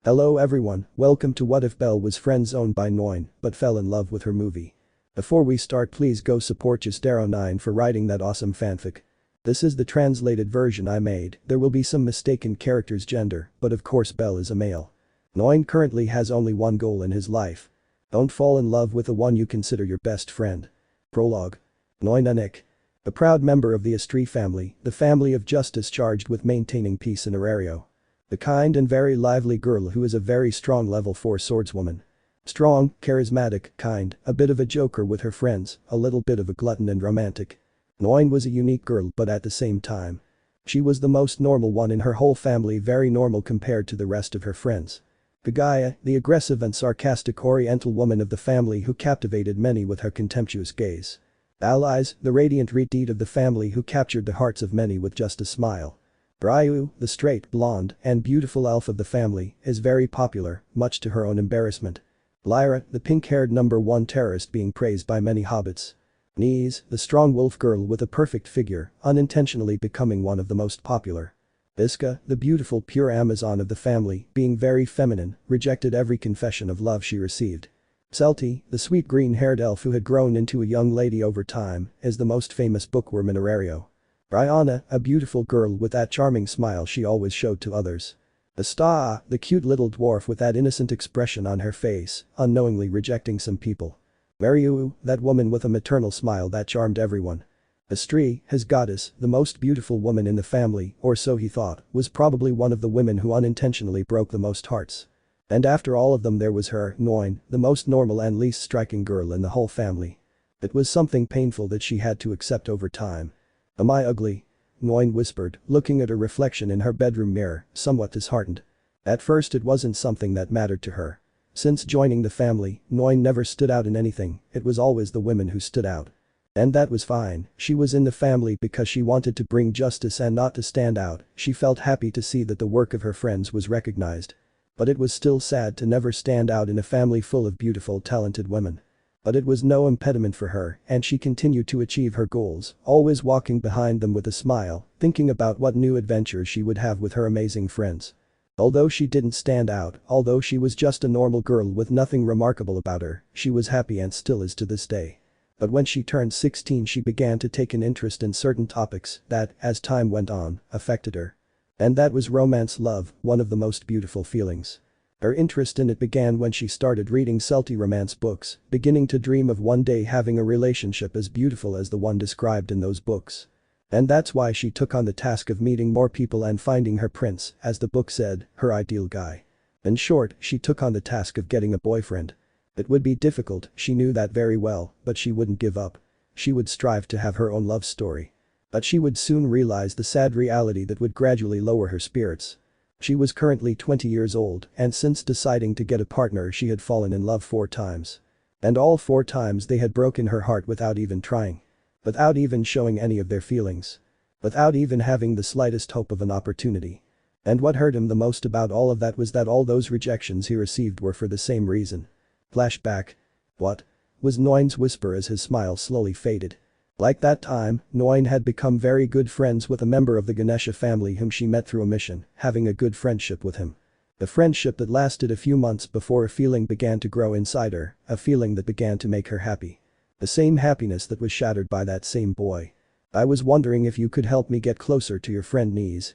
Hello everyone, welcome to What If Belle Was Friend-Zoned by Noin but fell in love with her movie. Before we start, please go support Noin for writing that awesome fanfic. This is the translated version I made. There will be some mistaken character's gender, but of course Belle is a male. Noin currently has only one goal in his life. Don't fall in love with the one you consider your best friend. Prologue. Noin Anik. A proud member of the Estrie family, the family of justice charged with maintaining peace in Arario. The kind and very lively girl who is a very strong level 4 swordswoman. Strong, charismatic, kind, a bit of a joker with her friends, a little bit of a glutton and romantic. Noin was a unique girl but at the same time. She was the most normal one in her whole family, very normal compared to the rest of her friends. Pagaya, the aggressive and sarcastic oriental woman of the family who captivated many with her contemptuous gaze. Allies, the radiant redeed of the family who captured the hearts of many with just a smile. Ryu, the straight, blonde, and beautiful elf of the family, is very popular, much to her own embarrassment. Lyra, the pink-haired #1 terrorist being praised by many hobbits. Nise, the strong wolf girl with a perfect figure, unintentionally becoming one of the most popular. Iska, the beautiful pure Amazon of the family, being very feminine, rejected every confession of love she received. Celti, the sweet green-haired elf who had grown into a young lady over time, is the most famous bookworm in Arario. Brianna, a beautiful girl with that charming smile she always showed to others. Asta, the cute little dwarf with that innocent expression on her face, unknowingly rejecting some people. Mariu, that woman with a maternal smile that charmed everyone. Estrie, his goddess, the most beautiful woman in the family, or so he thought, was probably one of the women who unintentionally broke the most hearts. And after all of them there was her, Noin, the most normal and least striking girl in the whole family. It was something painful that she had to accept over time. "Am I ugly?" Noin whispered, looking at her reflection in her bedroom mirror, somewhat disheartened. At first it wasn't something that mattered to her. Since joining the family, Noin never stood out in anything, it was always the women who stood out. And that was fine, she was in the family because she wanted to bring justice and not to stand out. She felt happy to see that the work of her friends was recognized. But it was still sad to never stand out in a family full of beautiful, talented women. But it was no impediment for her, and she continued to achieve her goals, always walking behind them with a smile, thinking about what new adventures she would have with her amazing friends. Although she didn't stand out, although she was just a normal girl with nothing remarkable about her, she was happy and still is to this day. But when she turned 16 she began to take an interest in certain topics that, as time went on, affected her. And that was romance, love, one of the most beautiful feelings. Her interest in it began when she started reading Celti romance books, beginning to dream of one day having a relationship as beautiful as the one described in those books. And that's why she took on the task of meeting more people and finding her prince, as the book said, her ideal guy. In short, she took on the task of getting a boyfriend. It would be difficult, she knew that very well, but she wouldn't give up. She would strive to have her own love story. But she would soon realize the sad reality that would gradually lower her spirits. She was currently 20 years old, and since deciding to get a partner she had fallen in love 4 times. And all 4 times they had broken her heart without even trying. Without even showing any of their feelings. Without even having the slightest hope of an opportunity. And what hurt him the most about all of that was that all those rejections he received were for the same reason. Flashback. "What?" was Noin's whisper as his smile slowly faded. Like that time, Noin had become very good friends with a member of the Ganesha family whom she met through a mission, having a good friendship with him. A friendship that lasted a few months before a feeling began to grow inside her, a feeling that began to make her happy. The same happiness that was shattered by that same boy. "I was wondering if you could help me get closer to your friend Nise,"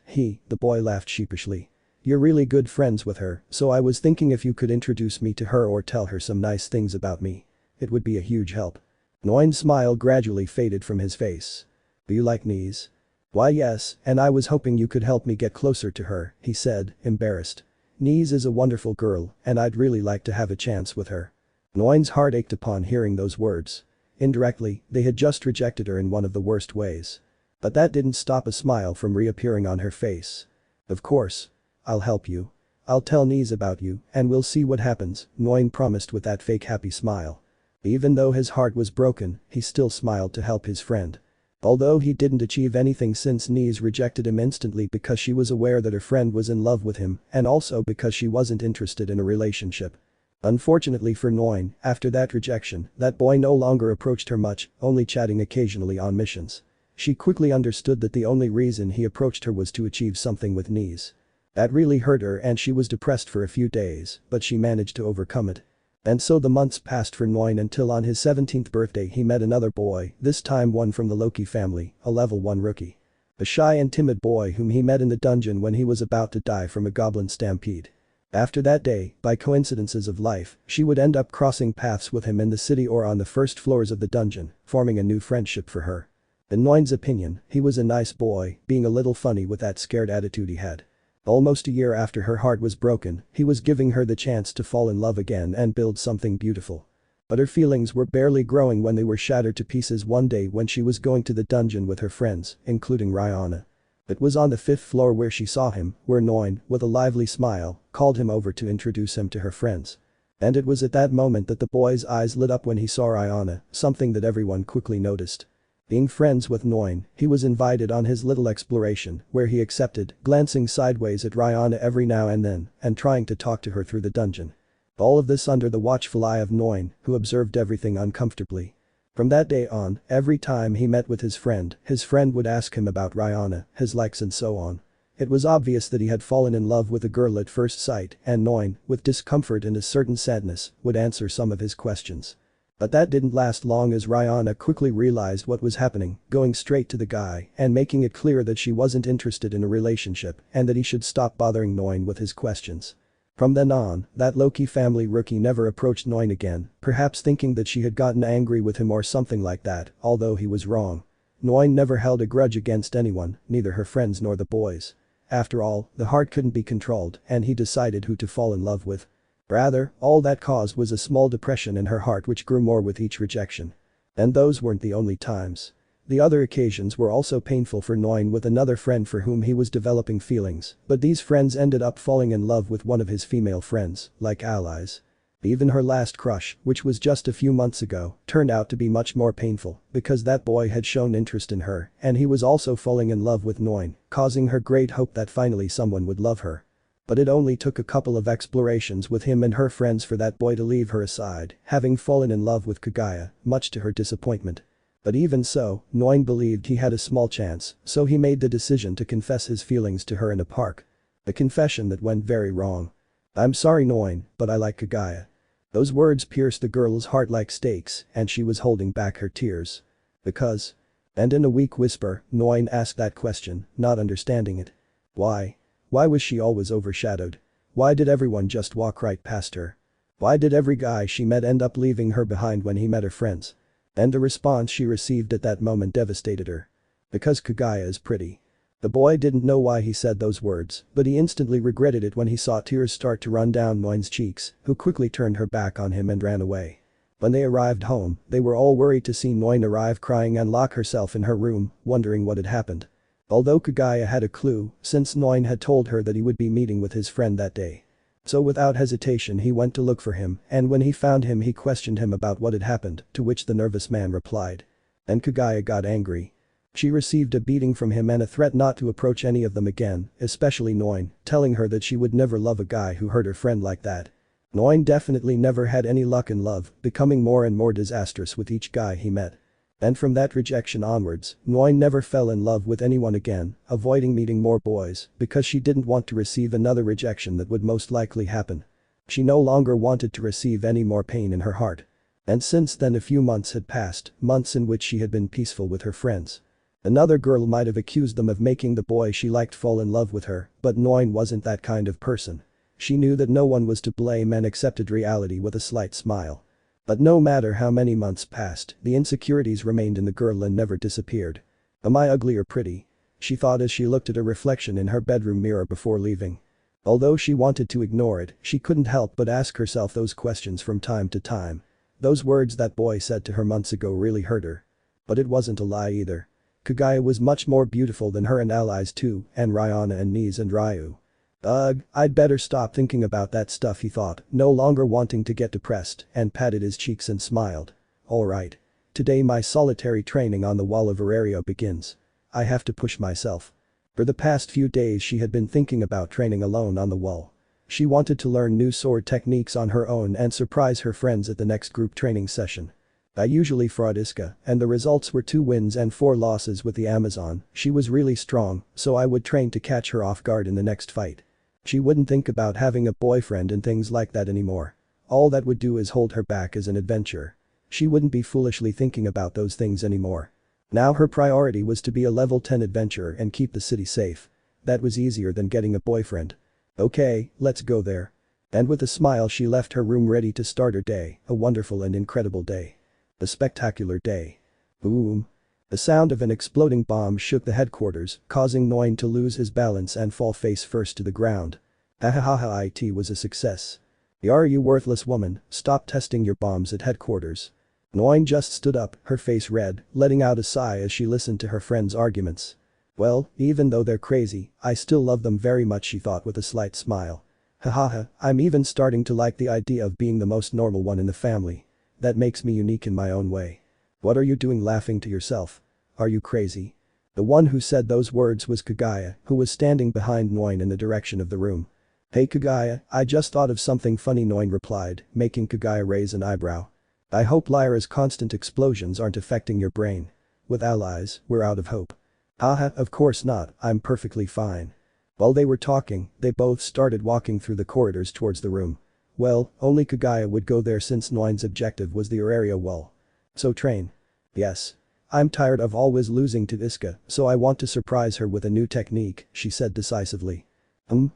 the boy laughed sheepishly. "You're really good friends with her, so I was thinking if you could introduce me to her or tell her some nice things about me. It would be a huge help." Noin's smile gradually faded from his face. "Do you like Nise?" "Why yes, and I was hoping you could help me get closer to her," he said, embarrassed. "Nise is a wonderful girl, and I'd really like to have a chance with her." Noin's heart ached upon hearing those words. Indirectly, they had just rejected her in one of the worst ways. But that didn't stop a smile from reappearing on her face. "Of course. I'll help you. I'll tell Nise about you, and we'll see what happens," Noin promised with that fake happy smile. Even though his heart was broken, he still smiled to help his friend. Although he didn't achieve anything since Nise rejected him instantly because she was aware that her friend was in love with him and also because she wasn't interested in a relationship. Unfortunately for Noin, after that rejection, that boy no longer approached her much, only chatting occasionally on missions. She quickly understood that the only reason he approached her was to achieve something with Nise. That really hurt her and she was depressed for a few days, but she managed to overcome it. And so the months passed for Noin until on his 17th birthday he met another boy, this time one from the Loki family, a level 1 rookie. A shy and timid boy whom he met in the dungeon when he was about to die from a goblin stampede. After that day, by coincidences of life, she would end up crossing paths with him in the city or on the first floors of the dungeon, forming a new friendship for her. In Noin's opinion, he was a nice boy, being a little funny with that scared attitude he had. Almost a year after her heart was broken, he was giving her the chance to fall in love again and build something beautiful. But her feelings were barely growing when they were shattered to pieces one day when she was going to the dungeon with her friends, including Rihanna. It was on the 5th floor where she saw him, where Noin, with a lively smile, called him over to introduce him to her friends. And it was at that moment that the boy's eyes lit up when he saw Rihanna, something that everyone quickly noticed. Being friends with Noin, he was invited on his little exploration, where he accepted, glancing sideways at Rihanna every now and then, and trying to talk to her through the dungeon. All of this under the watchful eye of Noin, who observed everything uncomfortably. From that day on, every time he met with his friend would ask him about Rihanna, his likes and so on. It was obvious that he had fallen in love with a girl at first sight, and Noin, with discomfort and a certain sadness, would answer some of his questions. But that didn't last long as Rihanna quickly realized what was happening, going straight to the guy and making it clear that she wasn't interested in a relationship and that he should stop bothering Noin with his questions. From then on, that Loki family rookie never approached Noin again, perhaps thinking that she had gotten angry with him or something like that, although he was wrong. Noin never held a grudge against anyone, neither her friends nor the boys. After all, the heart couldn't be controlled and he decided who to fall in love with. Rather, all that caused was a small depression in her heart which grew more with each rejection. And those weren't the only times. The other occasions were also painful for Noin with another friend for whom he was developing feelings, but these friends ended up falling in love with one of his female friends, like allies. Even her last crush, which was just a few months ago, turned out to be much more painful because that boy had shown interest in her and he was also falling in love with Noin, causing her great hope that finally someone would love her. But it only took a couple of explorations with him and her friends for that boy to leave her aside, having fallen in love with Kaguya, much to her disappointment. But even so, Noin believed he had a small chance, so he made the decision to confess his feelings to her in a park. A confession that went very wrong. "I'm sorry Noin, but I like Kaguya." Those words pierced the girl's heart like stakes and she was holding back her tears. Because? And in a weak whisper, Noin asked that question, not understanding it. Why? Why was she always overshadowed? Why did everyone just walk right past her? Why did every guy she met end up leaving her behind when he met her friends? And the response she received at that moment devastated her. Because Kaguya is pretty. The boy didn't know why he said those words, but he instantly regretted it when he saw tears start to run down Noin's cheeks, who quickly turned her back on him and ran away. When they arrived home, they were all worried to see Noin arrive crying and lock herself in her room, wondering what had happened. Although Kaguya had a clue, since Noin had told her that he would be meeting with his friend that day. So without hesitation he went to look for him and when he found him he questioned him about what had happened, to which the nervous man replied. And Kaguya got angry. She received a beating from him and a threat not to approach any of them again, especially Noin, telling her that she would never love a guy who hurt her friend like that. Noin definitely never had any luck in love, becoming more and more disastrous with each guy he met. And from that rejection onwards, Noin never fell in love with anyone again, avoiding meeting more boys because she didn't want to receive another rejection that would most likely happen. She no longer wanted to receive any more pain in her heart. And since then a few months had passed, months in which she had been peaceful with her friends. Another girl might have accused them of making the boy she liked fall in love with her, but Noin wasn't that kind of person. She knew that no one was to blame and accepted reality with a slight smile. But no matter how many months passed, the insecurities remained in the girl and never disappeared. Am I ugly or pretty? She thought as she looked at her reflection in her bedroom mirror before leaving. Although she wanted to ignore it, she couldn't help but ask herself those questions from time to time. Those words that boy said to her months ago really hurt her. But it wasn't a lie either. Kaguya was much more beautiful than her and allies too, and Rihanna and Niz and Ryu. Ugh, I'd better stop thinking about that stuff he thought, no longer wanting to get depressed, and patted his cheeks and smiled. Alright. Today my solitary training on the wall of Aurario begins. I have to push myself. For the past few days she had been thinking about training alone on the wall. She wanted to learn new sword techniques on her own and surprise her friends at the next group training session. I usually fought Iska, and the results were 2 wins and 4 losses with the Amazon. She was really strong, so I would train to catch her off guard in the next fight. She wouldn't think about having a boyfriend and things like that anymore. All that would do is hold her back as an adventurer. She wouldn't be foolishly thinking about those things anymore. Now her priority was to be a level 10 adventurer and keep the city safe. That was easier than getting a boyfriend. Okay, let's go there. And with a smile she left her room ready to start her day, a wonderful and incredible day. A spectacular day. Boom. The sound of an exploding bomb shook the headquarters, causing Noin to lose his balance and fall face first to the ground. Ahahaha, it was a success. Are you worthless woman, stop testing your bombs at headquarters. Noin just stood up, her face red, letting out a sigh as she listened to her friend's arguments. Well, even though they're crazy, I still love them very much, she thought with a slight smile. Hahaha, I'm even starting to like the idea of being the most normal one in the family. That makes me unique in my own way. What are you doing laughing to yourself? Are you crazy? The one who said those words was Kagaya, who was standing behind Noin in the direction of the room. Hey Kagaya, I just thought of something funny, Noin replied, making Kagaya raise an eyebrow. I hope Lyra's constant explosions aren't affecting your brain. With allies, we're out of hope. Haha, of course not, I'm perfectly fine. While they were talking, they both started walking through the corridors towards the room. Well, only Kagaya would go there since Noin's objective was the area wall. So train. Yes. I'm tired of always losing to Iska, so I want to surprise her with a new technique, she said decisively.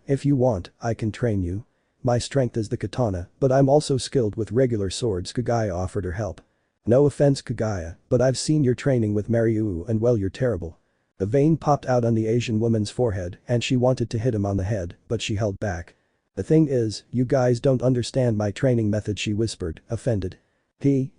If you want, I can train you. My strength is the katana, but I'm also skilled with regular swords, Kagaya offered her help. No offense Kagaya, but I've seen your training with Mariu and well, you're terrible. A vein popped out on the Asian woman's forehead and she wanted to hit him on the head, but she held back. The thing is, you guys don't understand my training method, she whispered, offended.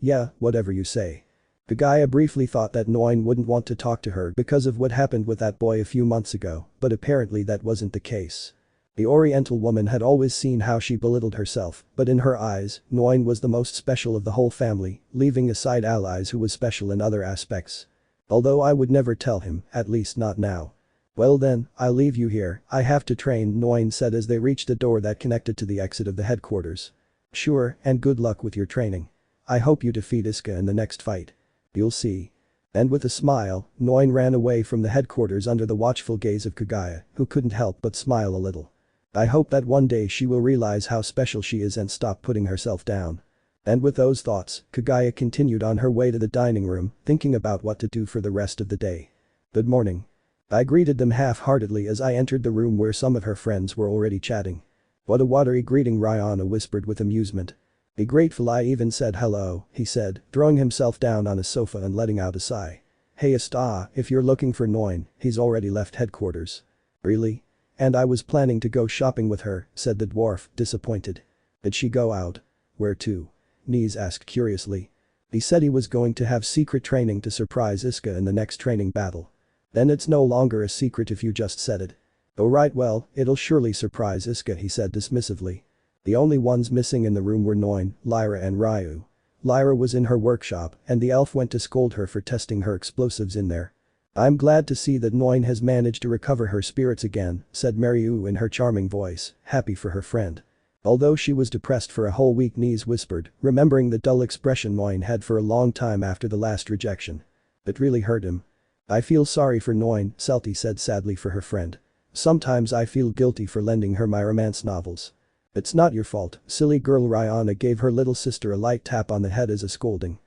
Yeah, whatever you say. Kagaya briefly thought that Noin wouldn't want to talk to her because of what happened with that boy a few months ago, but apparently that wasn't the case. The Oriental woman had always seen how she belittled herself, but in her eyes, Noin was the most special of the whole family, leaving aside allies who was special in other aspects. Although I would never tell him, at least not now. Well then, I'll leave you here, I have to train, Noin said as they reached the door that connected to the exit of the headquarters. Sure, and good luck with your training. I hope you defeat Iska in the next fight. You'll see. And with a smile, Noin ran away from the headquarters under the watchful gaze of Kagaya, who couldn't help but smile a little. I hope that one day she will realize how special she is and stop putting herself down. And with those thoughts, Kagaya continued on her way to the dining room, thinking about what to do for the rest of the day. Good morning. I greeted them half-heartedly as I entered the room where some of her friends were already chatting. What a watery greeting, Rihanna whispered with amusement. Be grateful I even said hello, he said, throwing himself down on a sofa and letting out a sigh. Hey Asta, if you're looking for Noin, he's already left headquarters. Really? And I was planning to go shopping with her, said the dwarf, disappointed. Did she go out? Where to? Niz asked curiously. He said he was going to have secret training to surprise Iska in the next training battle. Then it's no longer a secret if you just said it. Oh right, well, it'll surely surprise Iska, he said dismissively. The only ones missing in the room were Noin, Lyra and Ryu. Lyra was in her workshop and the elf went to scold her for testing her explosives in there. I'm glad to see that Noin has managed to recover her spirits again, said Mariu in her charming voice, happy for her friend. Although she was depressed for a whole week, Niz whispered, remembering the dull expression Noin had for a long time after the last rejection. It really hurt him. I feel sorry for Noin, Selti said sadly for her friend. Sometimes I feel guilty for lending her my romance novels. It's not your fault, silly girl. Rihanna gave her little sister a light tap on the head as a scolding.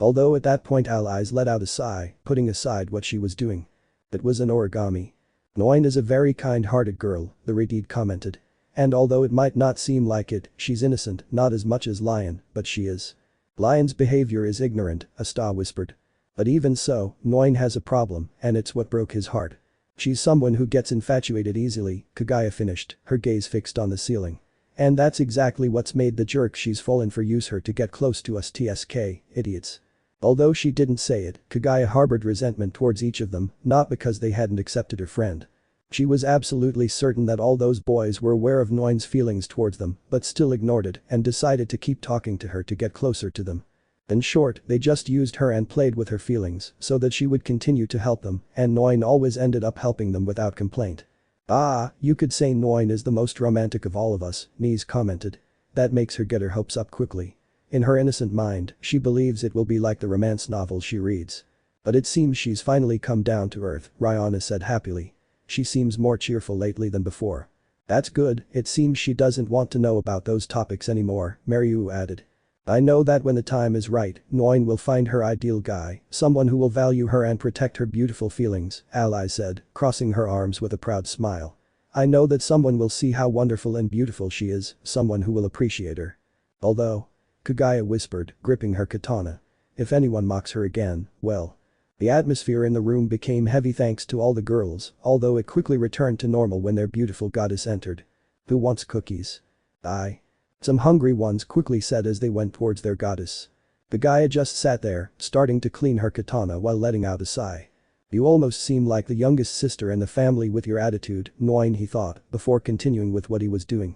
Although at that point allies let out a sigh, putting aside what she was doing. It was an origami. Noin is a very kind-hearted girl, the Redid commented. And although it might not seem like it, she's innocent, not as much as Lion, but she is. Lion's behavior is ignorant, Asta whispered. But even so, Noin has a problem, and it's what broke his heart. She's someone who gets infatuated easily, Kagaya finished, her gaze fixed on the ceiling. And that's exactly what's made the jerk she's fallen for use her to get close to us, TSK, idiots. Although she didn't say it, Kagaya harbored resentment towards each of them, not because they hadn't accepted her friend. She was absolutely certain that all those boys were aware of Noin's feelings towards them, but still ignored it and decided to keep talking to her to get closer to them. In short, they just used her and played with her feelings so that she would continue to help them, and Noin always ended up helping them without complaint. You could say Noin is the most romantic of all of us, Niz commented. That makes her get her hopes up quickly. In her innocent mind, she believes it will be like the romance novels she reads. But it seems she's finally come down to earth, Rihanna said happily. She seems more cheerful lately than before. That's good, it seems she doesn't want to know about those topics anymore, Maryu added. I know that when the time is right, Noin will find her ideal guy, someone who will value her and protect her beautiful feelings, Ally said, crossing her arms with a proud smile. I know that someone will see how wonderful and beautiful she is, someone who will appreciate her. Although, Kagaya whispered, gripping her katana. If anyone mocks her again, well. The atmosphere in the room became heavy thanks to all the girls, although it quickly returned to normal when their beautiful goddess entered. Who wants cookies? I. Some hungry ones quickly said as they went towards their goddess. Kagaya just sat there, starting to clean her katana while letting out a sigh. You almost seem like the youngest sister in the family with your attitude, Noin, he thought, before continuing with what he was doing.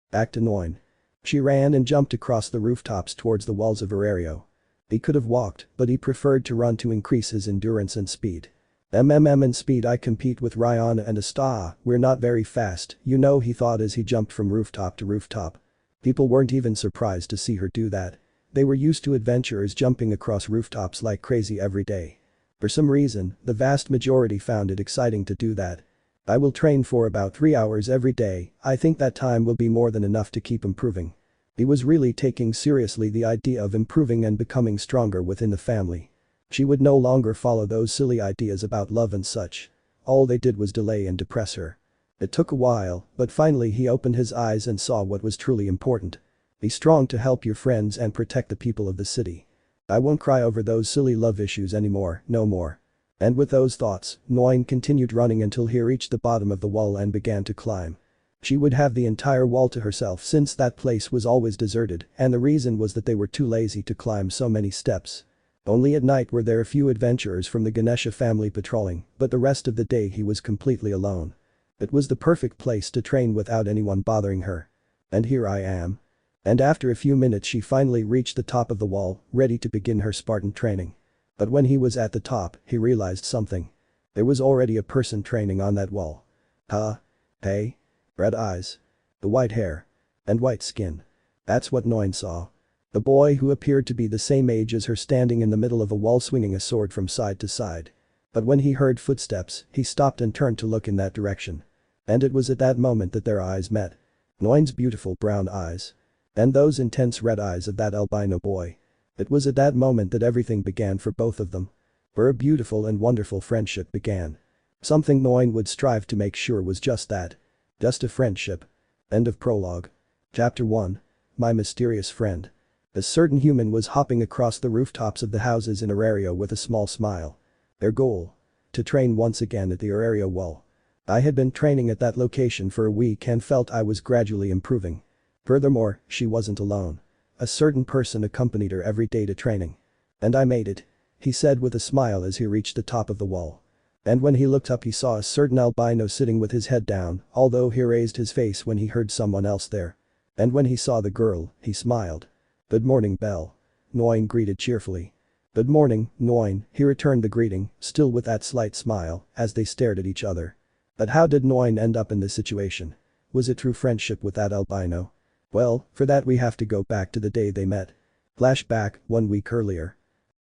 Back to Noin. She ran and jumped across the rooftops towards the walls of her area. He could have walked, but he preferred to run to increase his endurance and speed. In speed I compete with Rihanna and Asta, we're not very fast, you know, he thought as he jumped from rooftop to rooftop. People weren't even surprised to see her do that. They were used to adventurers jumping across rooftops like crazy every day. For some reason, the vast majority found it exciting to do that. I will train for about 3 hours every day, I think that time will be more than enough to keep improving. He was really taking seriously the idea of improving and becoming stronger within the family. She would no longer follow those silly ideas about love and such. All they did was delay and depress her. It took a while, but finally he opened his eyes and saw what was truly important. Be strong to help your friends and protect the people of the city. I won't cry over those silly love issues anymore, no more. And with those thoughts, Noin continued running until he reached the bottom of the wall and began to climb. She would have the entire wall to herself since that place was always deserted, and the reason was that they were too lazy to climb so many steps. Only at night were there a few adventurers from the Ganesha family patrolling, but the rest of the day he was completely alone. It was the perfect place to train without anyone bothering her. And here I am. And after a few minutes she finally reached the top of the wall, ready to begin her Spartan training. But when he was at the top, he realized something. There was already a person training on that wall. Huh? Hey? Red eyes. The white hair. And white skin. That's what Noin saw. The boy who appeared to be the same age as her standing in the middle of a wall swinging a sword from side to side. But when he heard footsteps, he stopped and turned to look in that direction. And it was at that moment that their eyes met. Noin's beautiful brown eyes. And those intense red eyes of that albino boy. It was at that moment that everything began for both of them. Where a beautiful and wonderful friendship began. Something Noin would strive to make sure was just that. Just a friendship. End of prologue. Chapter 1. My mysterious friend. A certain human was hopping across the rooftops of the houses in her area with a small smile. Their goal? To train once again at the area wall. I had been training at that location for a week and felt I was gradually improving. Furthermore, she wasn't alone. A certain person accompanied her every day to training. And I made it. He said with a smile as he reached the top of the wall. And when he looked up he saw a certain albino sitting with his head down, although he raised his face when he heard someone else there. And when he saw the girl, he smiled. Good morning, Belle. Noin greeted cheerfully. Good morning, Noin, he returned the greeting, still with that slight smile, as they stared at each other. But how did Noin end up in this situation? Was it true friendship with that albino? Well, for that we have to go back to the day they met. Flashback, 1 week earlier.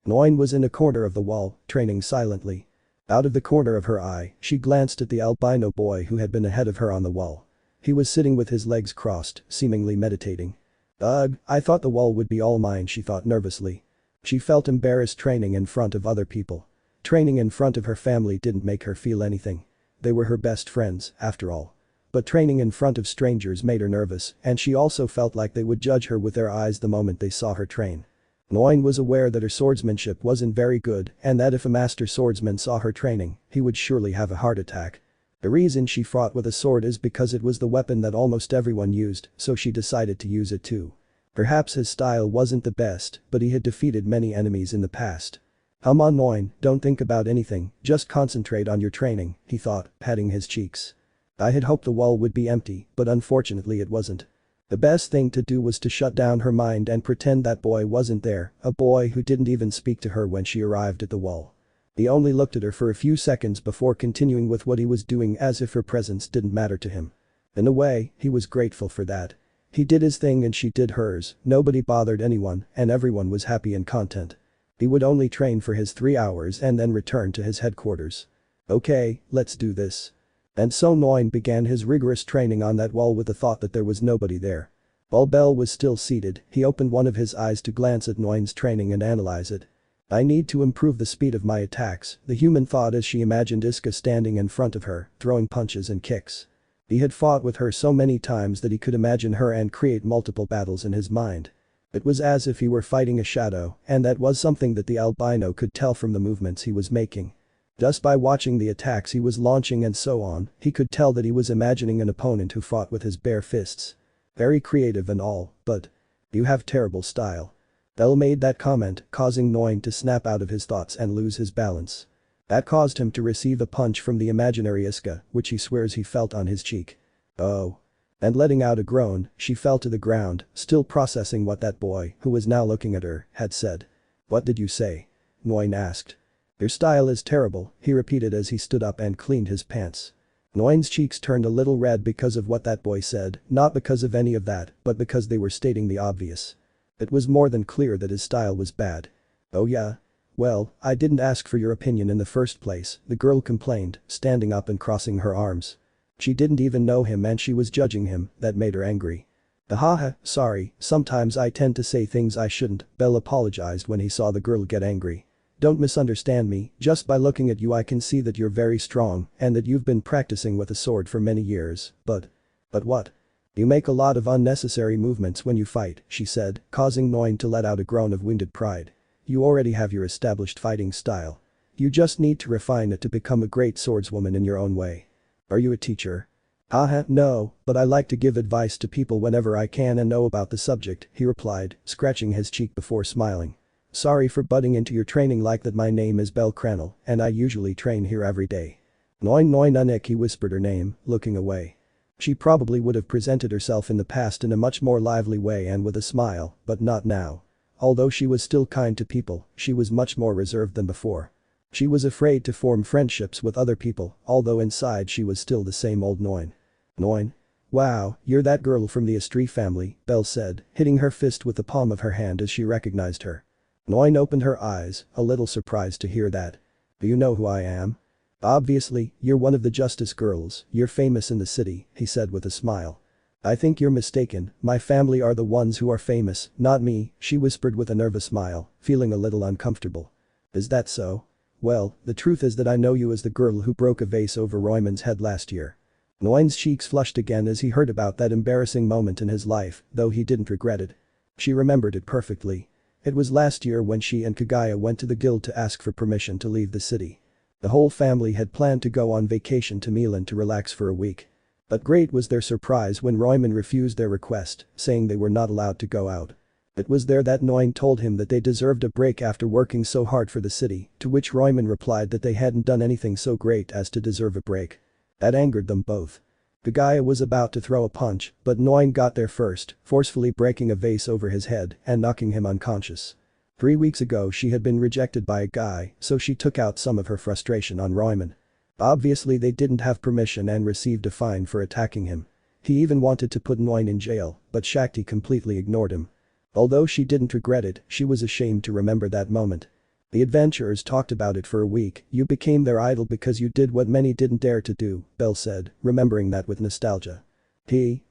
Noin was in a corner of the wall, training silently. Out of the corner of her eye, she glanced at the albino boy who had been ahead of her on the wall. He was sitting with his legs crossed, seemingly meditating. Ugh, I thought the wall would be all mine, she thought nervously. She felt embarrassed training in front of other people. Training in front of her family didn't make her feel anything. They were her best friends, after all. But training in front of strangers made her nervous, and she also felt like they would judge her with their eyes the moment they saw her train. Noin was aware that her swordsmanship wasn't very good and that if a master swordsman saw her training, he would surely have a heart attack. The reason she fought with a sword is because it was the weapon that almost everyone used, so she decided to use it too. Perhaps his style wasn't the best, but he had defeated many enemies in the past. Come on, Noin, don't think about anything, just concentrate on your training, he thought, patting his cheeks. I had hoped the wall would be empty, but unfortunately it wasn't. The best thing to do was to shut down her mind and pretend that boy wasn't there, a boy who didn't even speak to her when she arrived at the wall. He only looked at her for a few seconds before continuing with what he was doing as if her presence didn't matter to him. In a way, he was grateful for that. He did his thing and she did hers, nobody bothered anyone, and everyone was happy and content. He would only train for his 3 hours and then return to his headquarters. Okay, let's do this. And so Noin began his rigorous training on that wall with the thought that there was nobody there. While Bell was still seated, he opened one of his eyes to glance at Noin's training and analyze it. I need to improve the speed of my attacks, the human thought as she imagined Iska standing in front of her, throwing punches and kicks. He had fought with her so many times that he could imagine her and create multiple battles in his mind. It was as if he were fighting a shadow, and that was something that the albino could tell from the movements he was making. Just by watching the attacks he was launching and so on, he could tell that he was imagining an opponent who fought with his bare fists. Very creative and all, but you have terrible style. Bell made that comment, causing Noin to snap out of his thoughts and lose his balance. That caused him to receive a punch from the imaginary Iska, which he swears he felt on his cheek. Oh. And letting out a groan, she fell to the ground, still processing what that boy, who was now looking at her, had said. What did you say? Noin asked. Your style is terrible, he repeated as he stood up and cleaned his pants. Noin's cheeks turned a little red because of what that boy said, not because of any of that, but because they were stating the obvious. It was more than clear that his style was bad. Oh yeah? Well, I didn't ask for your opinion in the first place, the girl complained, standing up and crossing her arms. She didn't even know him and she was judging him, that made her angry. Haha, sorry, sometimes I tend to say things I shouldn't, Bell apologized when he saw the girl get angry. Don't misunderstand me, just by looking at you I can see that you're very strong and that you've been practicing with a sword for many years, but what? You make a lot of unnecessary movements when you fight, she said, causing Noin to let out a groan of wounded pride. You already have your established fighting style. You just need to refine it to become a great swordswoman in your own way. Are you a teacher? Haha, no, but I like to give advice to people whenever I can and know about the subject, he replied, scratching his cheek before smiling. Sorry for butting into your training like that. My name is bellcranel, and I usually train here every day. Noin Unik, he whispered her name, looking away. She probably would have presented herself in the past in a much more lively way and with a smile, but not now. Although she was still kind to people, she was much more reserved than before. She was afraid to form friendships with other people, although inside she was still the same old Noin. Noin? Wow, you're that girl from the Estrie family, Belle said, hitting her fist with the palm of her hand as she recognized her. Noin opened her eyes, a little surprised to hear that. Do you know who I am? Obviously, you're one of the Justice girls, you're famous in the city, he said with a smile. I think you're mistaken, my family are the ones who are famous, not me, she whispered with a nervous smile, feeling a little uncomfortable. Is that so? Well, the truth is that I know you as the girl who broke a vase over Royman's head last year. Noin's cheeks flushed again as he heard about that embarrassing moment in his life, though he didn't regret it. She remembered it perfectly. It was last year when she and Kagaya went to the guild to ask for permission to leave the city. The whole family had planned to go on vacation to Milan to relax for a week. But great was their surprise when Royman refused their request, saying they were not allowed to go out. It was there that Noin told him that they deserved a break after working so hard for the city, to which Royman replied that they hadn't done anything so great as to deserve a break. That angered them both. Kagaya was about to throw a punch, but Noin got there first, forcefully breaking a vase over his head and knocking him unconscious. 3 weeks ago she had been rejected by a guy, so she took out some of her frustration on Royman. Obviously they didn't have permission and received a fine for attacking him. He even wanted to put Noin in jail, but Shakti completely ignored him. Although she didn't regret it, she was ashamed to remember that moment. The adventurers talked about it for a week. You became their idol because you did what many didn't dare to do, Belle said, remembering that with nostalgia.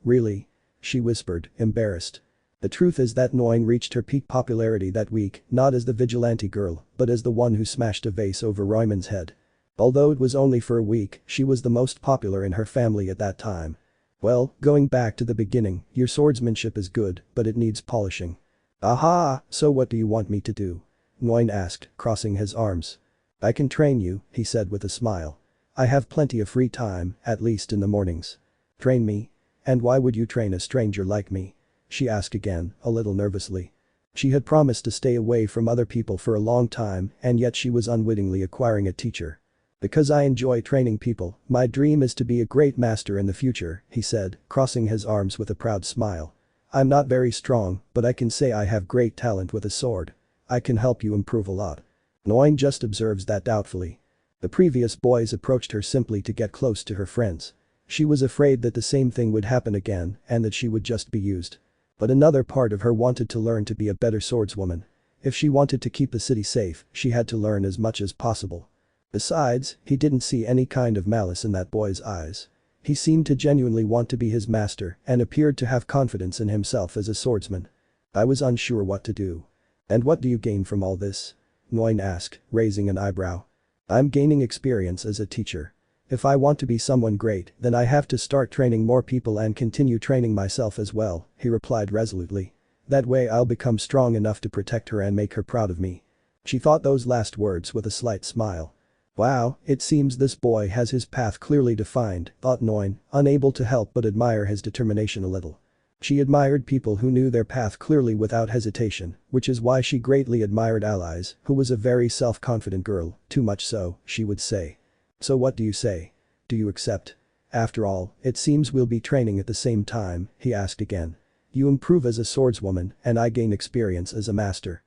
Really? She whispered, embarrassed. The truth is that Noin reached her peak popularity that week, not as the vigilante girl, but as the one who smashed a vase over Royman's head. Although it was only for a week, she was the most popular in her family at that time. Well, going back to the beginning, your swordsmanship is good, but it needs polishing. Aha, so what do you want me to do? Noin asked, crossing his arms. I can train you, he said with a smile. I have plenty of free time, at least in the mornings. Train me? And why would you train a stranger like me? She asked again, a little nervously. She had promised to stay away from other people for a long time and yet she was unwittingly acquiring a teacher. Because I enjoy training people, my dream is to be a great master in the future, he said, crossing his arms with a proud smile. I'm not very strong, but I can say I have great talent with a sword. I can help you improve a lot. Noin just observes that doubtfully. The previous boys approached her simply to get close to her friends. She was afraid that the same thing would happen again and that she would just be used. But another part of her wanted to learn to be a better swordswoman. If she wanted to keep the city safe, she had to learn as much as possible. Besides, he didn't see any kind of malice in that boy's eyes. He seemed to genuinely want to be his master and appeared to have confidence in himself as a swordsman. I was unsure what to do. And what do you gain from all this? Noin asked, raising an eyebrow. I'm gaining experience as a teacher. If I want to be someone great, then I have to start training more people and continue training myself as well, he replied resolutely. That way I'll become strong enough to protect her and make her proud of me. She thought those last words with a slight smile. Wow, it seems this boy has his path clearly defined, thought Noin, unable to help but admire his determination a little. She admired people who knew their path clearly without hesitation, which is why she greatly admired Alice, who was a very self-confident girl, too much so, she would say. So what do you say? Do you accept? After all, it seems we'll be training at the same time, he asked again. You improve as a swordswoman, and I gain experience as a master.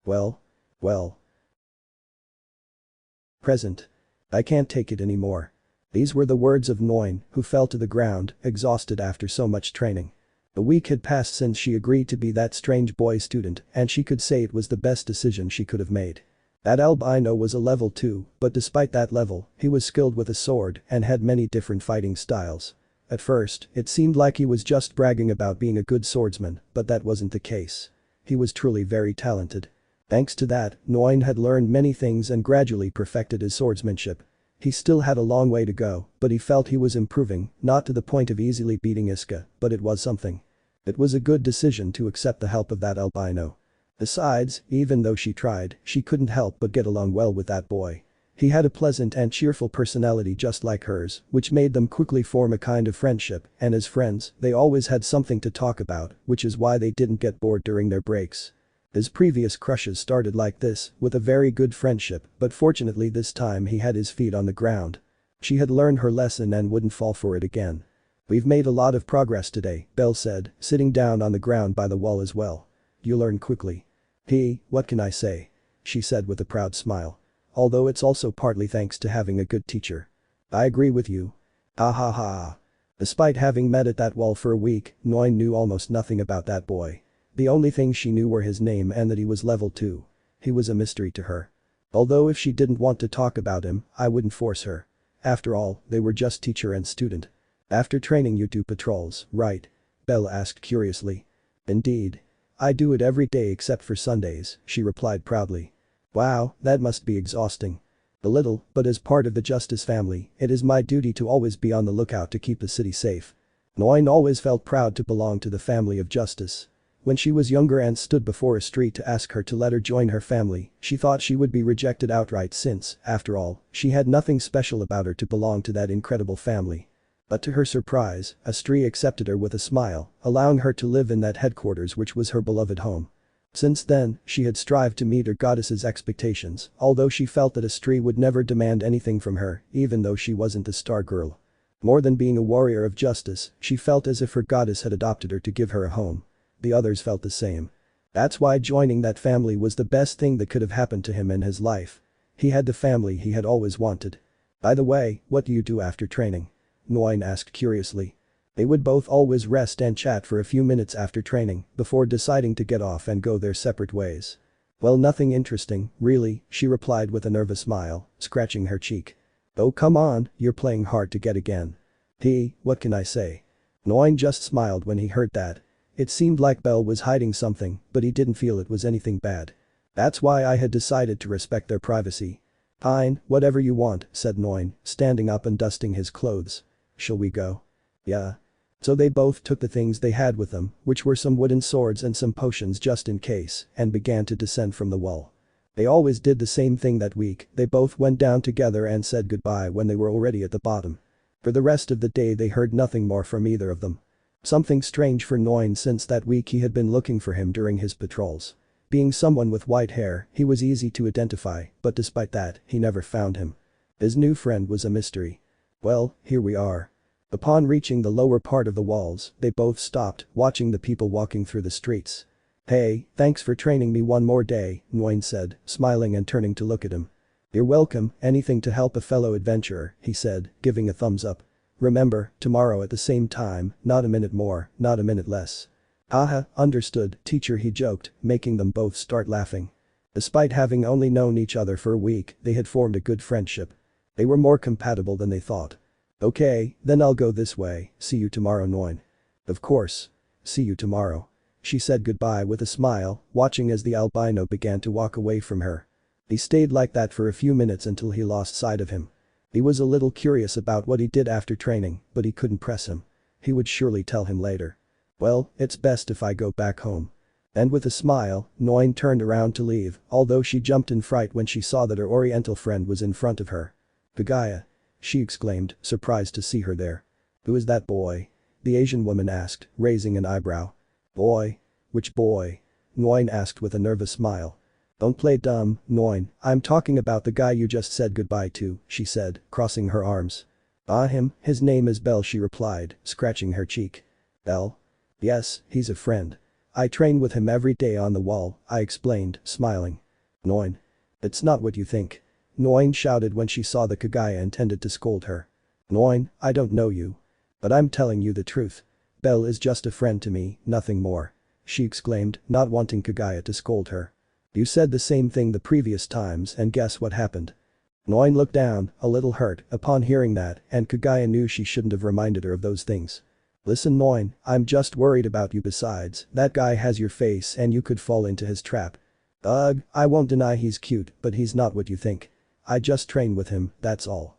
Well. Present. I can't take it anymore. These were the words of Noin, who fell to the ground, exhausted after so much training. A week had passed since she agreed to be that strange boy student, and she could say it was the best decision she could have made. That albino was a level 2, but despite that level, he was skilled with a sword and had many different fighting styles. At first, it seemed like he was just bragging about being a good swordsman, but that wasn't the case. He was truly very talented. Thanks to that, Noin had learned many things and gradually perfected his swordsmanship. He still had a long way to go, but he felt he was improving, not to the point of easily beating Iska, but it was something. It was a good decision to accept the help of that albino. Besides, even though she tried, she couldn't help but get along well with that boy. He had a pleasant and cheerful personality just like hers, which made them quickly form a kind of friendship, and as friends, they always had something to talk about, which is why they didn't get bored during their breaks. His previous crushes started like this, with a very good friendship, but fortunately this time he had his feet on the ground. She had learned her lesson and wouldn't fall for it again. We've made a lot of progress today, Belle said, sitting down on the ground by the wall as well. You learn quickly. What can I say? She said with a proud smile. Although it's also partly thanks to having a good teacher. I agree with you. Ah ha ha. Despite having met at that wall for a week, Noin knew almost nothing about that boy. The only things she knew were his name and that he was level 2. He was a mystery to her. Although if she didn't want to talk about him, I wouldn't force her. After all, they were just teacher and student. After training you do patrols, right? Belle asked curiously. Indeed. I do it every day except for Sundays, she replied proudly. Wow, that must be exhausting. A little, but as part of the Justice family, it is my duty to always be on the lookout to keep the city safe. Noin always felt proud to belong to the family of Justice. When she was younger and stood before a street to ask her to let her join her family, she thought she would be rejected outright since, after all, she had nothing special about her to belong to that incredible family. But to her surprise, Astri accepted her with a smile, allowing her to live in that headquarters which was her beloved home. Since then, she had strived to meet her goddess's expectations, although she felt that Astri would never demand anything from her, even though she wasn't the star girl. More than being a warrior of justice, she felt as if her goddess had adopted her to give her a home. The others felt the same. That's why joining that family was the best thing that could have happened to him in his life. He had the family he had always wanted. By the way, what do you do after training? Noin asked curiously. They would both always rest and chat for a few minutes after training, before deciding to get off and go their separate ways. Well, nothing interesting, really, she replied with a nervous smile, scratching her cheek. Oh come on, you're playing hard to get again. What can I say? Noin just smiled when he heard that. It seemed like Belle was hiding something, but he didn't feel it was anything bad. That's why I had decided to respect their privacy. Fine, whatever you want, said Noin, standing up and dusting his clothes. Shall we go? Yeah. So they both took the things they had with them, which were some wooden swords and some potions just in case, and began to descend from the wall. They always did the same thing that week, they both went down together and said goodbye when they were already at the bottom. For the rest of the day they heard nothing more from either of them. Something strange for Noin since that week he had been looking for him during his patrols. Being someone with white hair, he was easy to identify, but despite that, he never found him. His new friend was a mystery. Well, here we are. Upon reaching the lower part of the walls, they both stopped, watching the people walking through the streets. Hey, thanks for training me one more day, Noin said, smiling and turning to look at him. You're welcome, anything to help a fellow adventurer, he said, giving a thumbs up. Remember, tomorrow at the same time, not a minute more, not a minute less. Haha, understood, teacher, he joked, making them both start laughing. Despite having only known each other for a week, they had formed a good friendship. They were more compatible than they thought. Okay, then I'll go this way, see you tomorrow, Noin. Of course. See you tomorrow. She said goodbye with a smile, watching as the albino began to walk away from her. He stayed like that for a few minutes until he lost sight of him. He was a little curious about what he did after training, but he couldn't press him. He would surely tell him later. Well, it's best if I go back home. And with a smile, Noin turned around to leave, although she jumped in fright when she saw that her oriental friend was in front of her. "Pagaya," she exclaimed, surprised to see her there. "Who is that boy?" the Asian woman asked, raising an eyebrow. "Boy? Which boy?" Noin asked with a nervous smile. "Don't play dumb, Noin, I'm talking about the guy you just said goodbye to," she said, crossing her arms. "Ah, him, his name is Bell," she replied, scratching her cheek. "Bell? Yes, he's a friend. I train with him every day on the wall," I explained, smiling. "Noin. It's not what you think." Noin shouted when she saw the Kagaya intended to scold her. "Noin, I don't know you. But I'm telling you the truth. Bell is just a friend to me, nothing more," she exclaimed, not wanting Kagaya to scold her. "You said the same thing the previous times and guess what happened?" Noin looked down, a little hurt, upon hearing that, and Kagaya knew she shouldn't have reminded her of those things. "Listen, Noin, I'm just worried about you. Besides, that guy has your face and you could fall into his trap. Ugh, I won't deny he's cute, but he's not what you think. I just train with him, that's all.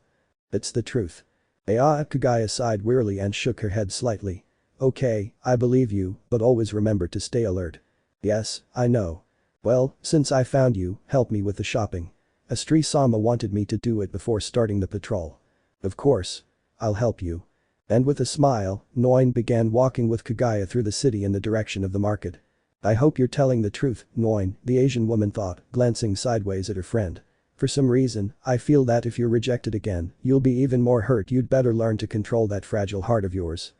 It's the truth." Kagaya sighed wearily and shook her head slightly. "Okay, I believe you, but always remember to stay alert." "Yes, I know. Well, since I found you, help me with the shopping. Astri-sama wanted me to do it before starting the patrol." "Of course. I'll help you." And with a smile, Noin began walking with Kagaya through the city in the direction of the market. "I hope you're telling the truth, Noin," the Asian woman thought, glancing sideways at her friend. "For some reason, I feel that if you're rejected again, you'll be even more hurt. You'd better learn to control that fragile heart of yours."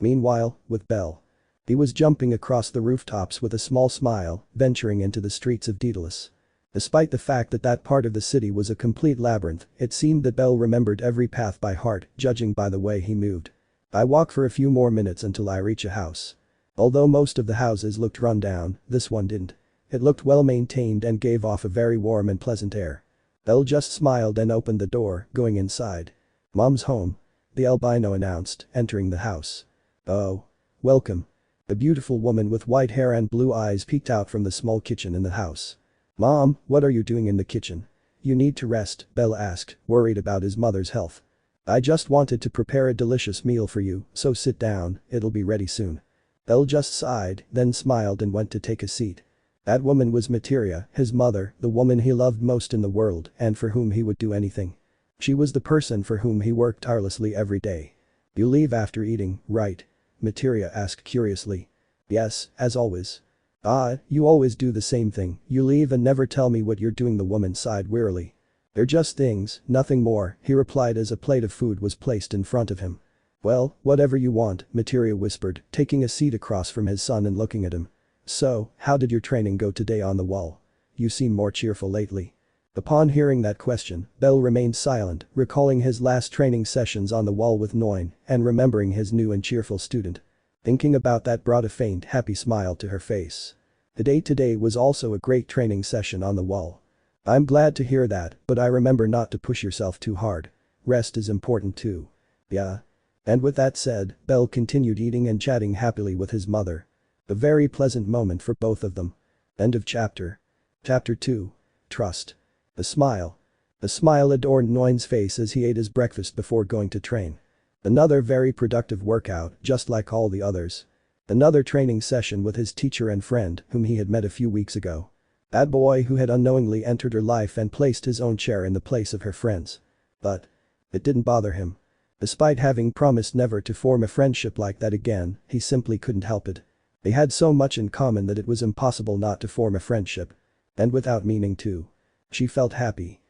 Meanwhile, with Bell. He was jumping across the rooftops with a small smile, venturing into the streets of Daedalus. Despite the fact that that part of the city was a complete labyrinth, it seemed that Bell remembered every path by heart, judging by the way he moved. "I walk for a few more minutes until I reach a house." Although most of the houses looked run down, this one didn't. It looked well maintained and gave off a very warm and pleasant air. Bell just smiled and opened the door, going inside. "Mom's home," the albino announced, entering the house. "Oh. Welcome." A beautiful woman with white hair and blue eyes peeked out from the small kitchen in the house. "Mom, what are you doing in the kitchen?" "You need to rest," Bell asked, worried about his mother's health. "I just wanted to prepare a delicious meal for you, so sit down, it'll be ready soon." Bell just sighed, then smiled and went to take a seat. That woman was Materia, his mother, the woman he loved most in the world and for whom he would do anything. She was the person for whom he worked tirelessly every day. "You leave after eating, right?" Materia asked curiously. "Yes, as always." "Ah, you always do the same thing, you leave and never tell me what you're doing," the woman sighed wearily. "They're just things, nothing more," he replied as a plate of food was placed in front of him. "Well, whatever you want," Materia whispered, taking a seat across from his son and looking at him. "So, how did your training go today on the wall? You seem more cheerful lately." Upon hearing that question, Bell remained silent, recalling his last training sessions on the wall with Noin and remembering his new and cheerful student. Thinking about that brought a faint, happy smile to her face. The day today was also a great training session on the wall. "I'm glad to hear that, but I remember not to push yourself too hard. Rest is important too." "Yeah." And with that said, Bell continued eating and chatting happily with his mother. A very pleasant moment for both of them. End of chapter. Chapter 2. Trust. A smile. A smile adorned Noin's face as he ate his breakfast before going to train. Another very productive workout, just like all the others. Another training session with his teacher and friend, whom he had met a few weeks ago. That boy who had unknowingly entered her life and placed his own chair in the place of her friend's. But it didn't bother him. Despite having promised never to form a friendship like that again, he simply couldn't help it. They had so much in common that it was impossible not to form a friendship. And without meaning to. She felt happy.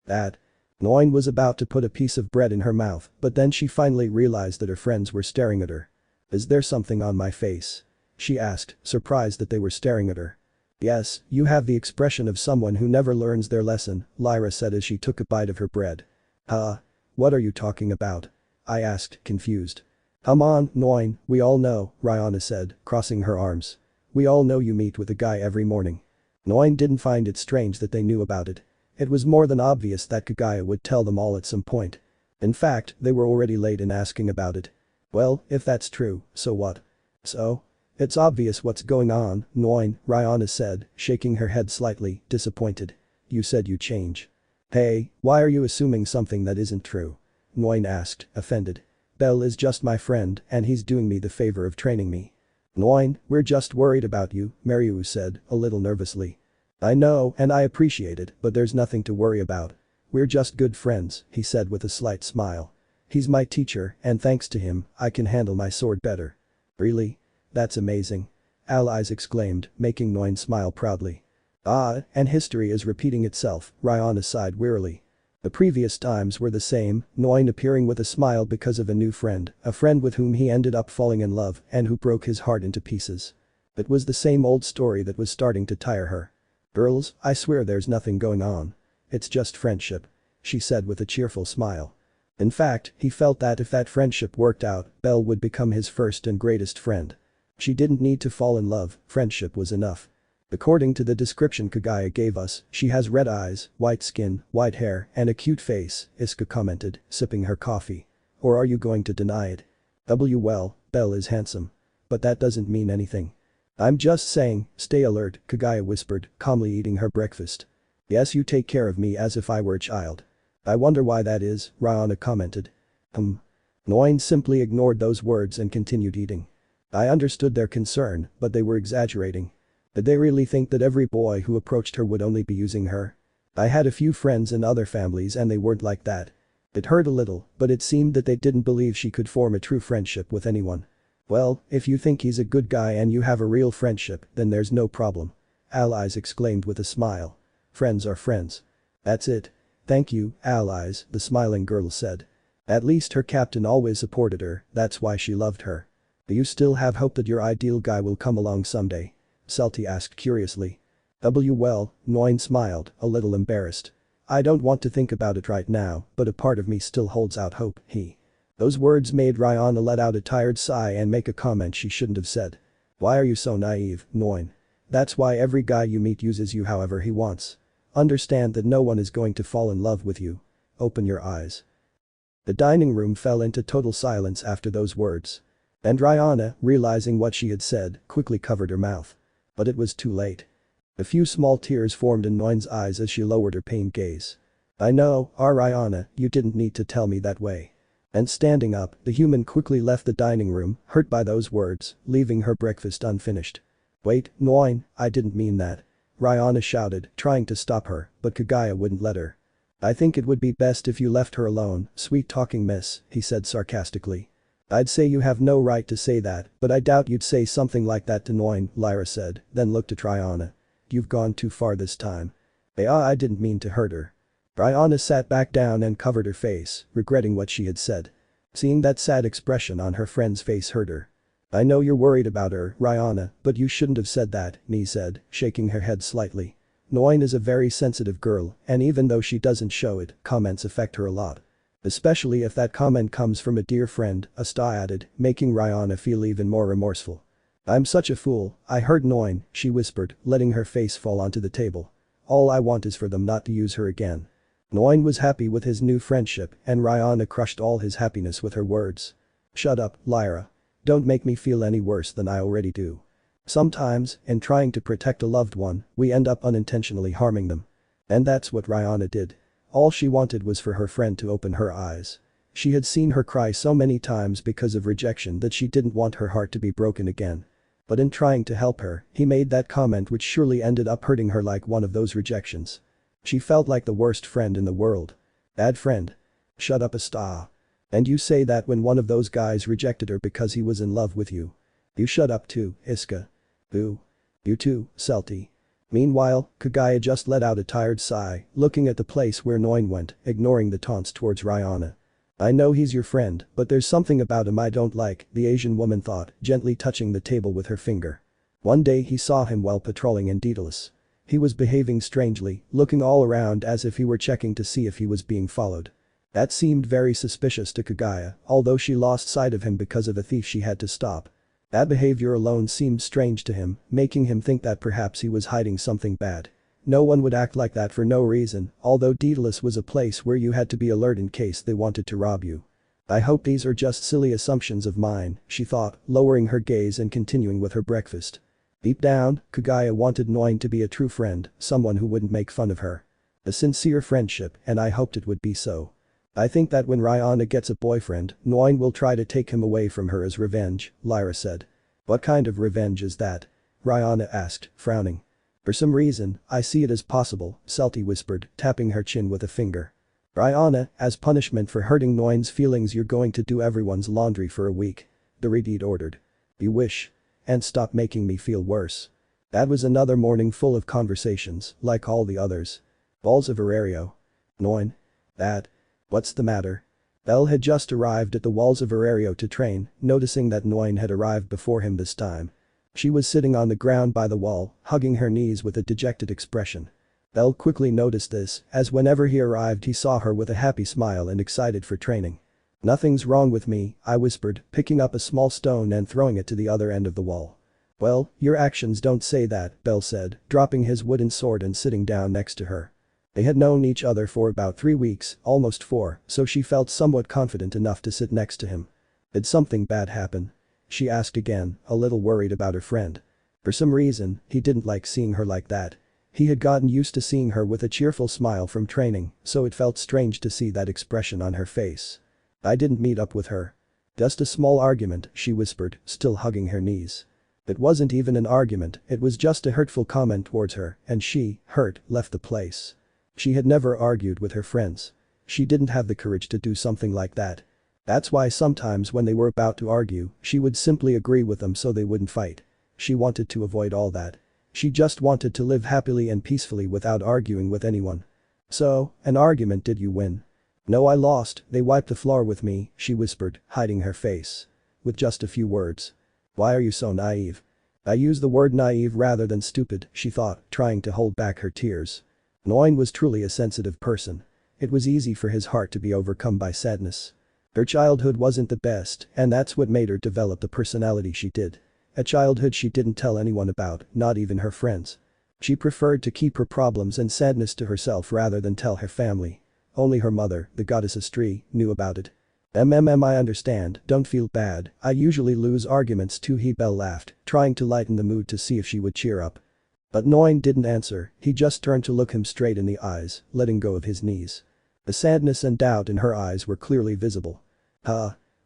That. Noin was about to put a piece of bread in her mouth, but then she finally realized that her friends were staring at her. "Is there something on my face?" she asked, surprised that they were staring at her. "Yes, you have the expression of someone who never learns their lesson," Lyra said as she took a bite of her bread. "Huh? What are you talking about?" I asked, confused. "Come on, Noin, we all know," Rihanna said, crossing her arms. "We all know you meet with a guy every morning." Noin didn't find it strange that they knew about it. It was more than obvious that Kagaya would tell them all at some point. In fact, they were already late in asking about it. Well, if that's true, so what? So? It's obvious what's going on, Noin, Rihanna said, shaking her head slightly, disappointed. You said you change. Hey, why are you assuming something that isn't true? Noin asked, offended. Bell is just my friend and he's doing me the favor of training me. Noin, we're just worried about you, Mariu said, a little nervously. I know and I appreciate it, but there's nothing to worry about. We're just good friends, he said with a slight smile. He's my teacher and thanks to him, I can handle my sword better. Really? That's amazing. Allies exclaimed, making Noin smile proudly. Ah, and history is repeating itself, Rihanna sighed wearily. The previous times were the same, Noin appearing with a smile because of a new friend, a friend with whom he ended up falling in love and who broke his heart into pieces. It was the same old story that was starting to tire her. Girls, I swear there's nothing going on. It's just friendship. She said with a cheerful smile. In fact, he felt that if that friendship worked out, Belle would become his first and greatest friend. She didn't need to fall in love, friendship was enough. According to the description Kagaya gave us, she has red eyes, white skin, white hair, and a cute face, Iska commented, sipping her coffee. Or are you going to deny it? Well, Belle is handsome. But that doesn't mean anything. I'm just saying, stay alert, Kagaya whispered, calmly eating her breakfast. Yes, you take care of me as if I were a child. I wonder why that is, Rihanna commented. Noin simply ignored those words and continued eating. I understood their concern, but they were exaggerating. Did they really think that every boy who approached her would only be using her? I had a few friends in other families and they weren't like that. It hurt a little, but it seemed that they didn't believe she could form a true friendship with anyone. Well, if you think he's a good guy and you have a real friendship, then there's no problem. Allies exclaimed with a smile. Friends are friends. That's it. Thank you, Allies, the smiling girl said. At least her captain always supported her, that's why she loved her. Do you still have hope that your ideal guy will come along someday? Selty asked curiously. Well, Noin smiled, a little embarrassed. I don't want to think about it right now, but a part of me still holds out hope, Those words made Rihanna let out a tired sigh and make a comment she shouldn't have said. Why are you so naive, Noin? That's why every guy you meet uses you however he wants. Understand that no one is going to fall in love with you. Open your eyes. The dining room fell into total silence after those words. And Rihanna, realizing what she had said, quickly covered her mouth. But it was too late. A few small tears formed in Noin's eyes as she lowered her pained gaze. I know, Rihanna, you didn't need to tell me that way. And standing up, the human quickly left the dining room, hurt by those words, leaving her breakfast unfinished. Wait, Noin, I didn't mean that. Rihanna shouted, trying to stop her, but Kagaya wouldn't let her. I think it would be best if you left her alone, sweet-talking miss, he said sarcastically. I'd say you have no right to say that, but I doubt you'd say something like that to Noin, Lyra said, then looked at Rihanna. You've gone too far this time. I didn't mean to hurt her. Rihanna sat back down and covered her face, regretting what she had said. Seeing that sad expression on her friend's face hurt her. I know you're worried about her, Rihanna, but you shouldn't have said that, Ni said, shaking her head slightly. Noin is a very sensitive girl, and even though she doesn't show it, comments affect her a lot. Especially if that comment comes from a dear friend, Asta added, making Rihanna feel even more remorseful. I'm such a fool, I hurt Noin, she whispered, letting her face fall onto the table. All I want is for them not to use her again. Noin was happy with his new friendship, and Rihanna crushed all his happiness with her words. Shut up, Lyra. Don't make me feel any worse than I already do. Sometimes, in trying to protect a loved one, we end up unintentionally harming them. And that's what Rihanna did. All she wanted was for her friend to open her eyes. She had seen her cry so many times because of rejection that she didn't want her heart to be broken again. But in trying to help her, he made that comment which surely ended up hurting her like one of those rejections. She felt like the worst friend in the world. Bad friend. Shut up, Asta. And you say that when one of those guys rejected her because he was in love with you. You shut up too, Iska. Boo. You too, Selty. Meanwhile, Kagaya just let out a tired sigh, looking at the place where Noin went, ignoring the taunts towards Rihanna. I know he's your friend, but there's something about him I don't like, the Asian woman thought, gently touching the table with her finger. One day he saw him while patrolling in Daedalus. He was behaving strangely, looking all around as if he were checking to see if he was being followed. That seemed very suspicious to Kagaya, although she lost sight of him because of a thief she had to stop. That behavior alone seemed strange to him, making him think that perhaps he was hiding something bad. No one would act like that for no reason, although Daedalus was a place where you had to be alert in case they wanted to rob you. I hope these are just silly assumptions of mine, she thought, lowering her gaze and continuing with her breakfast. Deep down, Kaguya wanted Noin to be a true friend, someone who wouldn't make fun of her. A sincere friendship, and I hoped it would be so. I think that when Rihanna gets a boyfriend, Noin will try to take him away from her as revenge, Lyra said. What kind of revenge is that? Rihanna asked, frowning. For some reason, I see it as possible, Salty whispered, tapping her chin with a finger. Rihanna, as punishment for hurting Noin's feelings you're going to do everyone's laundry for a week. The Redeed ordered. You wish. And stop making me feel worse. That was another morning full of conversations, like all the others. Balls of Aurario. Noin. That. What's the matter? Belle had just arrived at the walls of Aurario to train, noticing that Noin had arrived before him this time. She was sitting on the ground by the wall, hugging her knees with a dejected expression. Belle quickly noticed this, as whenever he arrived he saw her with a happy smile and excited for training. Nothing's wrong with me, I whispered, picking up a small stone and throwing it to the other end of the wall. Well, your actions don't say that, Belle said, dropping his wooden sword and sitting down next to her. They had known each other for about 3 weeks, almost 4, so she felt somewhat confident enough to sit next to him. Did something bad happen? She asked again, a little worried about her friend. For some reason, he didn't like seeing her like that. He had gotten used to seeing her with a cheerful smile from training, so it felt strange to see that expression on her face. I didn't meet up with her. Just a small argument, she whispered, still hugging her knees. It wasn't even an argument, it was just a hurtful comment towards her, and she, hurt, left the place. She had never argued with her friends. She didn't have the courage to do something like that. That's why sometimes when they were about to argue, she would simply agree with them so they wouldn't fight. She wanted to avoid all that. She just wanted to live happily and peacefully without arguing with anyone. So, an argument did you win? No, I lost, they wiped the floor with me, she whispered, hiding her face. With just a few words. Why are you so naive? I use the word naive rather than stupid, she thought, trying to hold back her tears. Noin was truly a sensitive person. It was easy for his heart to be overcome by sadness. Her childhood wasn't the best, and that's what made her develop the personality she did. A childhood she didn't tell anyone about, not even her friends. She preferred to keep her problems and sadness to herself rather than tell her family. Only her mother, the goddess Astri, knew about it. I understand, don't feel bad, I usually lose arguments too, Belle laughed, trying to lighten the mood to see if she would cheer up. But Noin didn't answer, he just turned to look him straight in the eyes, letting go of his knees. The sadness and doubt in her eyes were clearly visible.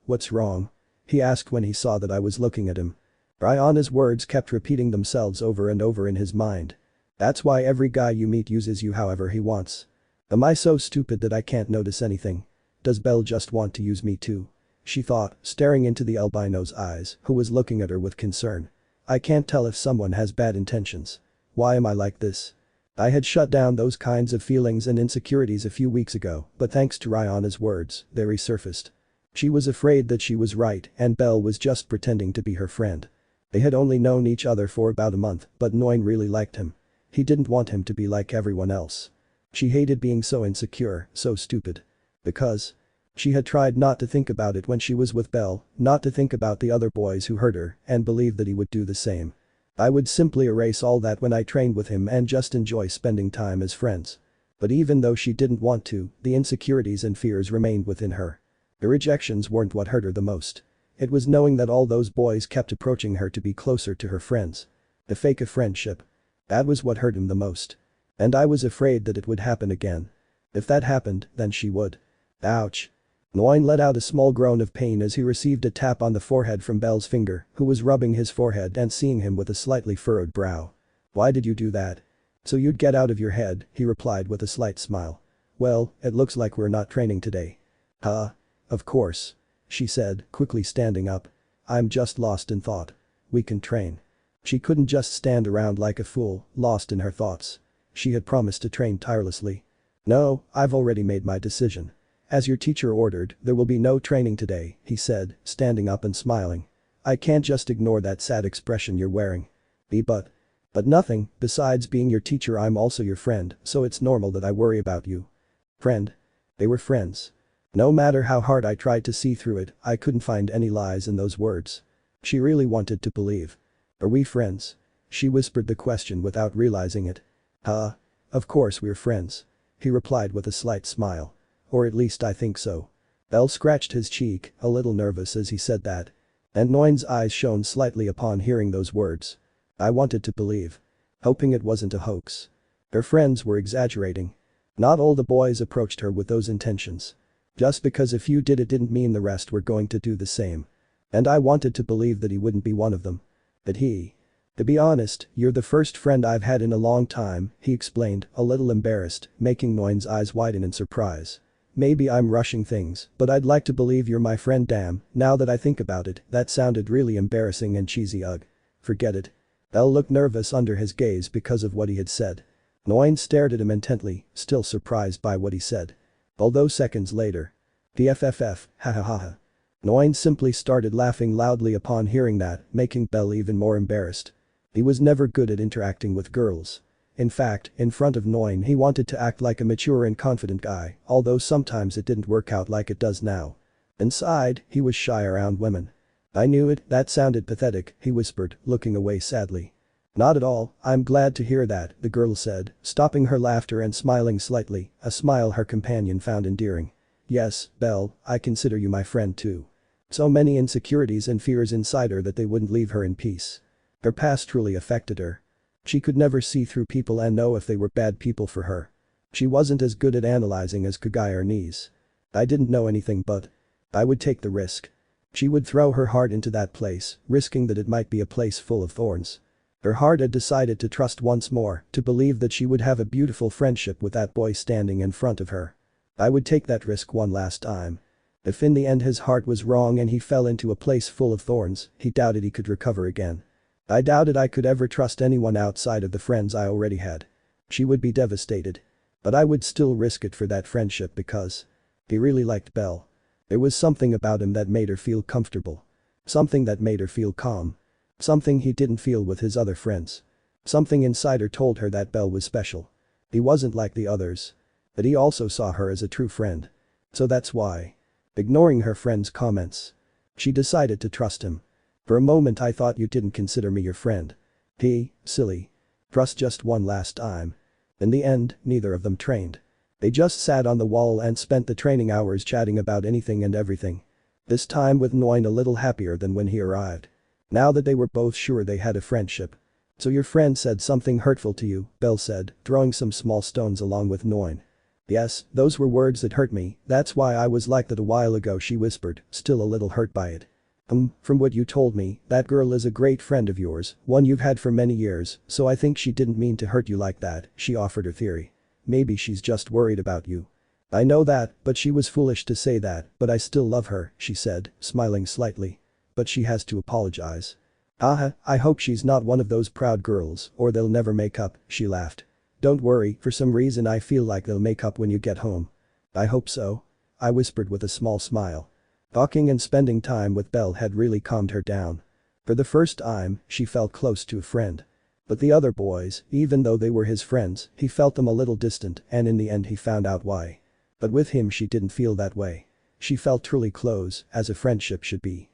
What's wrong? He asked when he saw that I was looking at him. Rihanna's words kept repeating themselves over and over in his mind. That's why every guy you meet uses you however he wants. Am I so stupid that I can't notice anything? Does Belle just want to use me too? She thought, staring into the albino's eyes, who was looking at her with concern. I can't tell if someone has bad intentions. Why am I like this? I had shut down those kinds of feelings and insecurities a few weeks ago, but thanks to Rihanna's words, they resurfaced. She was afraid that she was right and Belle was just pretending to be her friend. They had only known each other for about a month, but Noin really liked him. He didn't want him to be like everyone else. She hated being so insecure, so stupid. Because she had tried not to think about it when she was with Belle, not to think about the other boys who hurt her, and believed that he would do the same. I would simply erase all that when I trained with him and just enjoy spending time as friends. But even though she didn't want to, the insecurities and fears remained within her. The rejections weren't what hurt her the most. It was knowing that all those boys kept approaching her to be closer to her friends. The fake of friendship. That was what hurt him the most. And I was afraid that it would happen again. If that happened, then she would. Ouch. Noin let out a small groan of pain as he received a tap on the forehead from Belle's finger, who was rubbing his forehead and seeing him with a slightly furrowed brow. Why did you do that? So you'd get out of your head, he replied with a slight smile. Well, it looks like we're not training today. Of course. She said, quickly standing up. I'm just lost in thought. We can train. She couldn't just stand around like a fool, lost in her thoughts. She had promised to train tirelessly. No, I've already made my decision. As your teacher ordered, there will be no training today, he said, standing up and smiling. I can't just ignore that sad expression you're wearing. But nothing, besides being your teacher I'm also your friend, so it's normal that I worry about you. Friend? They were friends. No matter how hard I tried to see through it, I couldn't find any lies in those words. She really wanted to believe. Are we friends? She whispered the question without realizing it. Of course we're friends. He replied with a slight smile. Or at least I think so. Bell scratched his cheek, a little nervous as he said that. And Noin's eyes shone slightly upon hearing those words. I wanted to believe. Hoping it wasn't a hoax. Her friends were exaggerating. Not all the boys approached her with those intentions. Just because a few did it didn't mean the rest were going to do the same. And I wanted to believe that he wouldn't be one of them. That he. To be honest, you're the first friend I've had in a long time, he explained, a little embarrassed, making Noin's eyes widen in surprise. Maybe I'm rushing things, but I'd like to believe you're my friend. Damn, now that I think about it, that sounded really embarrassing and cheesy. Ugh. Forget it. Bell looked nervous under his gaze because of what he had said. Noin stared at him intently, still surprised by what he said. Although seconds later. PFFF, ha ha ha ha. Noin simply started laughing loudly upon hearing that, making Bell even more embarrassed. He was never good at interacting with girls. In fact, in front of Noin he wanted to act like a mature and confident guy, although sometimes it didn't work out like it does now. Inside, he was shy around women. I knew it, that sounded pathetic, he whispered, looking away sadly. Not at all, I'm glad to hear that, the girl said, stopping her laughter and smiling slightly, a smile her companion found endearing. Yes, Belle, I consider you my friend too. So many insecurities and fears inside her that they wouldn't leave her in peace. Her past truly affected her. She could never see through people and know if they were bad people for her. She wasn't as good at analyzing as Kugai or Knees. I didn't know anything but. I would take the risk. She would throw her heart into that place, risking that it might be a place full of thorns. Her heart had decided to trust once more, to believe that she would have a beautiful friendship with that boy standing in front of her. I would take that risk one last time. If in the end his heart was wrong and he fell into a place full of thorns, he doubted he could recover again. I doubted I could ever trust anyone outside of the friends I already had. She would be devastated. But I would still risk it for that friendship because. He really liked Belle. There was something about him that made her feel comfortable. Something that made her feel calm. Something he didn't feel with his other friends. Something inside her told her that Belle was special. He wasn't like the others. But he also saw her as a true friend. So that's why. Ignoring her friend's comments. She decided to trust him. For a moment I thought you didn't consider me your friend. Silly. Trust just one last time. In the end, neither of them trained. They just sat on the wall and spent the training hours chatting about anything and everything. This time with Noin a little happier than when he arrived. Now that they were both sure they had a friendship. So your friend said something hurtful to you, Belle said, throwing some small stones along with Noin. Yes, those were words that hurt me, that's why I was like that a while ago, she whispered, still a little hurt by it. From what you told me, that girl is a great friend of yours, one you've had for many years, so I think she didn't mean to hurt you like that, she offered her theory. Maybe she's just worried about you. I know that, but she was foolish to say that, but I still love her, she said, smiling slightly. But she has to apologize. I hope she's not one of those proud girls, or they'll never make up, she laughed. Don't worry, for some reason I feel like they'll make up when you get home. I hope so. I whispered with a small smile. Talking and spending time with Belle had really calmed her down. For the first time, she felt close to a friend. But the other boys, even though they were his friends, he felt them a little distant and in the end he found out why. But with him she didn't feel that way. She felt truly close, as a friendship should be.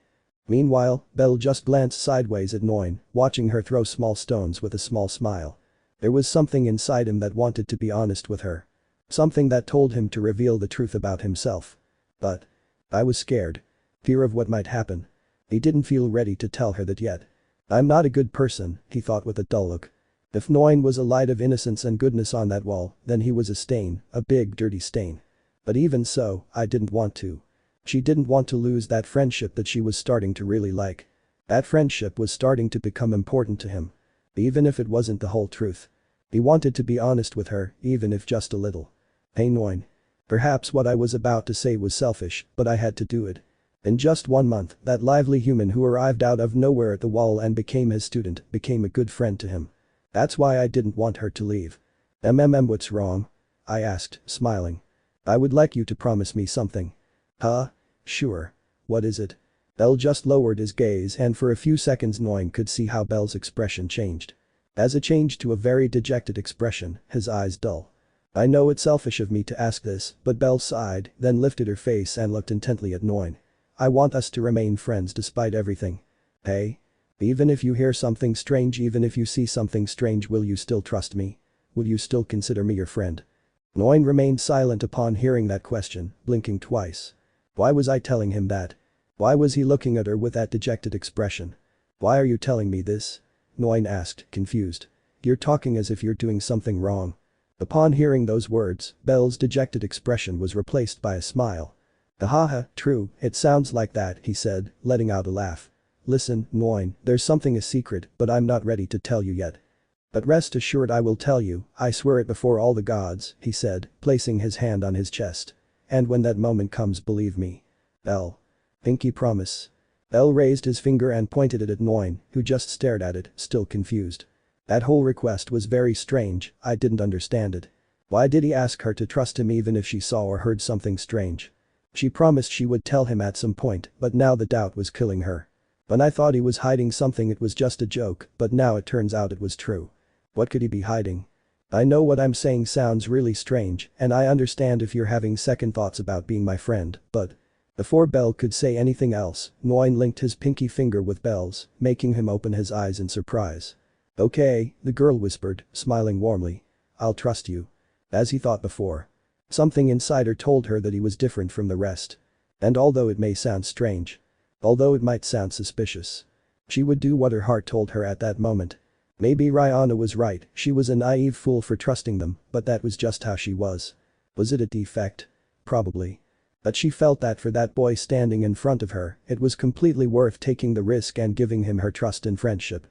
Meanwhile, Belle just glanced sideways at Noin, watching her throw small stones with a small smile. There was something inside him that wanted to be honest with her. Something that told him to reveal the truth about himself. But. I was scared. Fear of what might happen. He didn't feel ready to tell her that yet. I'm not a good person, he thought with a dull look. If Noin was a light of innocence and goodness on that wall, then he was a stain, a big dirty stain. But even so, I didn't want to. She didn't want to lose that friendship that she was starting to really like. That friendship was starting to become important to him. Even if it wasn't the whole truth. He wanted to be honest with her, even if just a little. Hey Noin. Perhaps what I was about to say was selfish, but I had to do it. In just 1 month, that lively human who arrived out of nowhere at the wall and became his student became a good friend to him. That's why I didn't want her to leave. What's wrong? I asked, smiling. I would like you to promise me something. Sure. What is it? Belle just lowered his gaze and for a few seconds Noin could see how Belle's expression changed. As it changed to a very dejected expression, his eyes dull. I know it's selfish of me to ask this, but Belle sighed, then lifted her face and looked intently at Noin. I want us to remain friends despite everything. Hey? Even if you hear something strange, even if you see something strange, will you still trust me? Will you still consider me your friend? Noin remained silent upon hearing that question, blinking twice. Why was I telling him that? Why was he looking at her with that dejected expression? Why are you telling me this? Noin asked, confused. You're talking as if you're doing something wrong. Upon hearing those words, Belle's dejected expression was replaced by a smile. Haha, true, it sounds like that, he said, letting out a laugh. Listen, Noin, there's something a secret, but I'm not ready to tell you yet. But rest assured I will tell you, I swear it before all the gods, he said, placing his hand on his chest. And when that moment comes, believe me. Belle. Pinky promise. Belle raised his finger and pointed it at Noin, who just stared at it, still confused. That whole request was very strange, I didn't understand it. Why did he ask her to trust him even if she saw or heard something strange? She promised she would tell him at some point, but now the doubt was killing her. When I thought he was hiding something, it was just a joke, but now it turns out it was true. What could he be hiding? I know what I'm saying sounds really strange, and I understand if you're having second thoughts about being my friend, but… Before Belle could say anything else, Noin linked his pinky finger with Belle's, making him open his eyes in surprise. Okay, the girl whispered, smiling warmly. I'll trust you. As he thought before. Something inside her told her that he was different from the rest. And although it may sound strange. Although it might sound suspicious. She would do what her heart told her at that moment. Maybe Rihanna was right, she was a naive fool for trusting them, but that was just how she was. Was it a defect? Probably. But she felt that for that boy standing in front of her, it was completely worth taking the risk and giving him her trust and friendship.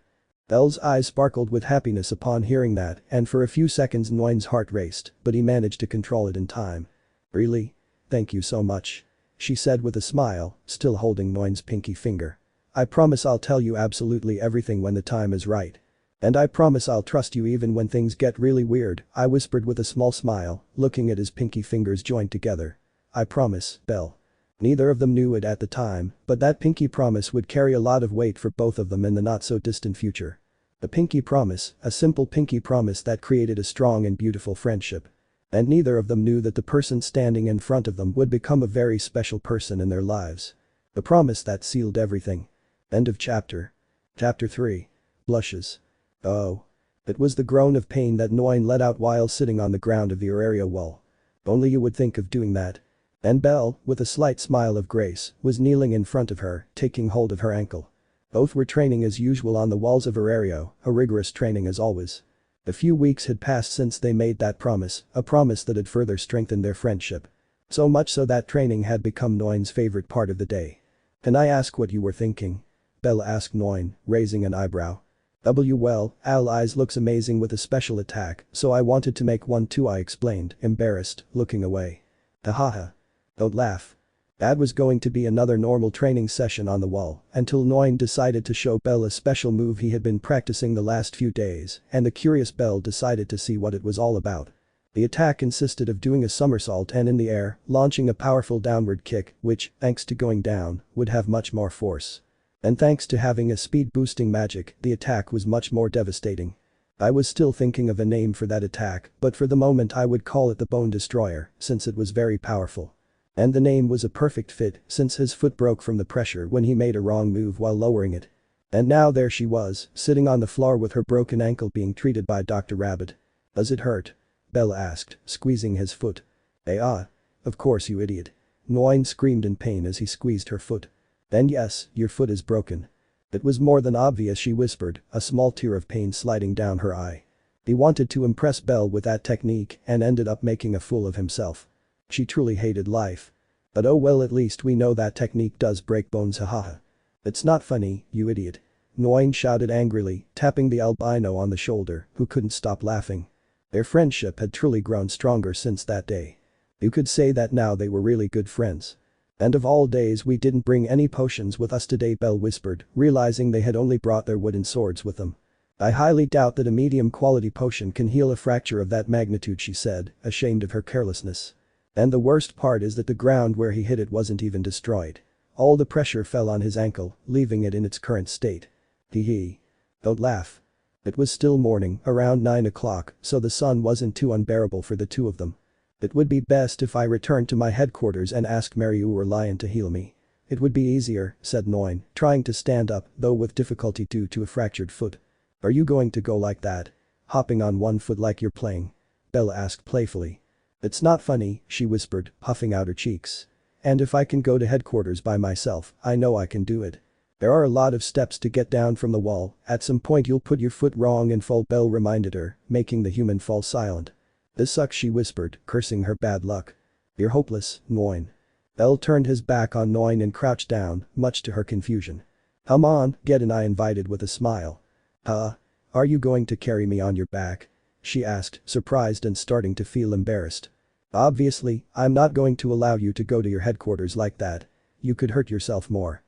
Belle's eyes sparkled with happiness upon hearing that, and for a few seconds Noin's heart raced, but he managed to control it in time. Really? Thank you so much. She said with a smile, still holding Noin's pinky finger. I promise I'll tell you absolutely everything when the time is right. And I promise I'll trust you even when things get really weird, I whispered with a small smile, looking at his pinky fingers joined together. I promise, Belle. Neither of them knew it at the time, but that pinky promise would carry a lot of weight for both of them in the not-so-distant future. A pinky promise, a simple pinky promise that created a strong and beautiful friendship. And neither of them knew that the person standing in front of them would become a very special person in their lives. A promise that sealed everything. End of chapter. Chapter 3. Blushes. Oh. It was the groan of pain that Noin let out while sitting on the ground of the area wall. Only you would think of doing that. And Belle, with a slight smile of grace, was kneeling in front of her, taking hold of her ankle. Both were training as usual on the walls of Aurario, a rigorous training as always. A few weeks had passed since they made that promise, a promise that had further strengthened their friendship. So much so that training had become Noin's favorite part of the day. Can I ask what you were thinking? Belle asked Noin, raising an eyebrow. Well, Al eyes looks amazing with a special attack, so I wanted to make one too, I explained, embarrassed, looking away. Hahaha. Don't laugh. That was going to be another normal training session on the wall until Noin decided to show Belle a special move he had been practicing the last few days, and the curious Belle decided to see what it was all about. The attack consisted of doing a somersault and in the air, launching a powerful downward kick which, thanks to going down, would have much more force. And thanks to having a speed-boosting magic, the attack was much more devastating. I was still thinking of a name for that attack, but for the moment I would call it the Bone Destroyer, since it was very powerful. And the name was a perfect fit since his foot broke from the pressure when he made a wrong move while lowering it. And now there she was, sitting on the floor with her broken ankle being treated by Dr. Rabbit. Does it hurt? Belle asked, squeezing his foot. Of course you idiot. Noin screamed in pain as he squeezed her foot. Then yes, your foot is broken. It was more than obvious, she whispered, a small tear of pain sliding down her eye. He wanted to impress Belle with that technique and ended up making a fool of himself. She truly hated life. But oh well, at least we know that technique does break bones, hahaha. It's not funny, you idiot. Noin shouted angrily, tapping the albino on the shoulder, who couldn't stop laughing. Their friendship had truly grown stronger since that day. You could say that now they were really good friends. And of all days, we didn't bring any potions with us today, Belle whispered, realizing they had only brought their wooden swords with them. I highly doubt that a medium quality potion can heal a fracture of that magnitude, she said, ashamed of her carelessness. And the worst part is that the ground where he hit it wasn't even destroyed. All the pressure fell on his ankle, leaving it in its current state. Hee. Don't laugh. It was still morning, around 9 o'clock, so the sun wasn't too unbearable for the two of them. It would be best if I returned to my headquarters and asked Mary or Lion to heal me. It would be easier, said Noin, trying to stand up, though with difficulty due to a fractured foot. Are you going to go like that? Hopping on one foot like you're playing? Belle asked playfully. It's not funny, she whispered, puffing out her cheeks. And if I can go to headquarters by myself, I know I can do it. There are a lot of steps to get down from the wall, at some point you'll put your foot wrong and fall, Belle reminded her, making the human fall silent. This sucks, she whispered, cursing her bad luck. You're hopeless, Noin. Belle turned his back on Noin and crouched down, much to her confusion. Come on, get in, I invited with a smile. Are you going to carry me on your back? She asked, surprised and starting to feel embarrassed. Obviously, I'm not going to allow you to go to your headquarters like that. You could hurt yourself more.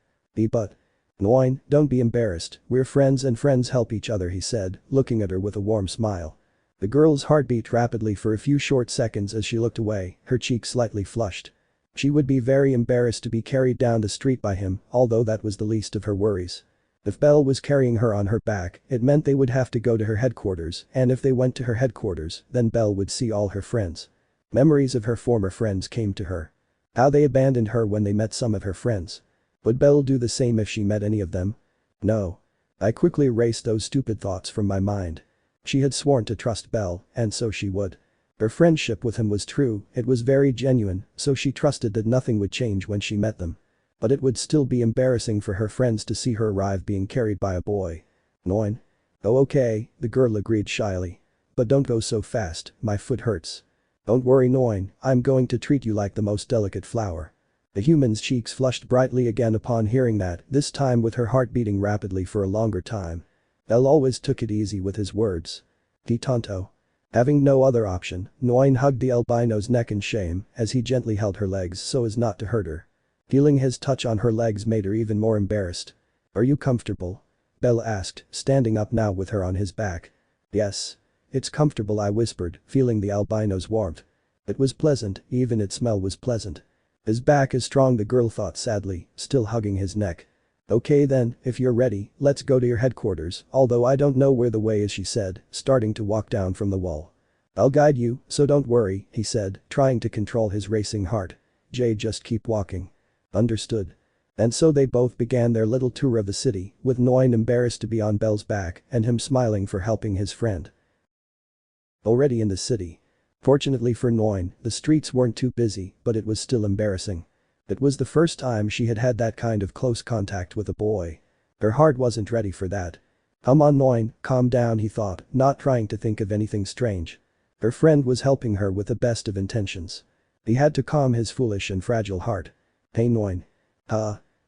But. Noin, don't be embarrassed, we're friends and friends help each other, he said, looking at her with a warm smile. The girl's heart beat rapidly for a few short seconds as she looked away, her cheeks slightly flushed. She would be very embarrassed to be carried down the street by him, although that was the least of her worries. If Belle was carrying her on her back, it meant they would have to go to her headquarters, and if they went to her headquarters, then Belle would see all her friends. Memories of her former friends came to her. How they abandoned her when they met some of her friends. Would Belle do the same if she met any of them? No. I quickly erased those stupid thoughts from my mind. She had sworn to trust Belle, and so she would. Her friendship with him was true, it was very genuine, so she trusted that nothing would change when she met them. But it would still be embarrassing for her friends to see her arrive being carried by a boy. Noin? Oh okay, the girl agreed shyly. But don't go so fast, my foot hurts. Don't worry Noin, I'm going to treat you like the most delicate flower. The human's cheeks flushed brightly again upon hearing that, this time with her heart beating rapidly for a longer time. Belle always took it easy with his words. Di tonto. Having no other option, Noin hugged the albino's neck in shame as he gently held her legs so as not to hurt her. Feeling his touch on her legs made her even more embarrassed. Are you comfortable? Belle asked, standing up now with her on his back. Yes. It's comfortable, I whispered, feeling the albino's warmth. It was pleasant, even its smell was pleasant. His back is strong, the girl thought sadly, still hugging his neck. Okay then, if you're ready, let's go to your headquarters, although I don't know where the way is, she said, starting to walk down from the wall. I'll guide you, so don't worry, he said, trying to control his racing heart. Just keep walking. Understood. And so they both began their little tour of the city, with Noin embarrassed to be on Belle's back and him smiling for helping his friend. Already in the city. Fortunately for Noin, the streets weren't too busy, but it was still embarrassing. It was the first time she had had that kind of close contact with a boy. Her heart wasn't ready for that. Come on Noin, calm down, he thought, not trying to think of anything strange. Her friend was helping her with the best of intentions. He had to calm his foolish and fragile heart. Hey Noin.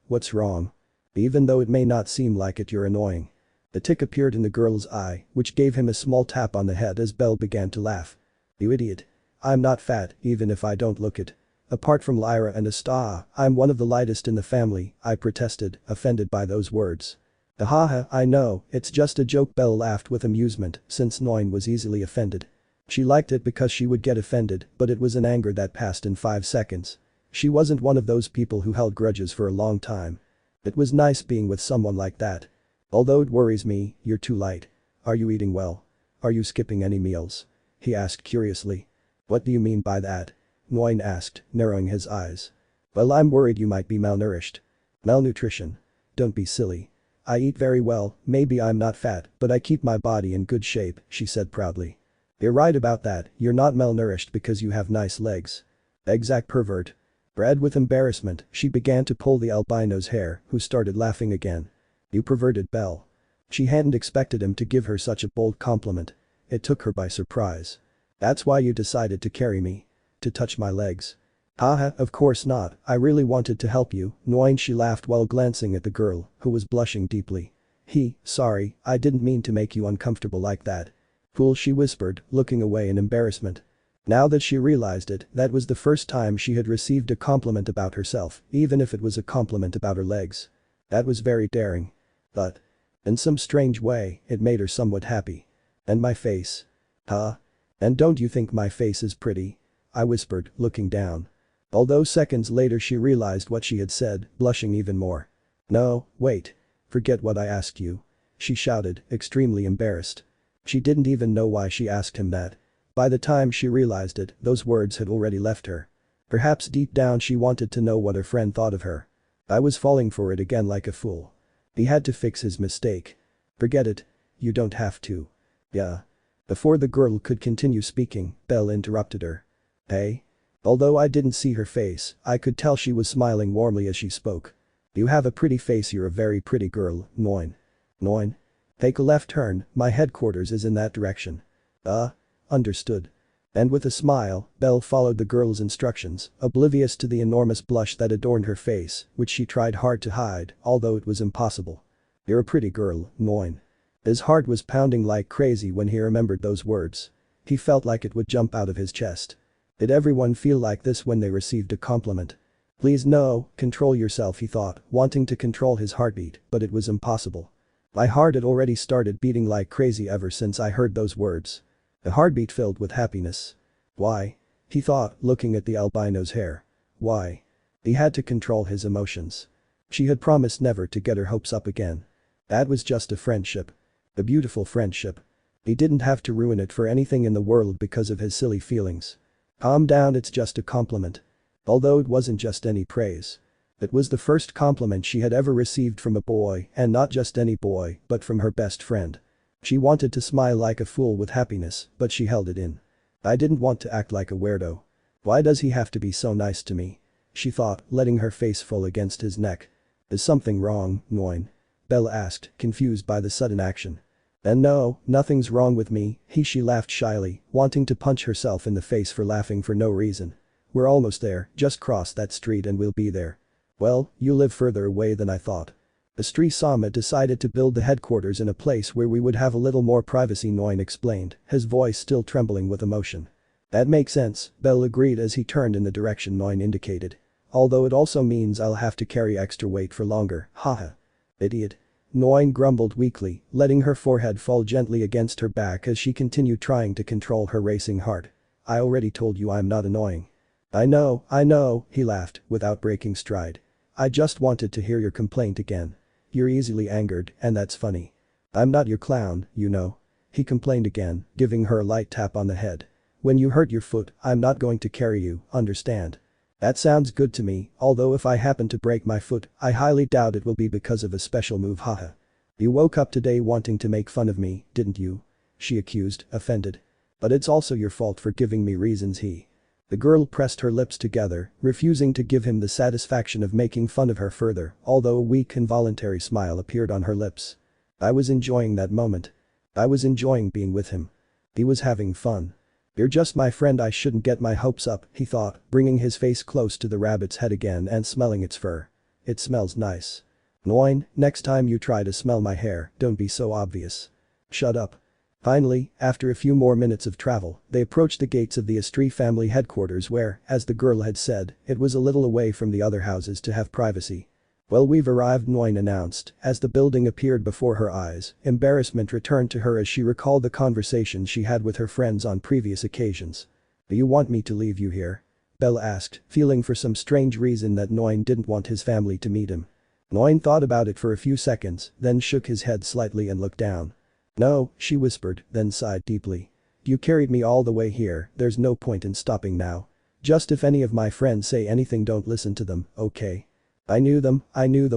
What's wrong? Even though it may not seem like it, you're annoying. A tick appeared in the girl's eye, which gave him a small tap on the head as Belle began to laugh. You idiot. I'm not fat, even if I don't look it. Apart from Lyra and Asta, I'm one of the lightest in the family, I protested, offended by those words. Haha, I know, it's just a joke, Belle laughed with amusement, since Noin was easily offended. She liked it because she would get offended, but it was an anger that passed in 5 seconds. She wasn't one of those people who held grudges for a long time. It was nice being with someone like that. Although it worries me, you're too light. Are you eating well? Are you skipping any meals? He asked curiously. What do you mean by that? Noin asked, narrowing his eyes. Well, I'm worried you might be malnourished. Malnutrition. Don't be silly. I eat very well, maybe I'm not fat, but I keep my body in good shape, she said proudly. You're right about that, you're not malnourished because you have nice legs. Exact pervert. Bred with embarrassment, she began to pull the albino's hair, who started laughing again. You perverted Belle. She hadn't expected him to give her such a bold compliment. It took her by surprise. That's why you decided to carry me? To touch my legs? Haha, of course not, I really wanted to help you, Noin, she laughed while glancing at the girl, who was blushing deeply. Sorry, I didn't mean to make you uncomfortable like that. Fool, she whispered, looking away in embarrassment. Now that she realized it, that was the first time she had received a compliment about herself, even if it was a compliment about her legs. That was very daring. But. In some strange way, it made her somewhat happy. And my face? And don't you think my face is pretty? I whispered, looking down. Although seconds later she realized what she had said, blushing even more. No, wait. Forget what I asked you. She shouted, extremely embarrassed. She didn't even know why she asked him that. By the time she realized it, those words had already left her. Perhaps deep down she wanted to know what her friend thought of her. I was falling for it again like a fool. He had to fix his mistake. Forget it. You don't have to. Yeah. Before the girl could continue speaking, Belle interrupted her. Hey? Although I didn't see her face, I could tell she was smiling warmly as she spoke. You have a pretty face, you're a very pretty girl, Noin. Noin? Take a left turn, my headquarters is in that direction. Understood. And with a smile, Belle followed the girl's instructions, oblivious to the enormous blush that adorned her face, which she tried hard to hide, although it was impossible. You're a pretty girl, Noin. His heart was pounding like crazy when he remembered those words. He felt like it would jump out of his chest. Did everyone feel like this when they received a compliment? Please no, control yourself, he thought, wanting to control his heartbeat, but it was impossible. My heart had already started beating like crazy ever since I heard those words. A heartbeat filled with happiness. Why? He thought, looking at the albino's hair. Why? He had to control his emotions. She had promised never to get her hopes up again. That was just a friendship. A beautiful friendship. He didn't have to ruin it for anything in the world because of his silly feelings. Calm down, it's just a compliment. Although it wasn't just any praise. It was the first compliment she had ever received from a boy, and not just any boy, but from her best friend. She wanted to smile like a fool with happiness, but she held it in. I didn't want to act like a weirdo. Why does he have to be so nice to me? She thought, letting her face fall against his neck. Is something wrong, Noin? Belle asked, confused by the sudden action. And no, nothing's wrong with me, she laughed shyly, wanting to punch herself in the face for laughing for no reason. We're almost there, just cross that street and we'll be there. Well, you live further away than I thought. The Sri Sama decided to build the headquarters in a place where we would have a little more privacy, Noin explained, his voice still trembling with emotion. That makes sense, Belle agreed as he turned in the direction Noin indicated. Although it also means I'll have to carry extra weight for longer, haha. Idiot. Noin grumbled weakly, letting her forehead fall gently against her back as she continued trying to control her racing heart. I already told you I'm not annoying. I know, he laughed, without breaking stride. I just wanted to hear your complaint again. You're easily angered, and that's funny. I'm not your clown, you know. He complained again, giving her a light tap on the head. When you hurt your foot, I'm not going to carry you, understand? That sounds good to me, although if I happen to break my foot, I highly doubt it will be because of a special move, haha. You woke up today wanting to make fun of me, didn't you? She accused, offended. But it's also your fault for giving me reasons, The girl pressed her lips together, refusing to give him the satisfaction of making fun of her further, although a weak involuntary smile appeared on her lips. I was enjoying that moment. I was enjoying being with him. He was having fun. You're just my friend, I shouldn't get my hopes up, he thought, bringing his face close to the rabbit's head again and smelling its fur. It smells nice. Noin, next time you try to smell my hair, don't be so obvious. Shut up. Finally, after a few more minutes of travel, they approached the gates of the Astri family headquarters where, as the girl had said, it was a little away from the other houses to have privacy. Well, we've arrived, Noin announced, as the building appeared before her eyes. Embarrassment returned to her as she recalled the conversations she had with her friends on previous occasions. Do you want me to leave you here? Belle asked, feeling for some strange reason that Noin didn't want his family to meet him. Noin thought about it for a few seconds, then shook his head slightly and looked down. No, she whispered, then sighed deeply. You carried me all the way here, there's no point in stopping now. Just if any of my friends say anything, don't listen to them, okay? I knew them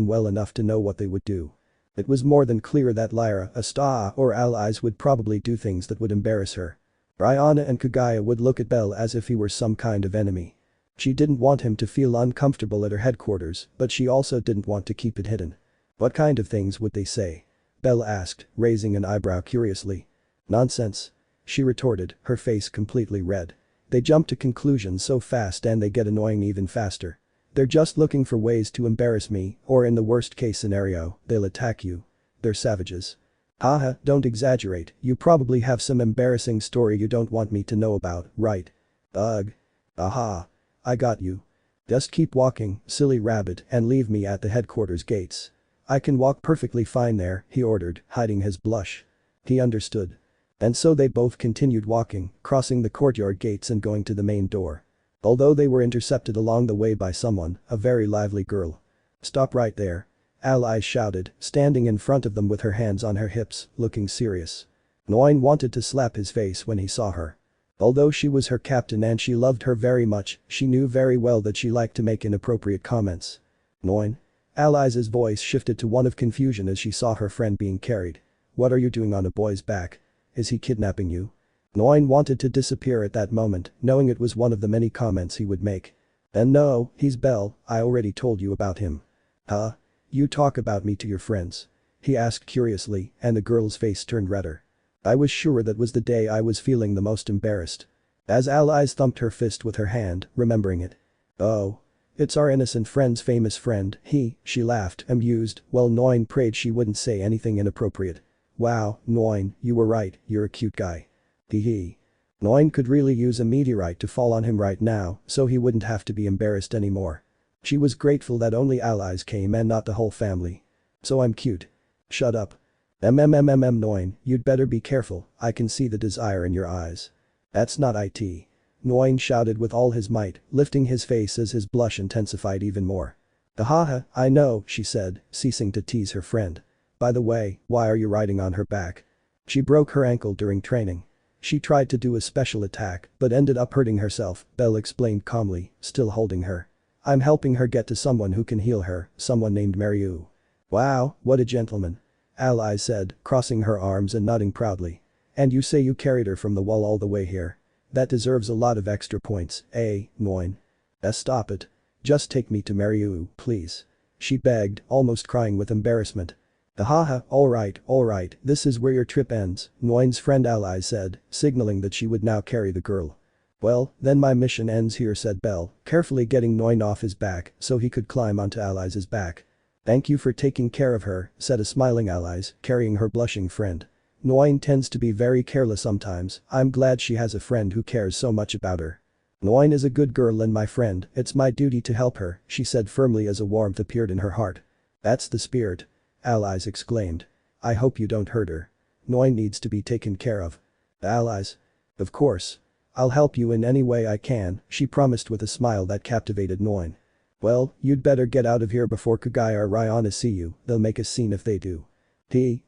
well enough to know what they would do. It was more than clear that Lyra, Asta or allies would probably do things that would embarrass her. Rihanna and Kagaya would look at Belle as if he were some kind of enemy. She didn't want him to feel uncomfortable at her headquarters, but she also didn't want to keep it hidden. What kind of things would they say? Belle asked, raising an eyebrow curiously. Nonsense. She retorted, her face completely red. They jump to conclusions so fast and they get annoying even faster. They're just looking for ways to embarrass me, or in the worst case scenario, they'll attack you. They're savages. Haha, don't exaggerate, you probably have some embarrassing story you don't want me to know about, right? Ugh. Aha. I got you. Just keep walking, silly rabbit, and leave me at the headquarters gates. I can walk perfectly fine there, he ordered, hiding his blush. He understood. And so they both continued walking, crossing the courtyard gates and going to the main door. Although they were intercepted along the way by someone, a very lively girl. Stop right there. Allies shouted, standing in front of them with her hands on her hips, looking serious. Noin wanted to slap his face when he saw her. Although she was her captain and she loved her very much, she knew very well that she liked to make inappropriate comments. Noin? Alice's voice shifted to one of confusion as she saw her friend being carried. What are you doing on a boy's back? Is he kidnapping you? Noin wanted to disappear at that moment, knowing it was one of the many comments he would make. And no, he's Belle, I already told you about him. Huh? You talk about me to your friends? He asked curiously, and the girl's face turned redder. I was sure that was the day I was feeling the most embarrassed. As Alice thumped her fist with her hand, remembering it. Oh. It's our innocent friend's famous friend, she laughed, amused, while Noin prayed she wouldn't say anything inappropriate. Wow, Noin, you were right, you're a cute guy. Hee. Noin could really use a meteorite to fall on him right now, so he wouldn't have to be embarrassed anymore. She was grateful that only allies came and not the whole family. So I'm cute. Shut up. Noin, you'd better be careful, I can see the desire in your eyes. That's not it. Noin shouted with all his might, lifting his face as his blush intensified even more. Ahaha, I know, she said, ceasing to tease her friend. By the way, why are you riding on her back? She broke her ankle during training. She tried to do a special attack, but ended up hurting herself, Belle explained calmly, still holding her. I'm helping her get to someone who can heal her, someone named Mariu. Wow, what a gentleman. Alice said, crossing her arms and nodding proudly. And you say you carried her from the wall all the way here? That deserves a lot of extra points, Noin? Stop it. Just take me to Mariu, please. She begged, almost crying with embarrassment. Ahaha, alright, this is where your trip ends, Noin's friend Alice said, signaling that she would now carry the girl. Well, then my mission ends here, said Belle, carefully getting Noin off his back so he could climb onto Alice's back. Thank you for taking care of her, said a smiling Alice, carrying her blushing friend. Noin tends to be very careless sometimes, I'm glad she has a friend who cares so much about her. Noin is a good girl and my friend, it's my duty to help her, she said firmly as a warmth appeared in her heart. That's the spirit. Alice exclaimed. I hope you don't hurt her. Noin needs to be taken care of. Alice. Of course. I'll help you in any way I can, she promised with a smile that captivated Noin. Well, you'd better get out of here before Kaguya or Rihanna see you, they'll make a scene if they do.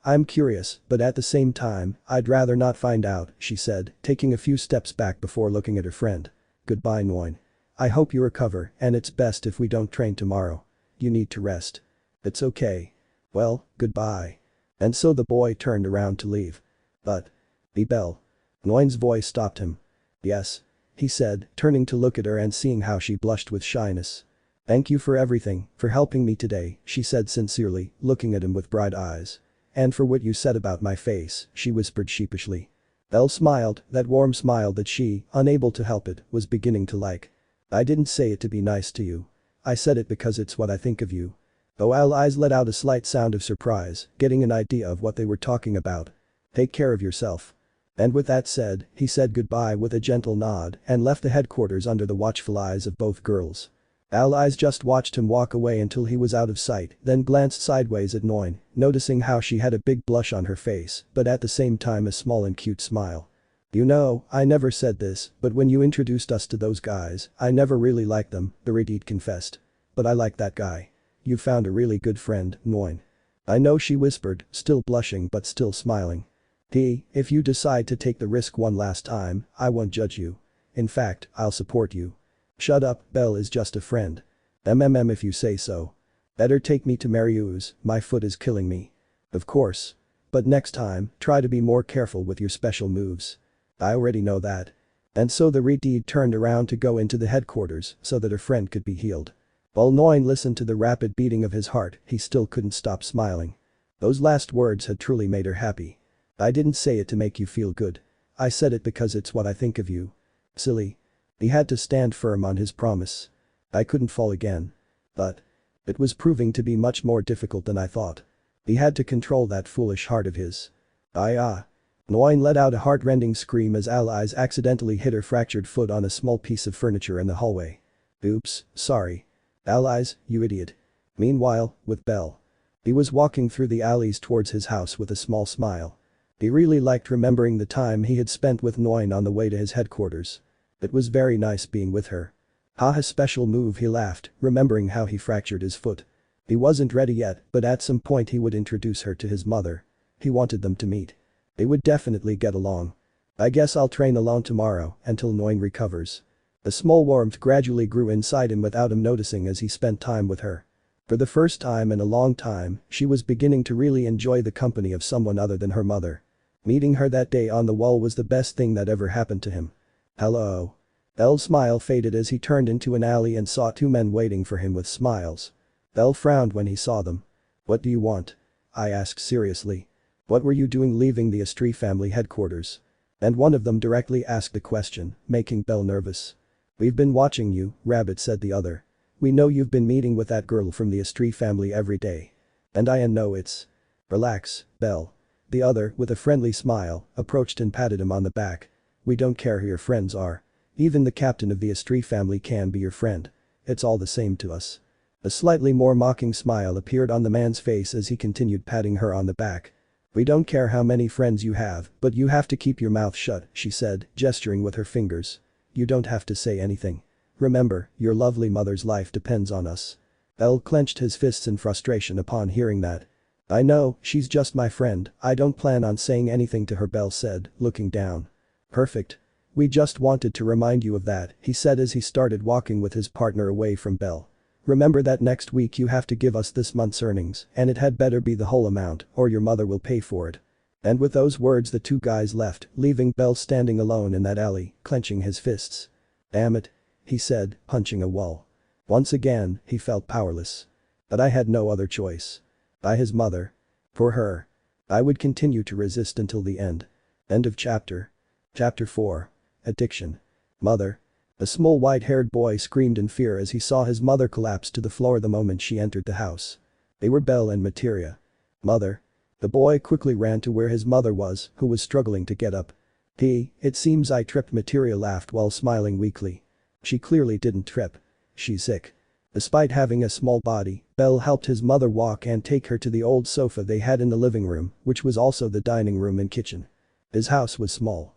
I'm curious, but at the same time, I'd rather not find out, she said, taking a few steps back before looking at her friend. Goodbye, Noin. I hope you recover, and it's best if we don't train tomorrow. You need to rest. It's okay. Well, goodbye. And so the boy turned around to leave. But. Belle. Noin's voice stopped him. Yes. He said, turning to look at her and seeing how she blushed with shyness. Thank you for everything, for helping me today, she said sincerely, looking at him with bright eyes. And for what you said about my face, she whispered sheepishly. Belle smiled, that warm smile that she, unable to help it, was beginning to like. I didn't say it to be nice to you. I said it because it's what I think of you. Alice let out a slight sound of surprise, getting an idea of what they were talking about. Take care of yourself. And with that said, he said goodbye with a gentle nod and left the headquarters under the watchful eyes of both girls. Alice just watched him walk away until he was out of sight, then glanced sideways at Noin, noticing how she had a big blush on her face, but at the same time a small and cute smile. You know, I never said this, but when you introduced us to those guys, I never really liked them, the redhead confessed. But I like that guy. You found a really good friend, Noin. I know, she whispered, still blushing but still smiling. If you decide to take the risk one last time, I won't judge you. In fact, I'll support you. Shut up, Belle is just a friend. If you say so. Better take me to Mariu's, my foot is killing me. Of course. But next time, try to be more careful with your special moves. I already know that. And so the redhead turned around to go into the headquarters so that her friend could be healed. While Noin listened to the rapid beating of his heart, he still couldn't stop smiling. Those last words had truly made her happy. I didn't say it to make you feel good. I said it because it's what I think of you. Silly. He had to stand firm on his promise. I couldn't fall again. But. It was proving to be much more difficult than I thought. He had to control that foolish heart of his. Noin let out a heart-rending scream as Alice accidentally hit her fractured foot on a small piece of furniture in the hallway. Oops, sorry. Alice, you idiot. Meanwhile, with Belle. He was walking through the alleys towards his house with a small smile. He really liked remembering the time he had spent with Noin on the way to his headquarters. It was very nice being with her. Haha, special move, he laughed, remembering how he fractured his foot. He wasn't ready yet, but at some point he would introduce her to his mother. He wanted them to meet. They would definitely get along. I guess I'll train alone tomorrow until Noin recovers. A small warmth gradually grew inside him without him noticing as he spent time with her. For the first time in a long time, she was beginning to really enjoy the company of someone other than her mother. Meeting her that day on the wall was the best thing that ever happened to him. Hello. Belle's smile faded as he turned into an alley and saw two men waiting for him with smiles. Belle frowned when he saw them. "What do you want?" I asked seriously. "What were you doing leaving the Estrie family headquarters?" And one of them directly asked the question, making Belle nervous. "We've been watching you," Rabbit said the other. "We know you've been meeting with that girl from the Estrie family every day. And I know it's..." "Relax, Belle." The other, with a friendly smile, approached and patted him on the back. "We don't care who your friends are. Even the captain of the Estrie family can be your friend. It's all the same to us." A slightly more mocking smile appeared on the man's face as he continued patting her on the back. "We don't care how many friends you have, but you have to keep your mouth shut," she said, gesturing with her fingers. "You don't have to say anything. Remember, your lovely mother's life depends on us." Belle clenched his fists in frustration upon hearing that. "I know, she's just my friend, I don't plan on saying anything to her," Belle said, looking down. "Perfect. We just wanted to remind you of that," he said as he started walking with his partner away from Belle. "Remember that next week you have to give us this month's earnings, and it had better be the whole amount, or your mother will pay for it." And with those words the two guys left, leaving Belle standing alone in that alley, clenching his fists. "Damn it," he said, punching a wall. Once again, he felt powerless. But I had no other choice. By his mother. For her. I would continue to resist until the end. End of chapter. Chapter 4. Addiction. Mother. A small white-haired boy screamed in fear as he saw his mother collapse to the floor the moment she entered the house. They were Belle and Materia. "Mother." The boy quickly ran to where his mother was, who was struggling to get up. "It seems I tripped," Materia laughed while smiling weakly. She clearly didn't trip. She's sick. Despite having a small body, Belle helped his mother walk and take her to the old sofa they had in the living room, which was also the dining room and kitchen. His house was small.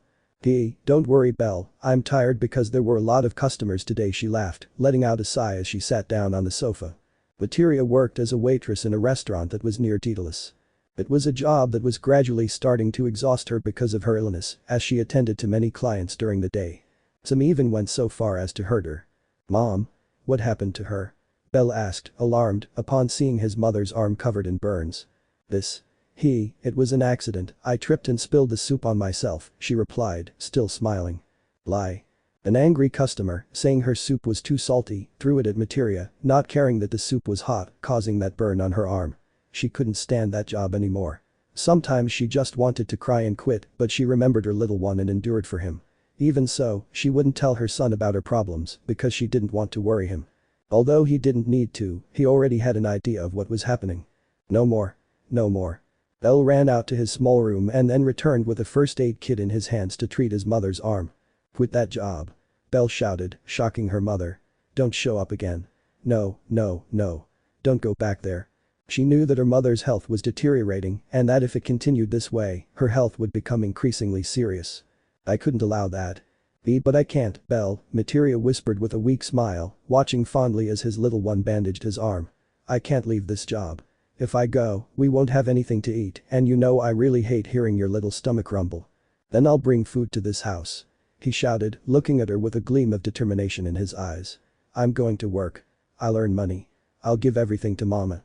Don't worry, Belle, I'm tired because there were a lot of customers today," she laughed, letting out a sigh as she sat down on the sofa. Materia worked as a waitress in a restaurant that was near Daedalus. It was a job that was gradually starting to exhaust her because of her illness, as she attended to many clients during the day. Some even went so far as to hurt her. "Mom? What happened to her?" Belle asked, alarmed, upon seeing his mother's arm covered in burns. It was an accident, I tripped and spilled the soup on myself," she replied, still smiling. "Lie." An angry customer, saying her soup was too salty, threw it at Materia, not caring that the soup was hot, causing that burn on her arm. She couldn't stand that job anymore. Sometimes she just wanted to cry and quit, but she remembered her little one and endured for him. Even so, she wouldn't tell her son about her problems because she didn't want to worry him. Although he didn't need to, he already had an idea of what was happening. No more. No more. Belle ran out to his small room and then returned with a first aid kit in his hands to treat his mother's arm. "Quit that job." Belle shouted, shocking her mother. "Don't show up again. No, no, no. Don't go back there." She knew that her mother's health was deteriorating and that if it continued this way, her health would become increasingly serious. "I couldn't allow that." But I can't, Belle," Materia whispered with a weak smile, watching fondly as his little one bandaged his arm. "I can't leave this job. If I go, we won't have anything to eat and you know I really hate hearing your little stomach rumble. Then I'll bring food to this house." He shouted, looking at her with a gleam of determination in his eyes. "I'm going to work. I'll earn money. I'll give everything to Mama."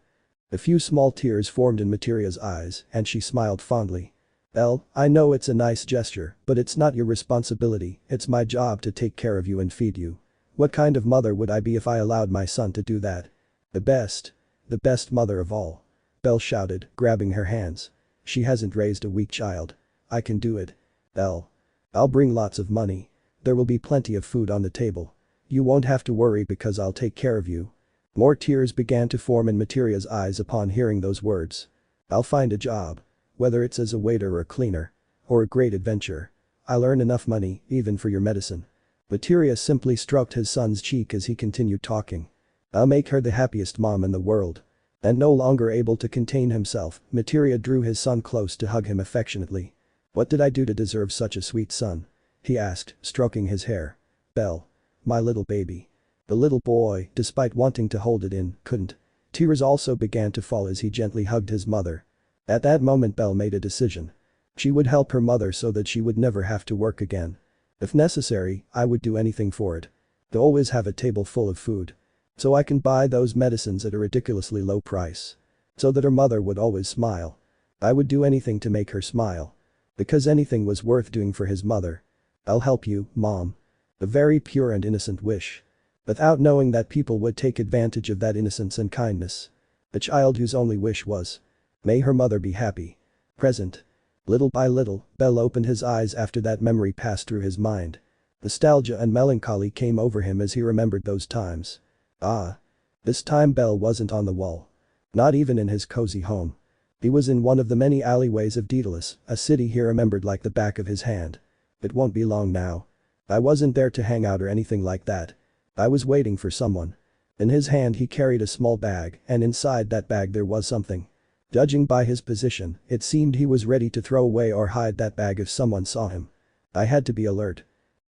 A few small tears formed in Materia's eyes and she smiled fondly. "Belle, I know it's a nice gesture, but it's not your responsibility, it's my job to take care of you and feed you. What kind of mother would I be if I allowed my son to do that?" The best mother of all." Belle shouted, grabbing her hands. "She hasn't raised a weak child. I can do it. Belle. I'll bring lots of money. There will be plenty of food on the table. You won't have to worry because I'll take care of you." More tears began to form in Materia's eyes upon hearing those words. "I'll find a job. Whether it's as a waiter or a cleaner. Or a great adventure. I'll earn enough money, even for your medicine." Materia simply stroked his son's cheek as he continued talking. "I'll make her the happiest mom in the world." And no longer able to contain himself, Materia drew his son close to hug him affectionately. "What did I do to deserve such a sweet son?" he asked, stroking his hair. "Belle. My little baby." The little boy, despite wanting to hold it in, couldn't. Tears also began to fall as he gently hugged his mother. At that moment Belle made a decision. She would help her mother so that she would never have to work again. "If necessary, I would do anything for it. To always have a table full of food." So I can buy those medicines at a ridiculously low price. So that her mother would always smile. I would do anything to make her smile. Because anything was worth doing for his mother. I'll help you, Mom. A very pure and innocent wish. Without knowing that people would take advantage of that innocence and kindness. A child whose only wish was. May her mother be happy. Present. Little by little, Bell opened his eyes after that memory passed through his mind. Nostalgia and melancholy came over him as he remembered those times. Ah. This time Bell wasn't on the wall. Not even in his cozy home. He was in one of the many alleyways of Daedalus, a city he remembered like the back of his hand. It won't be long now. I wasn't there to hang out or anything like that. I was waiting for someone. In his hand he carried a small bag, and inside that bag there was something. Judging by his position, it seemed he was ready to throw away or hide that bag if someone saw him. I had to be alert.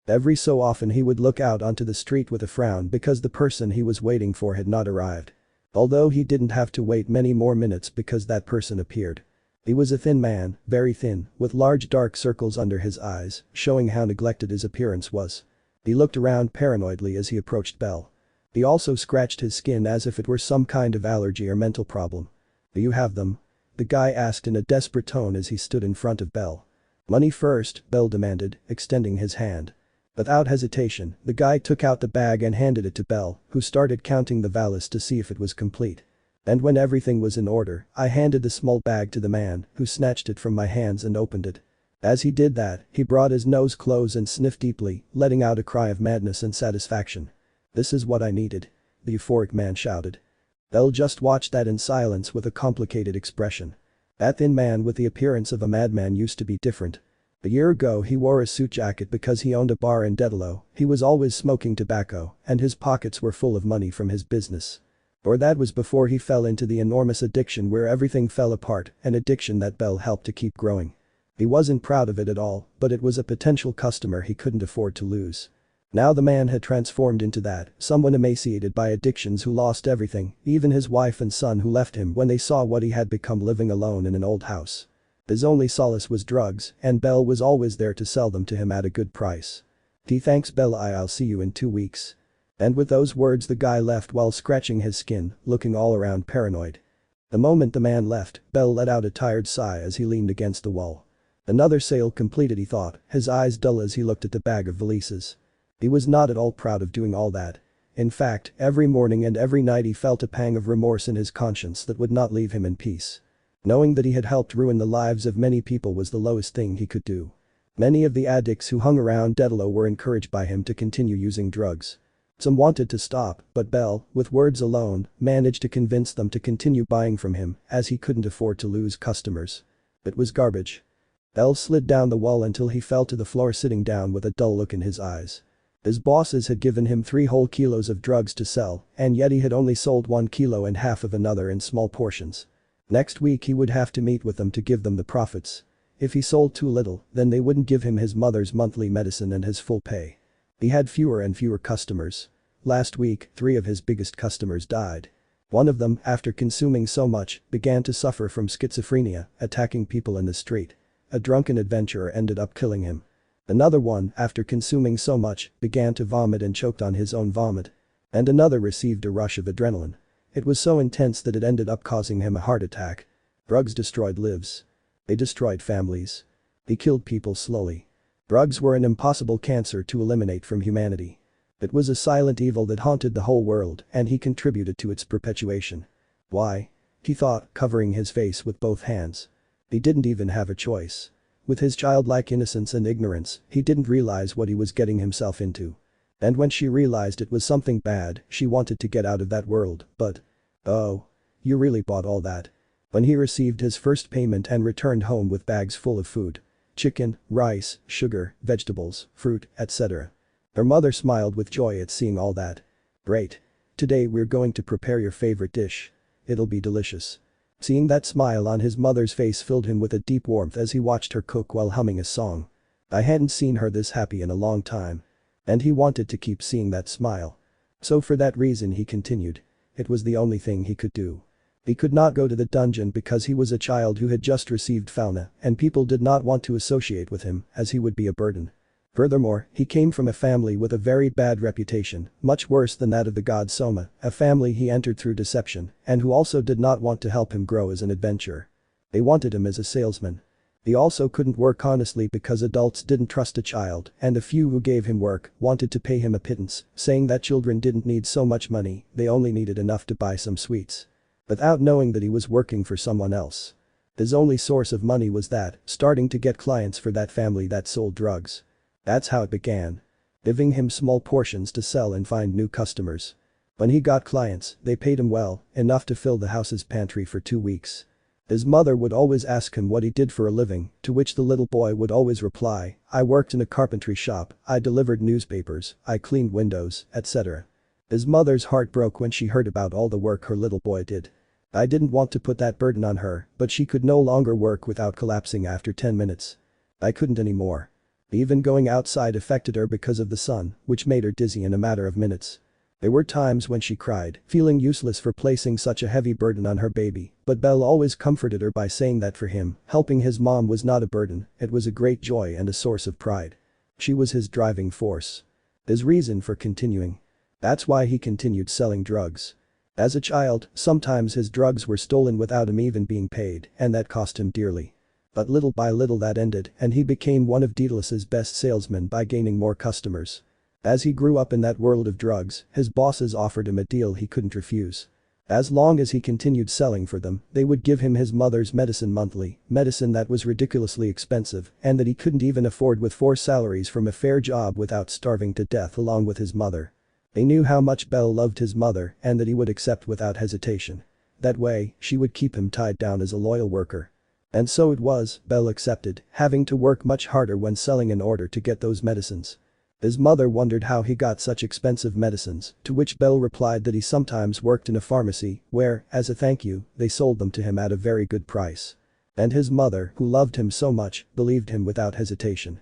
Every so often he would look out onto the street with a frown because the person he was waiting for had not arrived. Although he didn't have to wait many more minutes because that person appeared. He was a thin man, very thin, with large dark circles under his eyes, showing how neglected his appearance was. He looked around paranoidly as he approached Bell. He also scratched his skin as if it were some kind of allergy or mental problem. Do you have them? The guy asked in a desperate tone as he stood in front of Bell. Money first, Bell demanded, extending his hand. Without hesitation, the guy took out the bag and handed it to Bell, who started counting the valise to see if it was complete. And when everything was in order, I handed the small bag to the man, who snatched it from my hands and opened it. As he did that, he brought his nose close and sniffed deeply, letting out a cry of madness and satisfaction. This is what I needed. The euphoric man shouted. Bell just watched that in silence with a complicated expression. That thin man with the appearance of a madman used to be different. A year ago he wore a suit jacket because he owned a bar in Daedalus, he was always smoking tobacco, and his pockets were full of money from his business. Or that was before he fell into the enormous addiction where everything fell apart, an addiction that Bell helped to keep growing. He wasn't proud of it at all, but it was a potential customer he couldn't afford to lose. Now the man had transformed into that, someone emaciated by addictions who lost everything, even his wife and son who left him when they saw what he had become living alone in an old house. His only solace was drugs, and Bell was always there to sell them to him at a good price. Thanks Bella, I'll see you in 2 weeks. And with those words the guy left while scratching his skin, looking all around paranoid. The moment the man left, Bell let out a tired sigh as he leaned against the wall. Another sale completed, he thought, his eyes dull as he looked at the bag of valises. He was not at all proud of doing all that. In fact, every morning and every night he felt a pang of remorse in his conscience that would not leave him in peace. Knowing that he had helped ruin the lives of many people was the lowest thing he could do. Many of the addicts who hung around Daedalus were encouraged by him to continue using drugs. Some wanted to stop, but Bell, with words alone, managed to convince them to continue buying from him, as he couldn't afford to lose customers. It was garbage. Bell slid down the wall until he fell to the floor, sitting down with a dull look in his eyes. His bosses had given him 3 whole kilos of drugs to sell, and yet he had only sold 1 kilo and half of another in small portions. Next week he would have to meet with them to give them the profits. If he sold too little, then they wouldn't give him his mother's monthly medicine and his full pay. He had fewer and fewer customers. Last week, 3 of his biggest customers died. One of them, after consuming so much, began to suffer from schizophrenia, attacking people in the street. A drunken adventurer ended up killing him. Another one, after consuming so much, began to vomit and choked on his own vomit. And another received a rush of adrenaline. It was so intense that it ended up causing him a heart attack. Drugs destroyed lives. They destroyed families. They killed people slowly. Drugs were an impossible cancer to eliminate from humanity. It was a silent evil that haunted the whole world, and he contributed to its perpetuation. Why? He thought, covering his face with both hands. He didn't even have a choice. With his childlike innocence and ignorance, he didn't realize what he was getting himself into. And when she realized it was something bad, she wanted to get out of that world, but… Oh. You really bought all that? When he received his first payment and returned home with bags full of food. Chicken, rice, sugar, vegetables, fruit, etc. Her mother smiled with joy at seeing all that. Great. Today we're going to prepare your favorite dish. It'll be delicious. Seeing that smile on his mother's face filled him with a deep warmth as he watched her cook while humming a song. I hadn't seen her this happy in a long time. And he wanted to keep seeing that smile. So for that reason he continued. It was the only thing he could do. He could not go to the dungeon because he was a child who had just received fauna and people did not want to associate with him as he would be a burden. Furthermore, he came from a family with a very bad reputation, much worse than that of the god Soma, a family he entered through deception, and who also did not want to help him grow as an adventurer. They wanted him as a salesman. He also couldn't work honestly because adults didn't trust a child, and the few who gave him work wanted to pay him a pittance, saying that children didn't need so much money, they only needed enough to buy some sweets. Without knowing that he was working for someone else. His only source of money was that, starting to get clients for that family that sold drugs. That's how it began. Giving him small portions to sell and find new customers. When he got clients, they paid him well, enough to fill the house's pantry for 2 weeks. His mother would always ask him what he did for a living, to which the little boy would always reply, "I worked in a carpentry shop, I delivered newspapers, I cleaned windows, etc." His mother's heart broke when she heard about all the work her little boy did. I didn't want to put that burden on her, but she could no longer work without collapsing after 10 minutes. I couldn't anymore. Even going outside affected her because of the sun, which made her dizzy in a matter of minutes. There were times when she cried, feeling useless for placing such a heavy burden on her baby, but Belle always comforted her by saying that for him, helping his mom was not a burden, it was a great joy and a source of pride. She was his driving force. His reason for continuing. That's why he continued selling drugs. As a child, sometimes his drugs were stolen without him even being paid, and that cost him dearly. But little by little that ended, and he became one of Daedalus's best salesmen by gaining more customers. As he grew up in that world of drugs, his bosses offered him a deal he couldn't refuse. As long as he continued selling for them, they would give him his mother's medicine monthly, medicine that was ridiculously expensive and that he couldn't even afford with 4 salaries from a fair job without starving to death along with his mother. They knew how much Belle loved his mother and that he would accept without hesitation. That way, she would keep him tied down as a loyal worker. And so it was, Belle accepted, having to work much harder when selling in order to get those medicines. His mother wondered how he got such expensive medicines, to which Belle replied that he sometimes worked in a pharmacy where, as a thank you, they sold them to him at a very good price. And his mother, who loved him so much, believed him without hesitation.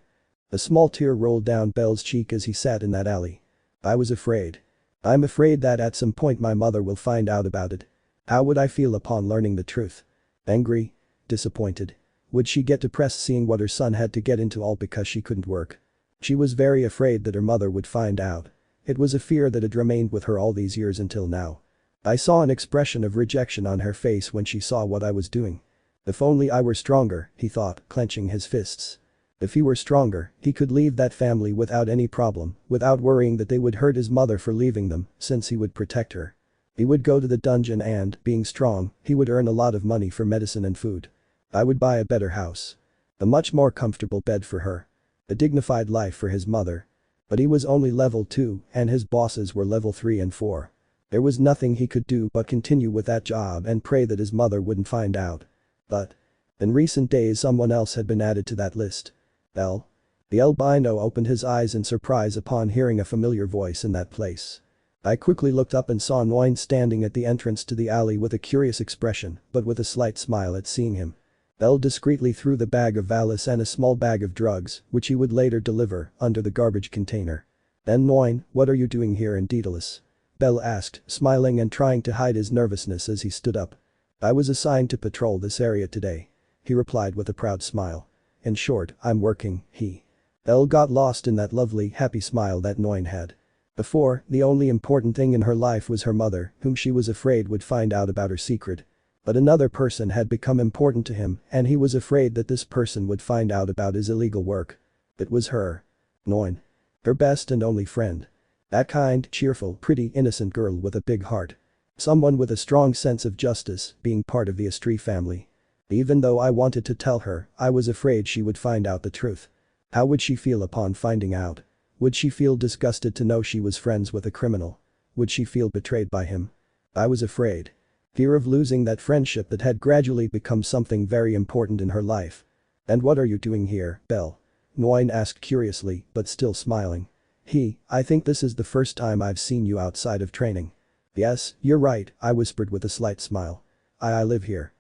A small tear rolled down Belle's cheek as he sat in that alley. I was afraid. I'm afraid that at some point my mother will find out about it. How would I feel upon learning the truth? Angry? Disappointed? Would she get depressed seeing what her son had to get into all because she couldn't work? She was very afraid that her mother would find out. It was a fear that had remained with her all these years until now. I saw an expression of rejection on her face when she saw what I was doing. If only I were stronger, he thought, clenching his fists. If he were stronger, he could leave that family without any problem, without worrying that they would hurt his mother for leaving them, since he would protect her. He would go to the dungeon and, being strong, he would earn a lot of money for medicine and food. I would buy a better house. A much more comfortable bed for her. A dignified life for his mother. But he was only level 2 and his bosses were level 3 and 4. There was nothing he could do but continue with that job and pray that his mother wouldn't find out. But in recent days someone else had been added to that list. Belle. The albino opened his eyes in surprise upon hearing a familiar voice in that place. I quickly looked up and saw Noin standing at the entrance to the alley with a curious expression but with a slight smile at seeing him. Belle discreetly threw the bag of Valis and a small bag of drugs, which he would later deliver, under the garbage container. Then Noin, what are you doing here in Daedalus? Belle asked, smiling and trying to hide his nervousness as he stood up. I was assigned to patrol this area today. He replied with a proud smile. In short, I'm working, Belle got lost in that lovely, happy smile that Noin had. Before, the only important thing in her life was her mother, whom she was afraid would find out about her secret. But another person had become important to him and he was afraid that this person would find out about his illegal work. It was her. Noin. Her best and only friend. That kind, cheerful, pretty, innocent girl with a big heart. Someone with a strong sense of justice, being part of the Astri family. Even though I wanted to tell her, I was afraid she would find out the truth. How would she feel upon finding out? Would she feel disgusted to know she was friends with a criminal? Would she feel betrayed by him? I was afraid. Fear of losing that friendship that had gradually become something very important in her life. And what are you doing here, Belle? Noin asked curiously, but still smiling. I think this is the first time I've seen you outside of training. Yes, you're right, I whispered with a slight smile. I live here.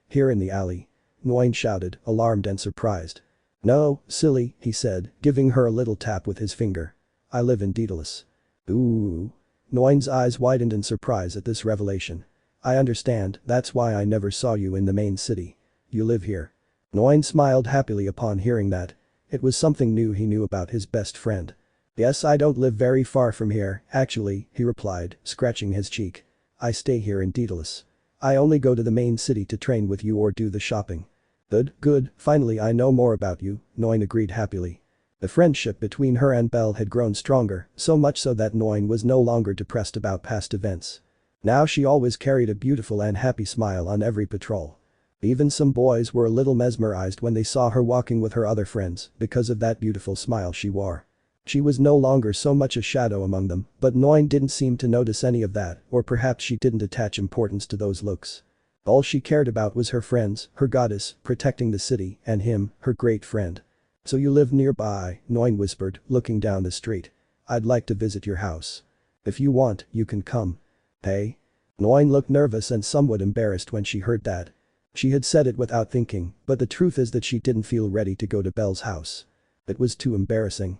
Here in the alley. Noin shouted, alarmed and surprised. No, silly, he said, giving her a little tap with his finger. I live in Daedalus. Ooh. Noin's eyes widened in surprise at this revelation. I understand, that's why I never saw you in the main city. You live here. Noin smiled happily upon hearing that. It was something new he knew about his best friend. "Yes, I don't live very far from here, actually," he replied, scratching his cheek. "I stay here in Daedalus. I only go to the main city to train with you or do the shopping." "Good, good, finally I know more about you," Noin agreed happily. The friendship between her and Belle had grown stronger, so much so that Noin was no longer depressed about past events. Now she always carried a beautiful and happy smile on every patrol. Even some boys were a little mesmerized when they saw her walking with her other friends because of that beautiful smile she wore. She was no longer so much a shadow among them, but Noin didn't seem to notice any of that, or perhaps she didn't attach importance to those looks. All she cared about was her friends, her goddess, protecting the city, and him, her great friend. "So you live nearby," Noin whispered, looking down the street. "I'd like to visit your house. If you want, you can come." "Hey?" Noin looked nervous and somewhat embarrassed when she heard that. She had said it without thinking, but the truth is that she didn't feel ready to go to Belle's house. It was too embarrassing.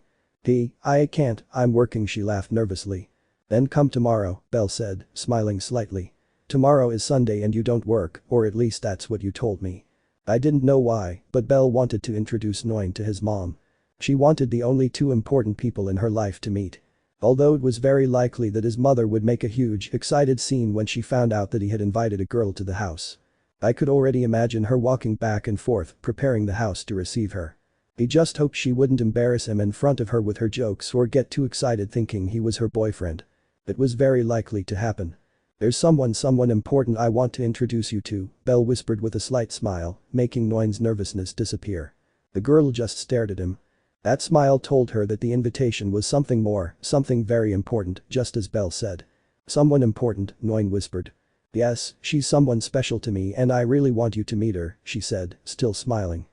I can't, I'm working," she laughed nervously. "Then come tomorrow," Belle said, smiling slightly. "Tomorrow is Sunday and you don't work, or at least that's what you told me." I didn't know why, but Belle wanted to introduce Noin to his mom. She wanted the only two important people in her life to meet. Although it was very likely that his mother would make a huge, excited scene when she found out that he had invited a girl to the house. I could already imagine her walking back and forth, preparing the house to receive her. He just hoped she wouldn't embarrass him in front of her with her jokes or get too excited thinking he was her boyfriend. It was very likely to happen. "There's someone important I want to introduce you to," Belle whispered with a slight smile, making Noin's nervousness disappear. The girl just stared at him. That smile told her that the invitation was something more, something very important, just as Belle said. "Someone important," Noin whispered. "Yes, she's someone special to me and I really want you to meet her," she said, still smiling.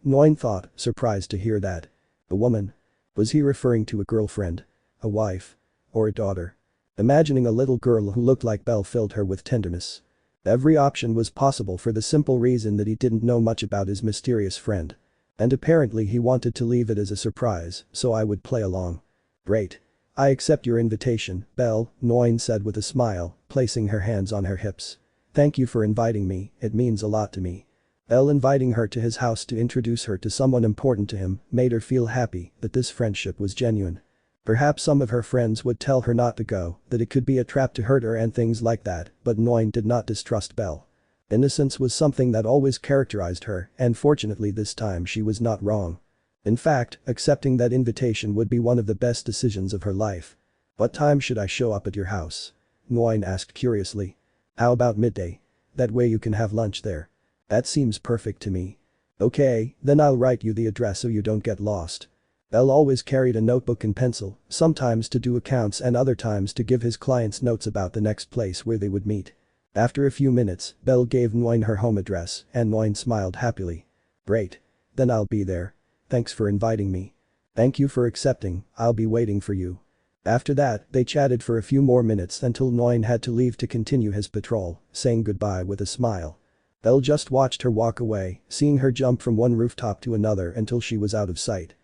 Noin thought, surprised to hear that. A woman? Was he referring to a girlfriend? A wife? Or a daughter? Imagining a little girl who looked like Belle filled her with tenderness. Every option was possible for the simple reason that he didn't know much about his mysterious friend. And apparently he wanted to leave it as a surprise, so I would play along. "Great. I accept your invitation, Belle," Noin said with a smile, placing her hands on her hips. "Thank you for inviting me, it means a lot to me." Belle inviting her to his house to introduce her to someone important to him made her feel happy that this friendship was genuine. Perhaps some of her friends would tell her not to go, that it could be a trap to hurt her and things like that, but Noin did not distrust Belle. Innocence was something that always characterized her, and fortunately this time she was not wrong. In fact, accepting that invitation would be one of the best decisions of her life. "What time should I show up at your house?" Noin asked curiously. "How about midday? That way you can have lunch there." "That seems perfect to me." "Okay, then I'll write you the address so you don't get lost." Belle always carried a notebook and pencil, sometimes to do accounts and other times to give his clients notes about the next place where they would meet. After a few minutes, Belle gave Noin her home address and Noin smiled happily. "Great. Then I'll be there. Thanks for inviting me." "Thank you for accepting, I'll be waiting for you." After that, they chatted for a few more minutes until Noin had to leave to continue his patrol, saying goodbye with a smile. Belle just watched her walk away, seeing her jump from one rooftop to another until she was out of sight.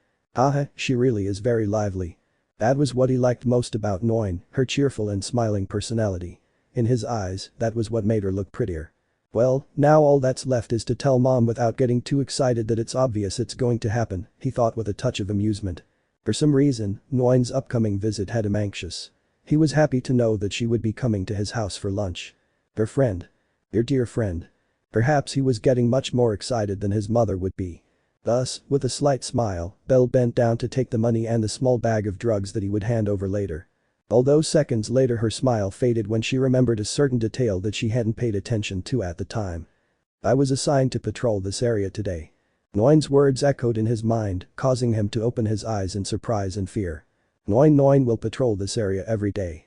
She really is very lively. That was what he liked most about Noin, her cheerful and smiling personality. In his eyes, that was what made her look prettier. Well, now all that's left is to tell mom without getting too excited that it's obvious it's going to happen, he thought with a touch of amusement. For some reason, Noin's upcoming visit had him anxious. He was happy to know that she would be coming to his house for lunch. Her friend. Your dear friend. Perhaps he was getting much more excited than his mother would be. Thus, with a slight smile, Belle bent down to take the money and the small bag of drugs that he would hand over later. Although seconds later her smile faded when she remembered a certain detail that she hadn't paid attention to at the time. "I was assigned to patrol this area today." Noin's words echoed in his mind, causing him to open his eyes in surprise and fear. Noin will patrol this area every day.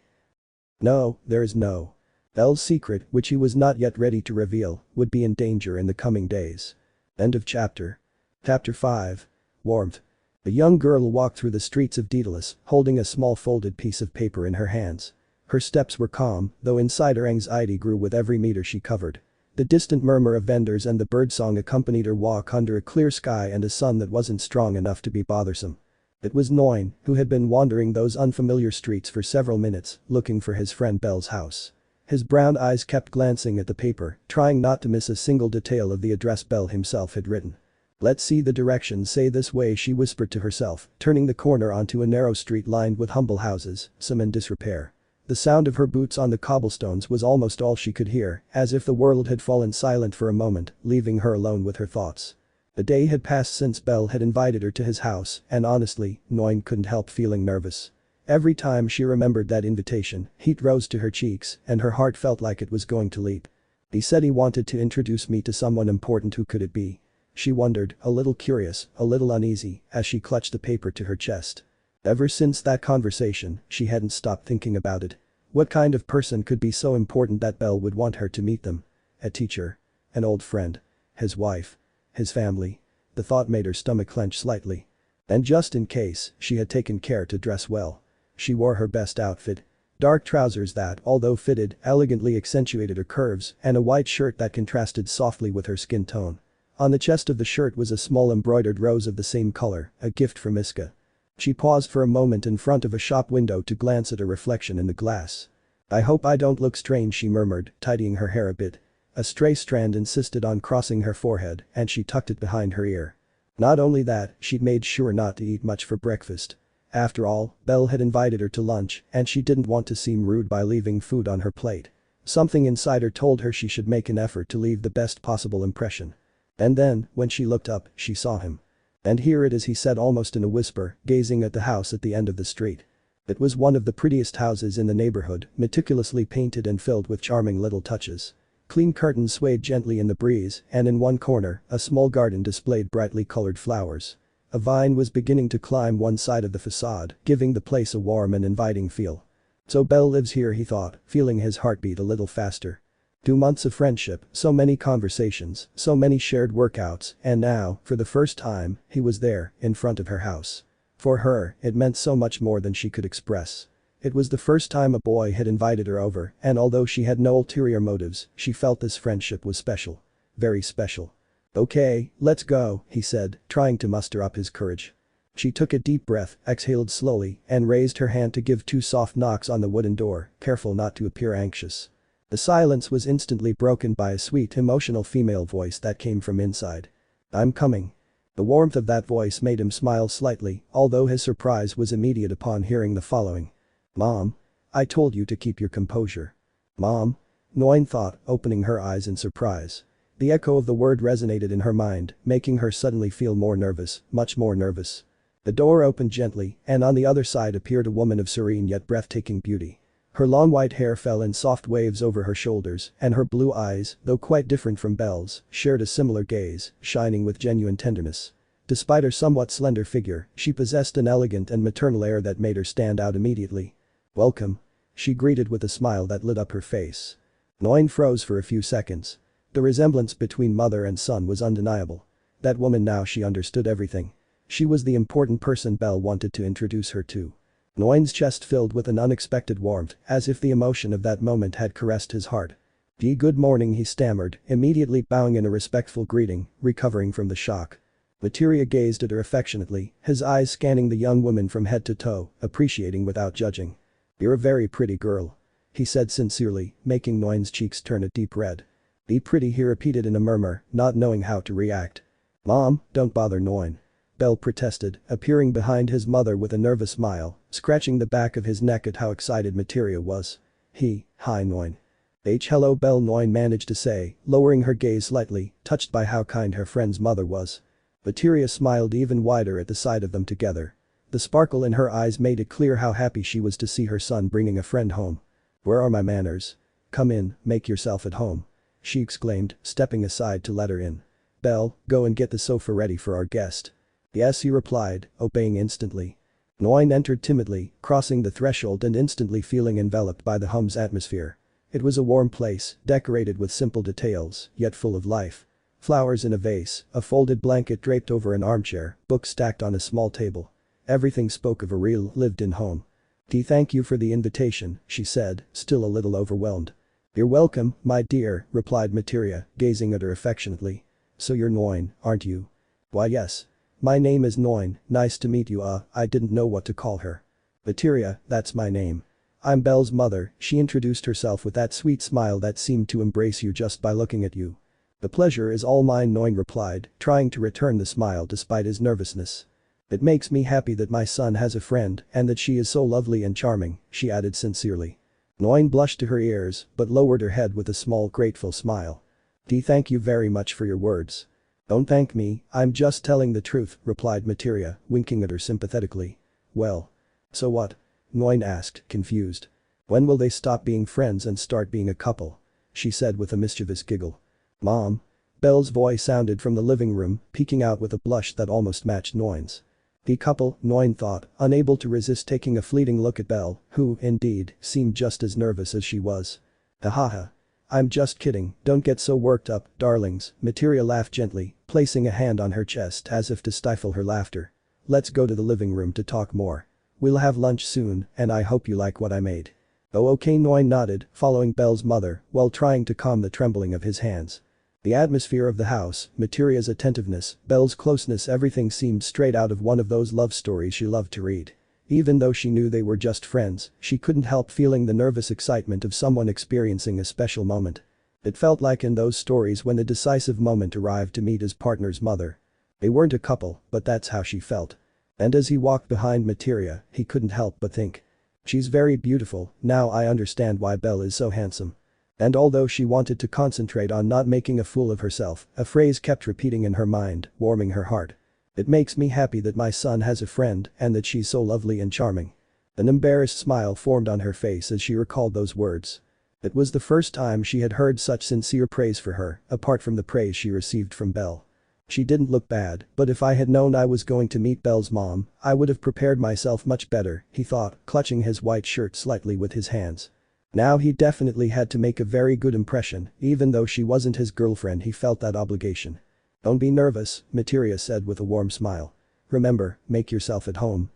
No, there is no. Belle's secret, which he was not yet ready to reveal, would be in danger in the coming days. End of chapter. Chapter 5. Warmth. A young girl walked through the streets of Daedalus, holding a small folded piece of paper in her hands. Her steps were calm, though inside her anxiety grew with every meter she covered. The distant murmur of vendors and the birdsong accompanied her walk under a clear sky and a sun that wasn't strong enough to be bothersome. It was Noin, who had been wandering those unfamiliar streets for several minutes, looking for his friend Belle's house. His brown eyes kept glancing at the paper, trying not to miss a single detail of the address Belle himself had written. Let's see the directions say this way, she whispered to herself, turning the corner onto a narrow street lined with humble houses, some in disrepair. The sound of her boots on the cobblestones was almost all she could hear, as if the world had fallen silent for a moment, leaving her alone with her thoughts. A day had passed since Belle had invited her to his house, and honestly, Noin couldn't help feeling nervous. Every time she remembered that invitation, heat rose to her cheeks, and her heart felt like it was going to leap. He said he wanted to introduce me to someone important. Who could it be? She wondered, a little curious, a little uneasy, as she clutched the paper to her chest. Ever since that conversation, she hadn't stopped thinking about it. What kind of person could be so important that Belle would want her to meet them? A teacher? An old friend? His wife? His family? The thought made her stomach clench slightly. And just in case, she had taken care to dress well. She wore her best outfit. Dark trousers that, although fitted, elegantly accentuated her curves, and a white shirt that contrasted softly with her skin tone. On the chest of the shirt was a small embroidered rose of the same color, a gift from Iska. She paused for a moment in front of a shop window to glance at her reflection in the glass. I hope I don't look strange, she murmured, tidying her hair a bit. A stray strand insisted on crossing her forehead, and she tucked it behind her ear. Not only that, she'd made sure not to eat much for breakfast. After all, Belle had invited her to lunch, and she didn't want to seem rude by leaving food on her plate. Something inside her told her she should make an effort to leave the best possible impression. And then, when she looked up, she saw him. And here it is, he said almost in a whisper, gazing at the house at the end of the street. It was one of the prettiest houses in the neighborhood, meticulously painted and filled with charming little touches. Clean curtains swayed gently in the breeze, and in one corner, a small garden displayed brightly colored flowers. A vine was beginning to climb one side of the facade, giving the place a warm and inviting feel. So Belle lives here, he thought, feeling his heartbeat a little faster. 2 months of friendship, so many conversations, so many shared workouts, and now, for the first time, he was there, in front of her house. For her, it meant so much more than she could express. It was the first time a boy had invited her over, and although she had no ulterior motives, she felt this friendship was special. Very special. Okay, let's go, he said, trying to muster up his courage. She took a deep breath, exhaled slowly, and raised her hand to give 2 soft knocks on the wooden door, careful not to appear anxious. The silence was instantly broken by a sweet, emotional female voice that came from inside. I'm coming. The warmth of that voice made him smile slightly, although his surprise was immediate upon hearing the following. Mom. I told you to keep your composure. Mom? Noin thought, opening her eyes in surprise. The echo of the word resonated in her mind, making her suddenly feel more nervous, much more nervous. The door opened gently, and on the other side appeared a woman of serene yet breathtaking beauty. Her long white hair fell in soft waves over her shoulders, and her blue eyes, though quite different from Belle's, shared a similar gaze, shining with genuine tenderness. Despite her somewhat slender figure, she possessed an elegant and maternal air that made her stand out immediately. Welcome. She greeted with a smile that lit up her face. Noin froze for a few seconds. The resemblance between mother and son was undeniable. That woman, now she understood everything. She was the important person Belle wanted to introduce her to. Noin's chest filled with an unexpected warmth, as if the emotion of that moment had caressed his heart. Good morning, he stammered, immediately bowing in a respectful greeting, recovering from the shock. Materia gazed at her affectionately, his eyes scanning the young woman from head to toe, appreciating without judging. You're a very pretty girl. He said sincerely, making Noin's cheeks turn a deep red. Be pretty, he repeated in a murmur, not knowing how to react. Mom, don't bother Noin. Belle protested, appearing behind his mother with a nervous smile, scratching the back of his neck at how excited Materia was. Hi Noin. Hello Belle, Noin managed to say, lowering her gaze slightly, touched by how kind her friend's mother was. Materia smiled even wider at the sight of them together. The sparkle in her eyes made it clear how happy she was to see her son bringing a friend home. Where are my manners? Come in, make yourself at home. She exclaimed, stepping aside to let her in. Belle, go and get the sofa ready for our guest. Yes, he replied, obeying instantly. Noin entered timidly, crossing the threshold and instantly feeling enveloped by the home's atmosphere. It was a warm place, decorated with simple details, yet full of life. Flowers in a vase, a folded blanket draped over an armchair, books stacked on a small table. Everything spoke of a real, lived-in home. Thank you for the invitation, she said, still a little overwhelmed. You're welcome, my dear, replied Materia, gazing at her affectionately. So you're Noin, aren't you? Why yes. My name is Noin, nice to meet you. I didn't know what to call her. Materia, that's my name. I'm Belle's mother, she introduced herself with that sweet smile that seemed to embrace you just by looking at you. "The pleasure is all mine," Noin replied, trying to return the smile despite his nervousness. "It makes me happy that my son has a friend and that she is so lovely and charming," she added sincerely. Noin blushed to her ears but lowered her head with a small grateful smile. Thank you very much for your words." "Don't thank me, I'm just telling the truth," replied Materia, winking at her sympathetically. "Well. So what?" Noin asked, confused. "When will they stop being friends and start being a couple?" she said with a mischievous giggle. "Mom?" Belle's voice sounded from the living room, peeking out with a blush that almost matched Noin's. "The couple," Noin thought, unable to resist taking a fleeting look at Belle, who, indeed, seemed just as nervous as she was. "Hahaha. I'm just kidding, don't get so worked up, darlings," Materia laughed gently, placing a hand on her chest as if to stifle her laughter. "Let's go to the living room to talk more. We'll have lunch soon and I hope you like what I made." "Oh okay," Noin nodded, following Belle's mother while trying to calm the trembling of his hands. The atmosphere of the house, Materia's attentiveness, Belle's closeness, everything seemed straight out of one of those love stories she loved to read. Even though she knew they were just friends, she couldn't help feeling the nervous excitement of someone experiencing a special moment. It felt like in those stories when a decisive moment arrived to meet his partner's mother. They weren't a couple, but that's how she felt. And as he walked behind Materia, he couldn't help but think. She's very beautiful, now I understand why Belle is so handsome. And although she wanted to concentrate on not making a fool of herself, a phrase kept repeating in her mind, warming her heart. It makes me happy that my son has a friend and that she's so lovely and charming. An embarrassed smile formed on her face as she recalled those words. It was the first time she had heard such sincere praise for her, apart from the praise she received from Belle. She didn't look bad, but if I had known I was going to meet Belle's mom, I would have prepared myself much better, he thought, clutching his white shirt slightly with his hands. Now he definitely had to make a very good impression, even though she wasn't his girlfriend, he felt that obligation. "Don't be nervous," Materia said with a warm smile. "Remember, make yourself at home."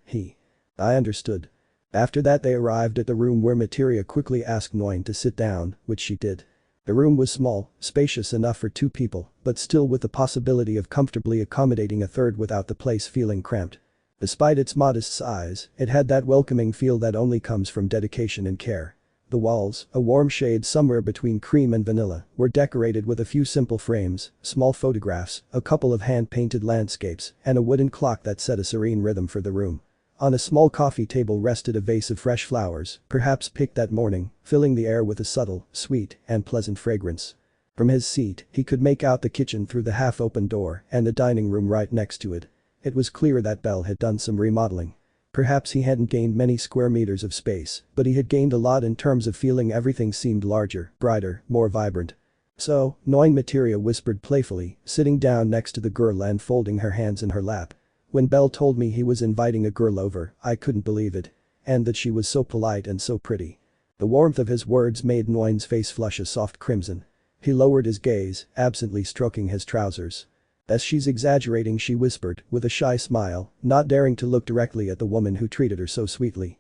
I understood. After that they arrived at the room where Materia quickly asked Noin to sit down, which she did. The room was small, spacious enough for two people, but still with the possibility of comfortably accommodating a third without the place feeling cramped. Despite its modest size, it had that welcoming feel that only comes from dedication and care. The walls, a warm shade somewhere between cream and vanilla, were decorated with a few simple frames, small photographs, a couple of hand-painted landscapes, and a wooden clock that set a serene rhythm for the room. On a small coffee table rested a vase of fresh flowers, perhaps picked that morning, filling the air with a subtle, sweet, and pleasant fragrance. From his seat, he could make out the kitchen through the half-open door and the dining room right next to it. It was clear that Belle had done some remodeling. Perhaps he hadn't gained many square meters of space, but he had gained a lot in terms of feeling everything seemed larger, brighter, more vibrant. "So," Noin, Materia whispered playfully, sitting down next to the girl and folding her hands in her lap. "When Belle told me he was inviting a girl over, I couldn't believe it. And that she was so polite and so pretty." The warmth of his words made Noin's face flush a soft crimson. He lowered his gaze, absently stroking his trousers. "As she's exaggerating," she whispered, with a shy smile, not daring to look directly at the woman who treated her so sweetly.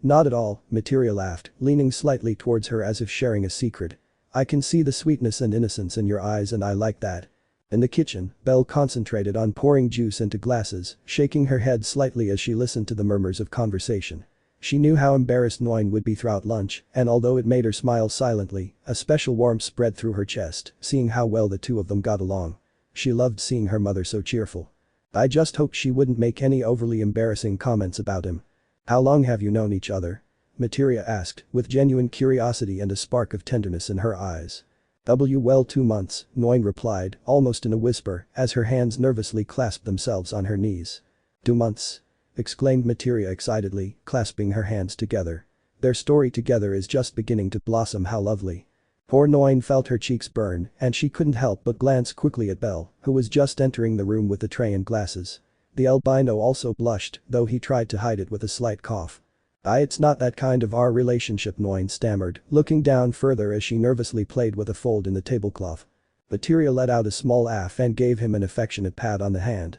Not at all," Materia laughed, leaning slightly towards her as if sharing a secret. "I can see the sweetness and innocence in your eyes and I like that." In the kitchen, Belle concentrated on pouring juice into glasses, shaking her head slightly as she listened to the murmurs of conversation. She knew how embarrassed Noin would be throughout lunch, and although it made her smile silently, a special warmth spread through her chest, seeing how well the two of them got along. She loved seeing her mother so cheerful. "I just hoped she wouldn't make any overly embarrassing comments about him." "How long have you known each other?" Materia asked, with genuine curiosity and a spark of tenderness in her eyes. Well, 2 months, Noin replied, almost in a whisper, as her hands nervously clasped themselves on her knees. 2 months? Exclaimed Materia excitedly, clasping her hands together. Their story together is just beginning to blossom, how lovely. Poor Noin felt her cheeks burn, and she couldn't help but glance quickly at Belle, who was just entering the room with the tray and glasses. The albino also blushed, though he tried to hide it with a slight cough. It's not that kind of our relationship," Noin stammered, looking down further as she nervously played with a fold in the tablecloth. Materia let out a small laugh and gave him an affectionate pat on the hand.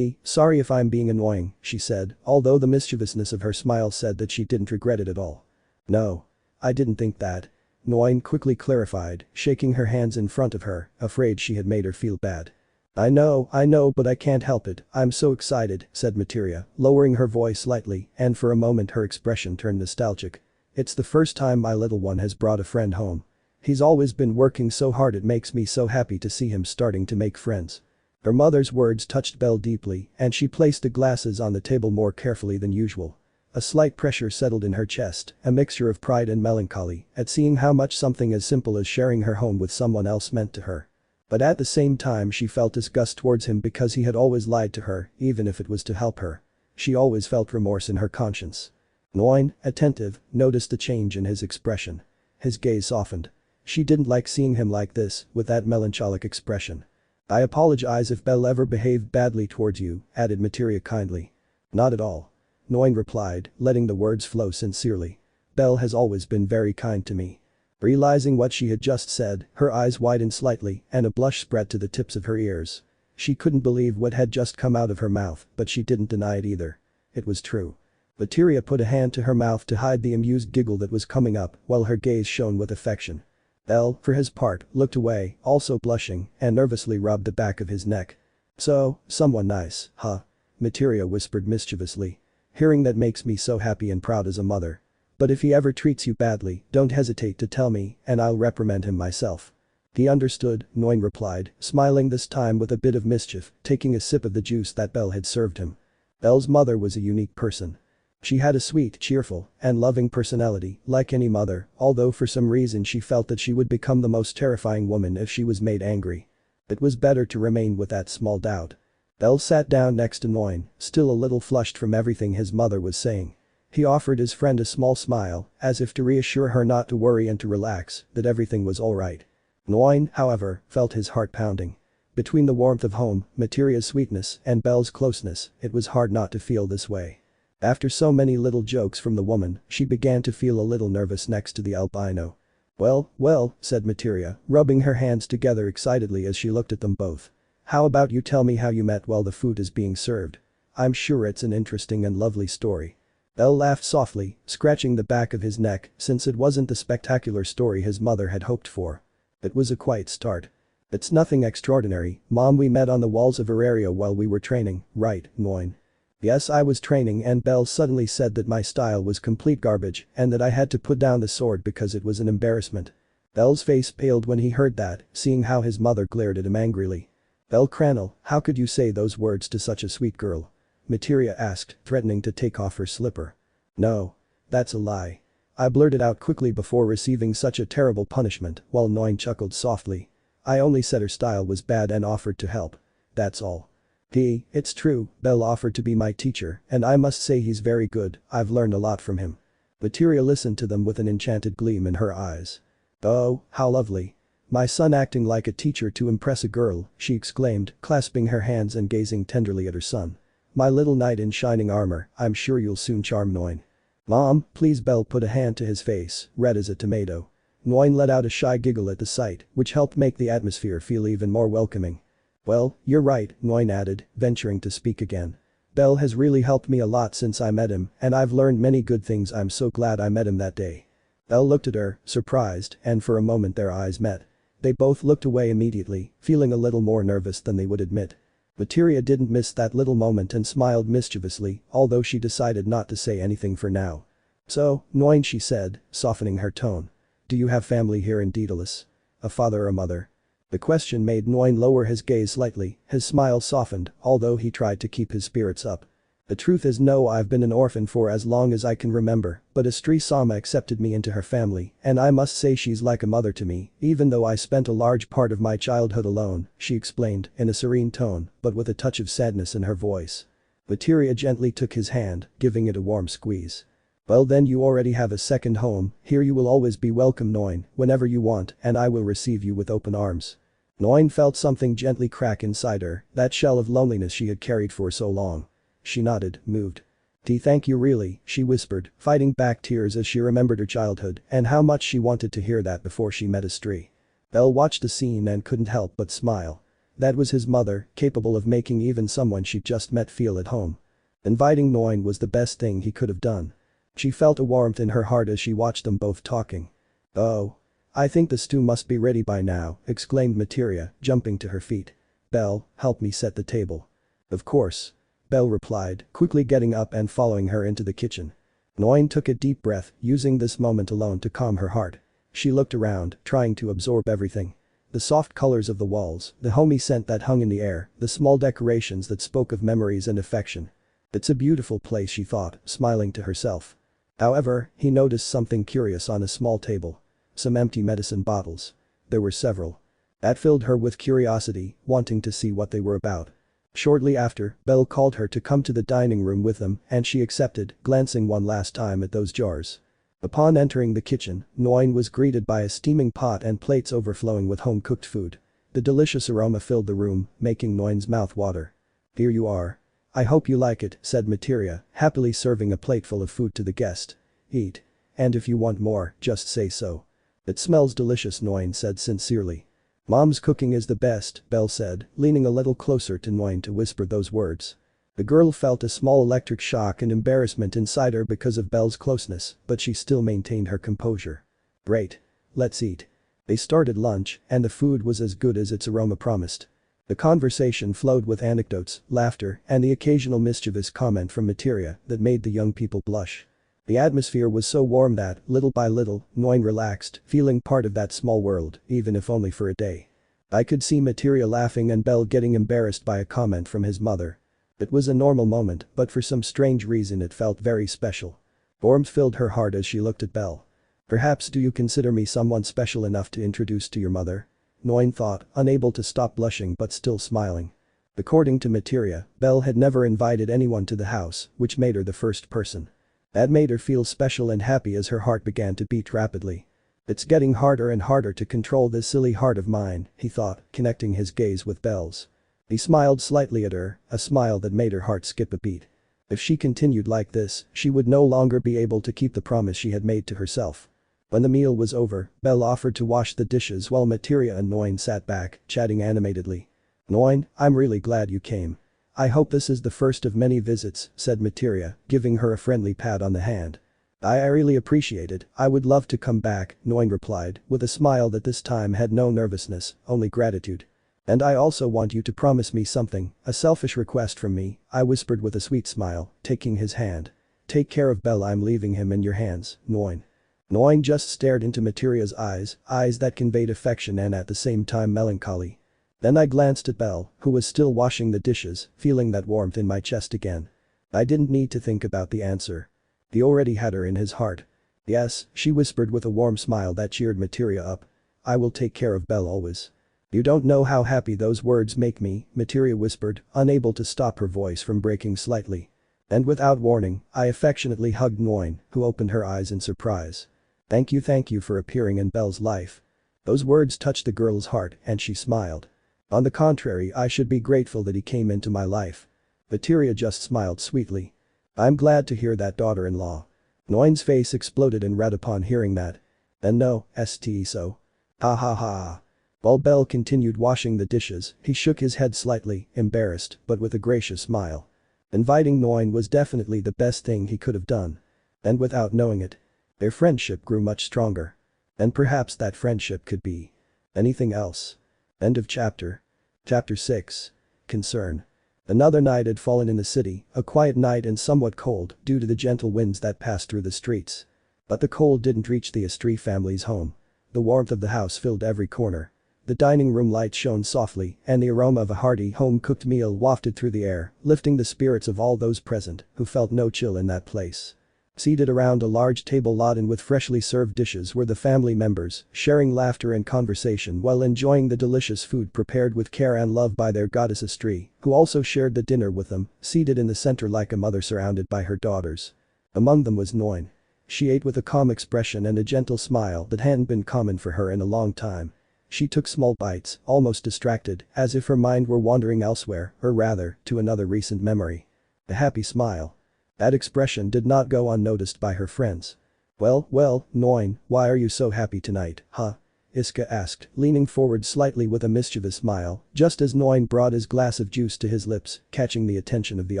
Sorry if I'm being annoying," she said, although the mischievousness of her smile said that she didn't regret it at all. "No. I didn't think that," Noin quickly clarified, shaking her hands in front of her, afraid she had made her feel bad. I know, but I can't help it, I'm so excited," said Materia, lowering her voice slightly, and for a moment her expression turned nostalgic. "It's the first time my little one has brought a friend home." He's always been working so hard, it makes me so happy to see him starting to make friends." Her mother's words touched Belle deeply, and she placed the glasses on the table more carefully than usual. A slight pressure settled in her chest, a mixture of pride and melancholy at seeing how much something as simple as sharing her home with someone else meant to her. But at the same time she felt disgust towards him because he had always lied to her, even if it was to help her. She always felt remorse in her conscience. Noin, attentive, noticed the change in his expression. His gaze softened. She didn't like seeing him like this, with that melancholic expression. "I apologize if Belle ever behaved badly towards you," added Materia kindly. "Not at all," Noin replied, letting the words flow sincerely. "Belle has always been very kind to me." Realizing what she had just said, her eyes widened slightly and a blush spread to the tips of her ears. She couldn't believe what had just come out of her mouth, but she didn't deny it either. It was true. Materia put a hand to her mouth to hide the amused giggle that was coming up while her gaze shone with affection. Belle, for his part, looked away, also blushing, and nervously rubbed the back of his neck. "So, someone nice, huh?" Materia whispered mischievously. "Hearing that makes me so happy and proud as a mother. But if he ever treats you badly, don't hesitate to tell me, and I'll reprimand him myself." "He understood," Noin replied, smiling this time with a bit of mischief, taking a sip of the juice that Belle had served him. Belle's mother was a unique person. She had a sweet, cheerful, and loving personality, like any mother, although for some reason she felt that she would become the most terrifying woman if she was made angry. It was better to remain with that small doubt. Belle sat down next to Noin, still a little flushed from everything his mother was saying. He offered his friend a small smile, as if to reassure her not to worry and to relax, that everything was alright. Noin, however, felt his heart pounding. Between the warmth of home, Materia's sweetness, and Belle's closeness, it was hard not to feel this way. After so many little jokes from the woman, she began to feel a little nervous next to the albino. Well, said Materia, rubbing her hands together excitedly as she looked at them both. "How about you tell me how you met while the food is being served? I'm sure it's an interesting and lovely story." Belle laughed softly, scratching the back of his neck since it wasn't the spectacular story his mother had hoped for. It was a quiet start. "It's nothing extraordinary, Mom, we met on the walls of her area while we were training, right, Noin?" "Yes, I was training," and Belle suddenly said that my style was complete garbage and that I had to put down the sword because it was an embarrassment. Belle's face paled when he heard that, seeing how his mother glared at him angrily. "Bellcranel, how could you say those words to such a sweet girl?" Materia asked, threatening to take off her slipper. "No. That's a lie. I blurted out quickly before receiving such a terrible punishment," while Noin chuckled softly. "I only said her style was bad and offered to help. That's all." It's true, Belle offered to be my teacher, and I must say he's very good, I've learned a lot from him." Materia listened to them with an enchanted gleam in her eyes. "Oh, how lovely. My son acting like a teacher to impress a girl," she exclaimed, clasping her hands and gazing tenderly at her son. "My little knight in shining armor, I'm sure you'll soon charm Noin." "Mom, please." Belle put a hand to his face, red as a tomato. Noin let out a shy giggle at the sight, which helped make the atmosphere feel even more welcoming. "Well, you're right," Noin added, venturing to speak again. "Belle has really helped me a lot since I met him, and I've learned many good things. I'm so glad I met him that day." Belle looked at her, surprised, and for a moment their eyes met. They both looked away immediately, feeling a little more nervous than they would admit. Materia didn't miss that little moment and smiled mischievously, although she decided not to say anything for now. "So, Noin," she said, softening her tone. "Do you have family here in Daedalus? A father or a mother?" The question made Noin lower his gaze slightly, his smile softened, although he tried to keep his spirits up. "The truth is no, I've been an orphan for as long as I can remember, but Estri Sama accepted me into her family, and I must say she's like a mother to me, even though I spent a large part of my childhood alone," she explained, in a serene tone, but with a touch of sadness in her voice. Materia gently took his hand, giving it a warm squeeze. "Well then you already have a second home, here you will always be welcome Noin, whenever you want, and I will receive you with open arms." Noin felt something gently crack inside her, that shell of loneliness she had carried for so long. She nodded, moved. Thank you really," she whispered, fighting back tears as she remembered her childhood and how much she wanted to hear that before she met Estri. Belle watched the scene and couldn't help but smile. That was his mother, capable of making even someone she'd just met feel at home. Inviting Noin was the best thing he could have done. She felt a warmth in her heart as she watched them both talking. "Oh. I think the stew must be ready by now," exclaimed Materia, jumping to her feet. "Belle, help me set the table." "Of course," Belle replied, quickly getting up and following her into the kitchen. Noin took a deep breath, using this moment alone to calm her heart. She looked around, trying to absorb everything. The soft colors of the walls, the homey scent that hung in the air, the small decorations that spoke of memories and affection. It's a beautiful place, she thought, smiling to herself. However, he noticed something curious on a small table. Some empty medicine bottles. There were several. That filled her with curiosity, wanting to see what they were about. Shortly after, Belle called her to come to the dining room with them, and she accepted, glancing one last time at those jars. Upon entering the kitchen, Noin was greeted by a steaming pot and plates overflowing with home-cooked food. The delicious aroma filled the room, making Noin's mouth water. "Here you are. I hope you like it," said Materia, happily serving a plateful of food to the guest. "Eat. And if you want more, just say so." "It smells delicious," Noin said sincerely. "Mom's cooking is the best," Belle said, leaning a little closer to Noin to whisper those words. The girl felt a small electric shock and embarrassment inside her because of Belle's closeness, but she still maintained her composure. "Great. Let's eat." They started lunch, and the food was as good as its aroma promised. The conversation flowed with anecdotes, laughter, and the occasional mischievous comment from Materia that made the young people blush. The atmosphere was so warm that, little by little, Noin relaxed, feeling part of that small world, even if only for a day. I could see Materia laughing and Belle getting embarrassed by a comment from his mother. It was a normal moment, but for some strange reason it felt very special. Warmth filled her heart as she looked at Belle. "Perhaps do you consider me someone special enough to introduce to your mother?" Noin thought, unable to stop blushing but still smiling. According to Materia, Belle had never invited anyone to the house, which made her the first person. That made her feel special and happy as her heart began to beat rapidly. "It's getting harder and harder to control this silly heart of mine," he thought, connecting his gaze with Belle's. He smiled slightly at her, a smile that made her heart skip a beat. If she continued like this, she would no longer be able to keep the promise she had made to herself. When the meal was over, Belle offered to wash the dishes while Materia and Noin sat back, chatting animatedly. "Noin, I'm really glad you came. I hope this is the first of many visits," said Materia, giving her a friendly pat on the hand. I really appreciate it, I would love to come back," Noin replied, with a smile that this time had no nervousness, only gratitude. "And I also want you to promise me something, a selfish request from me," I whispered with a sweet smile, taking his hand. "Take care of Belle, I'm leaving him in your hands, Noin." Noin just stared into Materia's eyes that conveyed affection and at the same time melancholy. Then I glanced at Belle, who was still washing the dishes, feeling that warmth in my chest again. I didn't need to think about the answer. He already had her in his heart. "Yes," she whispered with a warm smile that cheered Materia up. "I will take care of Belle always." "You don't know how happy those words make me," Materia whispered, unable to stop her voice from breaking slightly. And without warning, I affectionately hugged Noin, who opened her eyes in surprise. Thank you for appearing in Belle's life." Those words touched the girl's heart and she smiled. "On the contrary, I should be grateful that he came into my life." Materia just smiled sweetly. "I'm glad to hear that, daughter-in-law." Noin's face exploded in red upon hearing that. "Then no, st so. Ha ha ha." While Belle continued washing the dishes, he shook his head slightly, embarrassed, but with a gracious smile. Inviting Noin was definitely the best thing he could have done. And without knowing it, their friendship grew much stronger. And perhaps that friendship could be anything else. End of chapter. Chapter 6. Concern. Another night had fallen in the city, a quiet night and somewhat cold due to the gentle winds that passed through the streets. But the cold didn't reach the Estrie family's home. The warmth of the house filled every corner. The dining room light shone softly and the aroma of a hearty home-cooked meal wafted through the air, lifting the spirits of all those present who felt no chill in that place. Seated around a large table laden with freshly served dishes were the family members, sharing laughter and conversation while enjoying the delicious food prepared with care and love by their goddess Estrie, who also shared the dinner with them, seated in the center like a mother surrounded by her daughters. Among them was Noin. She ate with a calm expression and a gentle smile that hadn't been common for her in a long time. She took small bites, almost distracted, as if her mind were wandering elsewhere, or rather, to another recent memory. A happy smile. That expression did not go unnoticed by her friends. Well, Noin, why are you so happy tonight, huh?" Iska asked, leaning forward slightly with a mischievous smile, just as Noin brought his glass of juice to his lips, catching the attention of the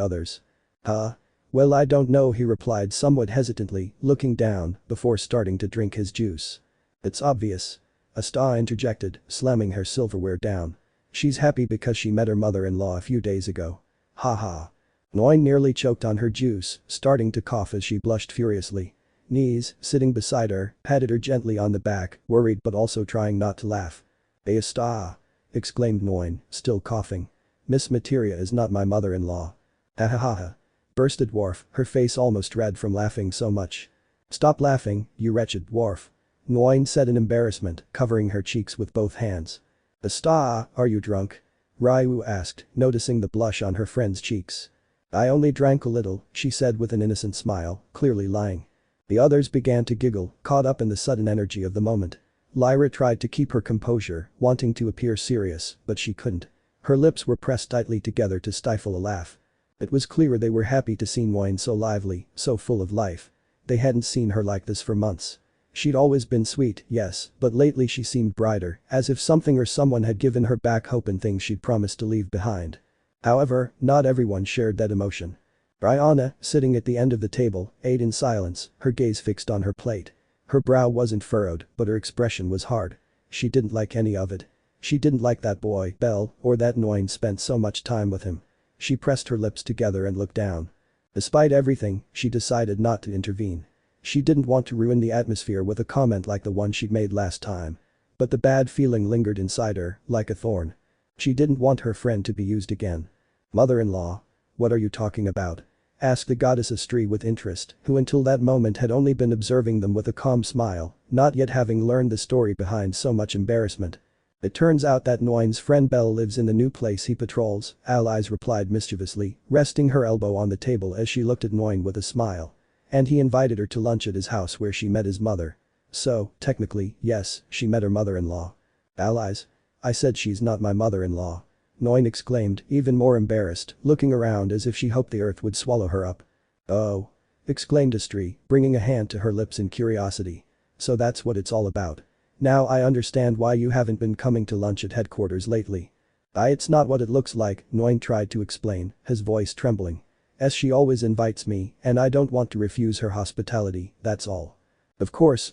others. "Huh? Well, I don't know," he replied somewhat hesitantly, looking down before starting to drink his juice. "It's obvious." Asta interjected, slamming her silverware down. "She's happy because she met her mother-in-law a few days ago." "Ha ha." Noin nearly choked on her juice, starting to cough as she blushed furiously. knees, sitting beside her, patted her gently on the back, worried but also trying not to laugh. "Hestia!" exclaimed Noin, still coughing. "Miss Materia is not my mother-in-law." "Ha ha ha ha," burst a dwarf, her face almost red from laughing so much. "Stop laughing, you wretched dwarf," Noin said in embarrassment, covering her cheeks with both hands. "Hestia, are you drunk?" Ryu asked, noticing the blush on her friend's cheeks. "I only drank a little," she said with an innocent smile, clearly lying. The others began to giggle, caught up in the sudden energy of the moment. Lyra tried to keep her composure, wanting to appear serious, but she couldn't. Her lips were pressed tightly together to stifle a laugh. It was clear they were happy to see Noin so lively, so full of life. They hadn't seen her like this for months. She'd always been sweet, yes, but lately she seemed brighter, as if something or someone had given her back hope in things she'd promised to leave behind. However, not everyone shared that emotion. Brianna, sitting at the end of the table, ate in silence, her gaze fixed on her plate. Her brow wasn't furrowed, but her expression was hard. She didn't like any of it. She didn't like that boy, Bell, or that Noin spent so much time with him. She pressed her lips together and looked down. Despite everything, she decided not to intervene. She didn't want to ruin the atmosphere with a comment like the one she'd made last time. But the bad feeling lingered inside her, like a thorn. She didn't want her friend to be used again. "Mother-in-law? What are you talking about?" asked the goddess Astri with interest, who until that moment had only been observing them with a calm smile, not yet having learned the story behind so much embarrassment. "It turns out that Noin's friend Bell lives in the new place he patrols," Allies replied mischievously, resting her elbow on the table as she looked at Noin with a smile. "And he invited her to lunch at his house where she met his mother. So, technically, yes, she met her mother-in-law." "Allies? I said she's not my mother-in-law," Noin exclaimed, even more embarrassed, looking around as if she hoped the earth would swallow her up. "Oh," exclaimed Astri, bringing a hand to her lips in curiosity. "So that's what it's all about. Now I understand why you haven't been coming to lunch at headquarters lately." It's not what it looks like," Noin tried to explain, his voice trembling. "She always invites me, and I don't want to refuse her hospitality, that's all." Of course,"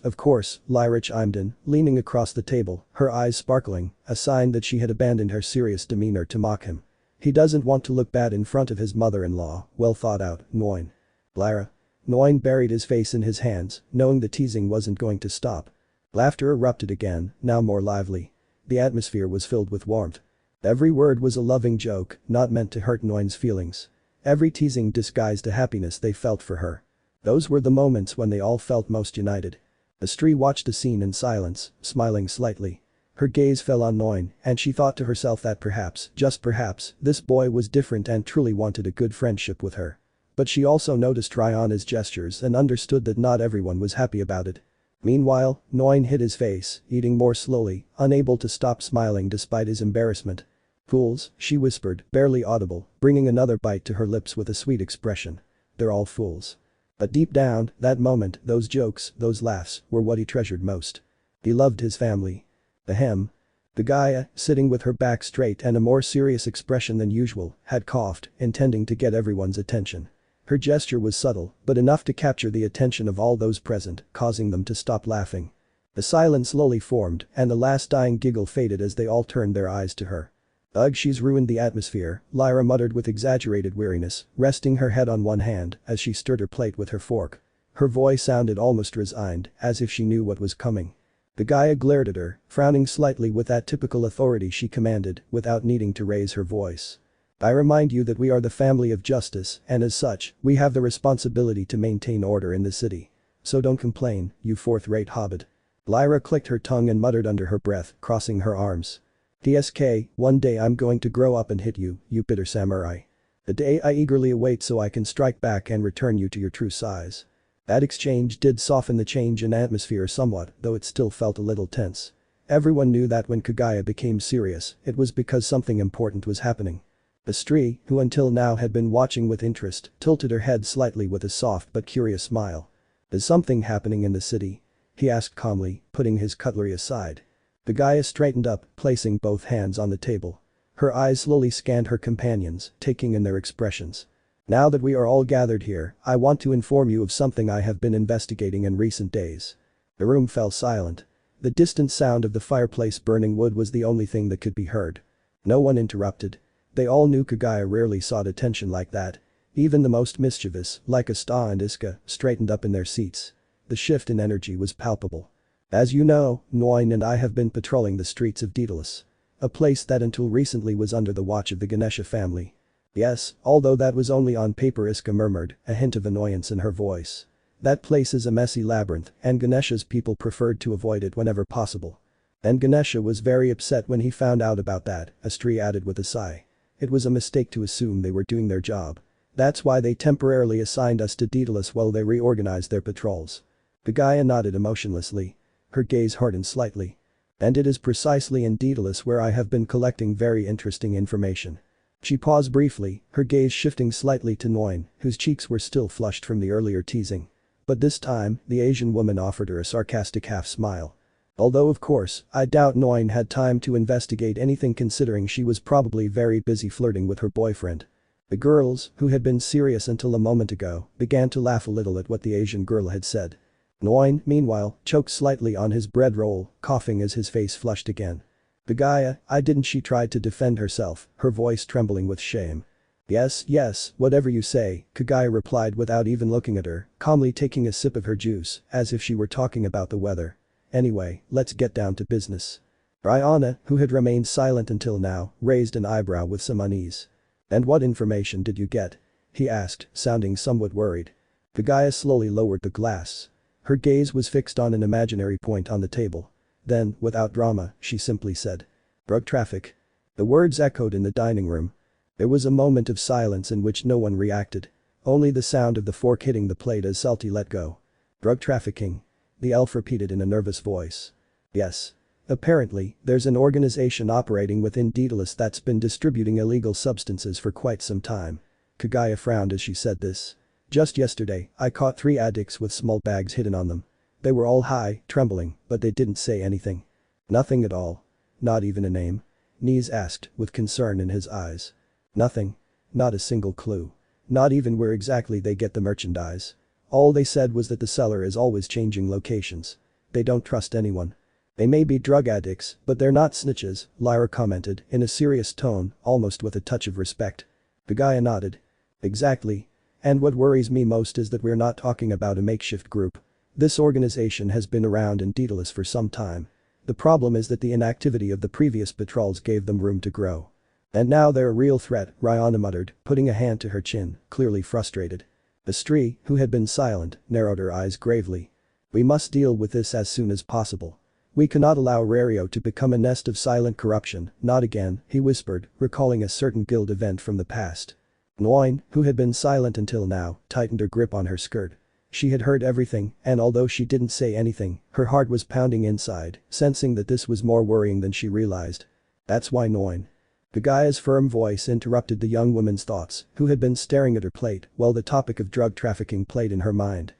Lyra chimed in, leaning across the table, her eyes sparkling, a sign that she had abandoned her serious demeanor to mock him. "He doesn't want to look bad in front of his mother-in-law, well thought out, Noin." "Lyra." Noin buried his face in his hands, knowing the teasing wasn't going to stop. Laughter erupted again, now more lively. The atmosphere was filled with warmth. Every word was a loving joke, not meant to hurt Noin's feelings. Every teasing disguised the happiness they felt for her. Those were the moments when they all felt most united. Astri watched the scene in silence, smiling slightly. Her gaze fell on Noin, and she thought to herself that perhaps, just perhaps, this boy was different and truly wanted a good friendship with her. But she also noticed Ryan's gestures and understood that not everyone was happy about it. Meanwhile, Noin hid his face, eating more slowly, unable to stop smiling despite his embarrassment. "Fools," she whispered, barely audible, bringing another bite to her lips with a sweet expression. "They're all fools." But deep down, that moment, those jokes, those laughs, were what he treasured most. He loved his family. Ahem. The Gaia, sitting with her back straight and a more serious expression than usual, had coughed, intending to get everyone's attention. Her gesture was subtle, but enough to capture the attention of all those present, causing them to stop laughing. The silence slowly formed, and the last dying giggle faded as they all turned their eyes to her. "Ugh, she's ruined the atmosphere," Lyra muttered with exaggerated weariness, resting her head on one hand as she stirred her plate with her fork. Her voice sounded almost resigned, as if she knew what was coming. The Gaia glared at her, frowning slightly with that typical authority she commanded, without needing to raise her voice. "I remind you that we are the family of justice, and as such, we have the responsibility to maintain order in the city. So don't complain, you fourth-rate hobbit." Lyra clicked her tongue and muttered under her breath, crossing her arms. "TSK, one day I'm going to grow up and hit you, you bitter samurai. The day I eagerly await so I can strike back and return you to your true size." That exchange did soften the change in atmosphere somewhat, though it still felt a little tense. Everyone knew that when Kagaya became serious, it was because something important was happening. Astri, who until now had been watching with interest, tilted her head slightly with a soft but curious smile. "Is something happening in the city?" he asked calmly, putting his cutlery aside. The Gaia straightened up, placing both hands on the table. Her eyes slowly scanned her companions, taking in their expressions. "Now that we are all gathered here, I want to inform you of something I have been investigating in recent days." The room fell silent. The distant sound of the fireplace burning wood was the only thing that could be heard. No one interrupted. They all knew Kagaya rarely sought attention like that. Even the most mischievous, like Asta and Iska, straightened up in their seats. the shift in energy was palpable. As you know, Noin and I have been patrolling the streets of Daedalus. A place that until recently was under the watch of the Ganesha family. Yes, although that was only on paper, Iska murmured, a hint of annoyance in her voice. That place is a messy labyrinth, and Ganesha's people preferred to avoid it whenever possible. And Ganesha was very upset when he found out about that, Astri added with a sigh. It was a mistake to assume they were doing their job. That's why they temporarily assigned us to Daedalus while they reorganized their patrols. Pagaya nodded emotionlessly. Her gaze hardened slightly. And it is precisely in Daedalus where I have been collecting very interesting information. She paused briefly, her gaze shifting slightly to Noin, whose cheeks were still flushed from the earlier teasing. But this time, the Asian woman offered her a sarcastic half-smile. Although of course, I doubt Noin had time to investigate anything considering she was probably very busy flirting with her boyfriend. The girls, who had been serious until a moment ago, began to laugh a little at what the Asian girl had said. Noin, meanwhile, choked slightly on his bread roll, coughing as his face flushed again. Pagaya, she tried to defend herself, her voice trembling with shame. Yes, whatever you say, Kagaya replied without even looking at her, calmly taking a sip of her juice, as if she were talking about the weather. Anyway, let's get down to business. Rihanna, who had remained silent until now, raised an eyebrow with some unease. And what information did you get? He asked, sounding somewhat worried. Kagaya slowly lowered the glass. Her gaze was fixed on an imaginary point on the table. Then, without drama, she simply said. Drug traffic. The words echoed in the dining room. There was a moment of silence in which no one reacted. Only the sound of the fork hitting the plate as Salty let go. Drug trafficking. The elf repeated in a nervous voice. Yes. Apparently, there's an organization operating within Daedalus that's been distributing illegal substances for quite some time. Kagaya frowned as she said this. Just yesterday, I caught 3 addicts with small bags hidden on them. They were all high, trembling, but they didn't say anything. Nothing at all. Not even a name? Niz asked, with concern in his eyes. Nothing. Not a single clue. Not even where exactly they get the merchandise. All they said was that the seller is always changing locations. They don't trust anyone. They may be drug addicts, but they're not snitches, Lyra commented, in a serious tone, almost with a touch of respect. Pagaya nodded. Exactly. And what worries me most is that we're not talking about a makeshift group. This organization has been around in Daedalus for some time. The problem is that the inactivity of the previous patrols gave them room to grow. And now they're a real threat, Rihanna muttered, putting a hand to her chin, clearly frustrated. Astri, who had been silent, narrowed her eyes gravely. We must deal with this as soon as possible. We cannot allow Rario to become a nest of silent corruption, not again, he whispered, recalling a certain guild event from the past. Noin, who had been silent until now, tightened her grip on her skirt. She had heard everything, and although she didn't say anything, her heart was pounding inside, sensing that this was more worrying than she realized. That's why Noin. Pagaya's firm voice interrupted the young woman's thoughts, who had been staring at her plate while the topic of drug trafficking played in her mind.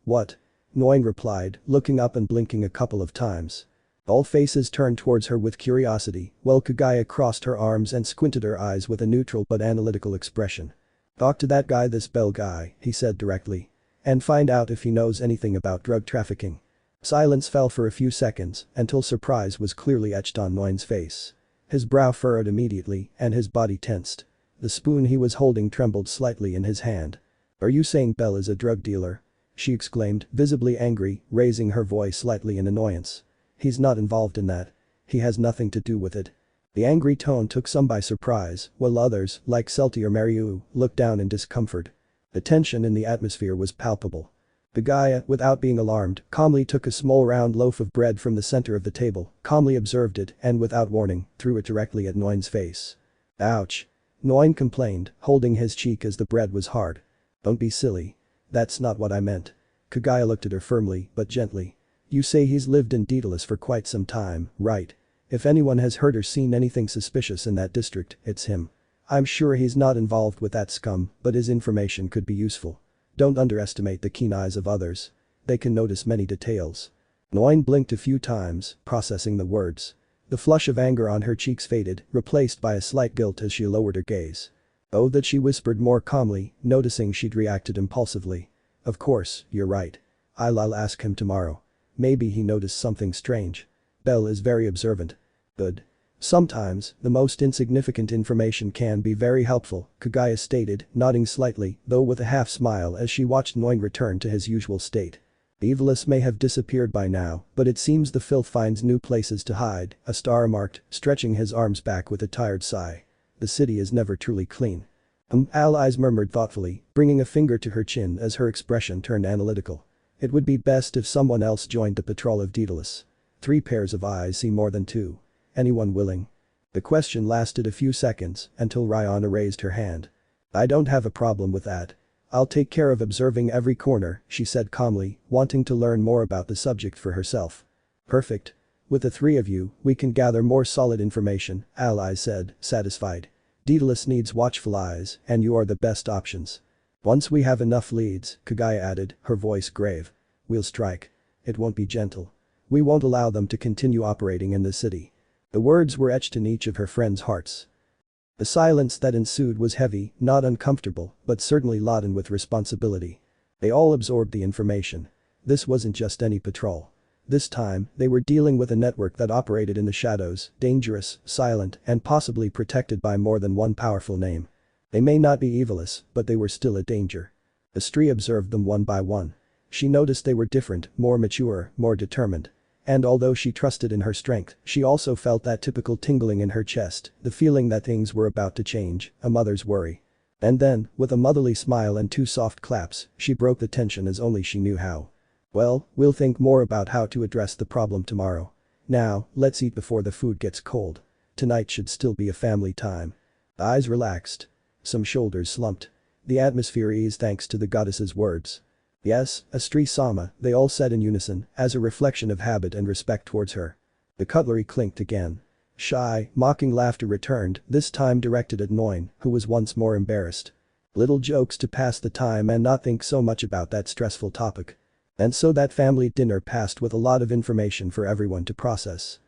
What? Noin replied, looking up and blinking a couple of times. All faces turned towards her with curiosity, while Kagaya crossed her arms and squinted her eyes with a neutral but analytical expression. Talk to that guy, this Bell guy, he said directly. And find out if he knows anything about drug trafficking. Silence fell for a few seconds, until surprise was clearly etched on Noin's face. His brow furrowed immediately, and his body tensed. The spoon he was holding trembled slightly in his hand. Are you saying Bell is a drug dealer? She exclaimed, visibly angry, raising her voice slightly in annoyance. He's not involved in that. He has nothing to do with it. The angry tone took some by surprise, while others, like Selty or Mariu, looked down in discomfort. The tension in the atmosphere was palpable. Pagaya, without being alarmed, calmly took a small round loaf of bread from the center of the table, calmly observed it, and without warning, threw it directly at Noin's face. Ouch. Noin complained, holding his cheek as the bread was hard. Don't be silly. That's not what I meant. Kagaya looked at her firmly, but gently. You say he's lived in Daedalus for quite some time, right? If anyone has heard or seen anything suspicious in that district, it's him. I'm sure he's not involved with that scum, but his information could be useful. Don't underestimate the keen eyes of others. They can notice many details. Noin blinked a few times, processing the words. The flush of anger on her cheeks faded, replaced by a slight guilt as she lowered her gaze. Oh, that she whispered more calmly, noticing she'd reacted impulsively. Of course, you're right. I'll ask him tomorrow. Maybe he noticed something strange. Bell is very observant. Good. Sometimes, the most insignificant information can be very helpful, Kagaya stated, nodding slightly, though with a half smile as she watched Noin return to his usual state. Evilus may have disappeared by now, but it seems the filth finds new places to hide, a star remarked, stretching his arms back with a tired sigh. The city is never truly clean. Allies murmured thoughtfully, bringing a finger to her chin as her expression turned analytical. It would be best if someone else joined the patrol of Daedalus. 3 pairs of eyes see more than 2. Anyone willing? The question lasted a few seconds until Rihanna raised her hand. I don't have a problem with that. I'll take care of observing every corner, she said calmly, wanting to learn more about the subject for herself. Perfect. With the 3 of you, we can gather more solid information, Allies said, satisfied. Daedalus needs watchful eyes, and you are the best options. Once we have enough leads, Kagaya added, her voice grave. We'll strike. It won't be gentle. We won't allow them to continue operating in the city. The words were etched in each of her friends' hearts. The silence that ensued was heavy, not uncomfortable, but certainly laden with responsibility. They all absorbed the information. This wasn't just any patrol. This time, they were dealing with a network that operated in the shadows, dangerous, silent, and possibly protected by more than one powerful name. They may not be evilous, but they were still a danger. Astri observed them one by one. She noticed they were different, more mature, more determined. And although she trusted in her strength, she also felt that typical tingling in her chest, the feeling that things were about to change, a mother's worry. And then, with a motherly smile and 2 soft claps, she broke the tension as only she knew how. Well, we'll think more about how to address the problem tomorrow. Now, let's eat before the food gets cold. Tonight should still be a family time. The eyes relaxed. Some shoulders slumped. The atmosphere eased thanks to the goddess's words. Yes, Astri-sama, they all said in unison, as a reflection of habit and respect towards her. The cutlery clinked again. Shy, mocking laughter returned, this time directed at Noin, who was once more embarrassed. Little jokes to pass the time and not think so much about that stressful topic. And so that family dinner passed with a lot of information for everyone to process.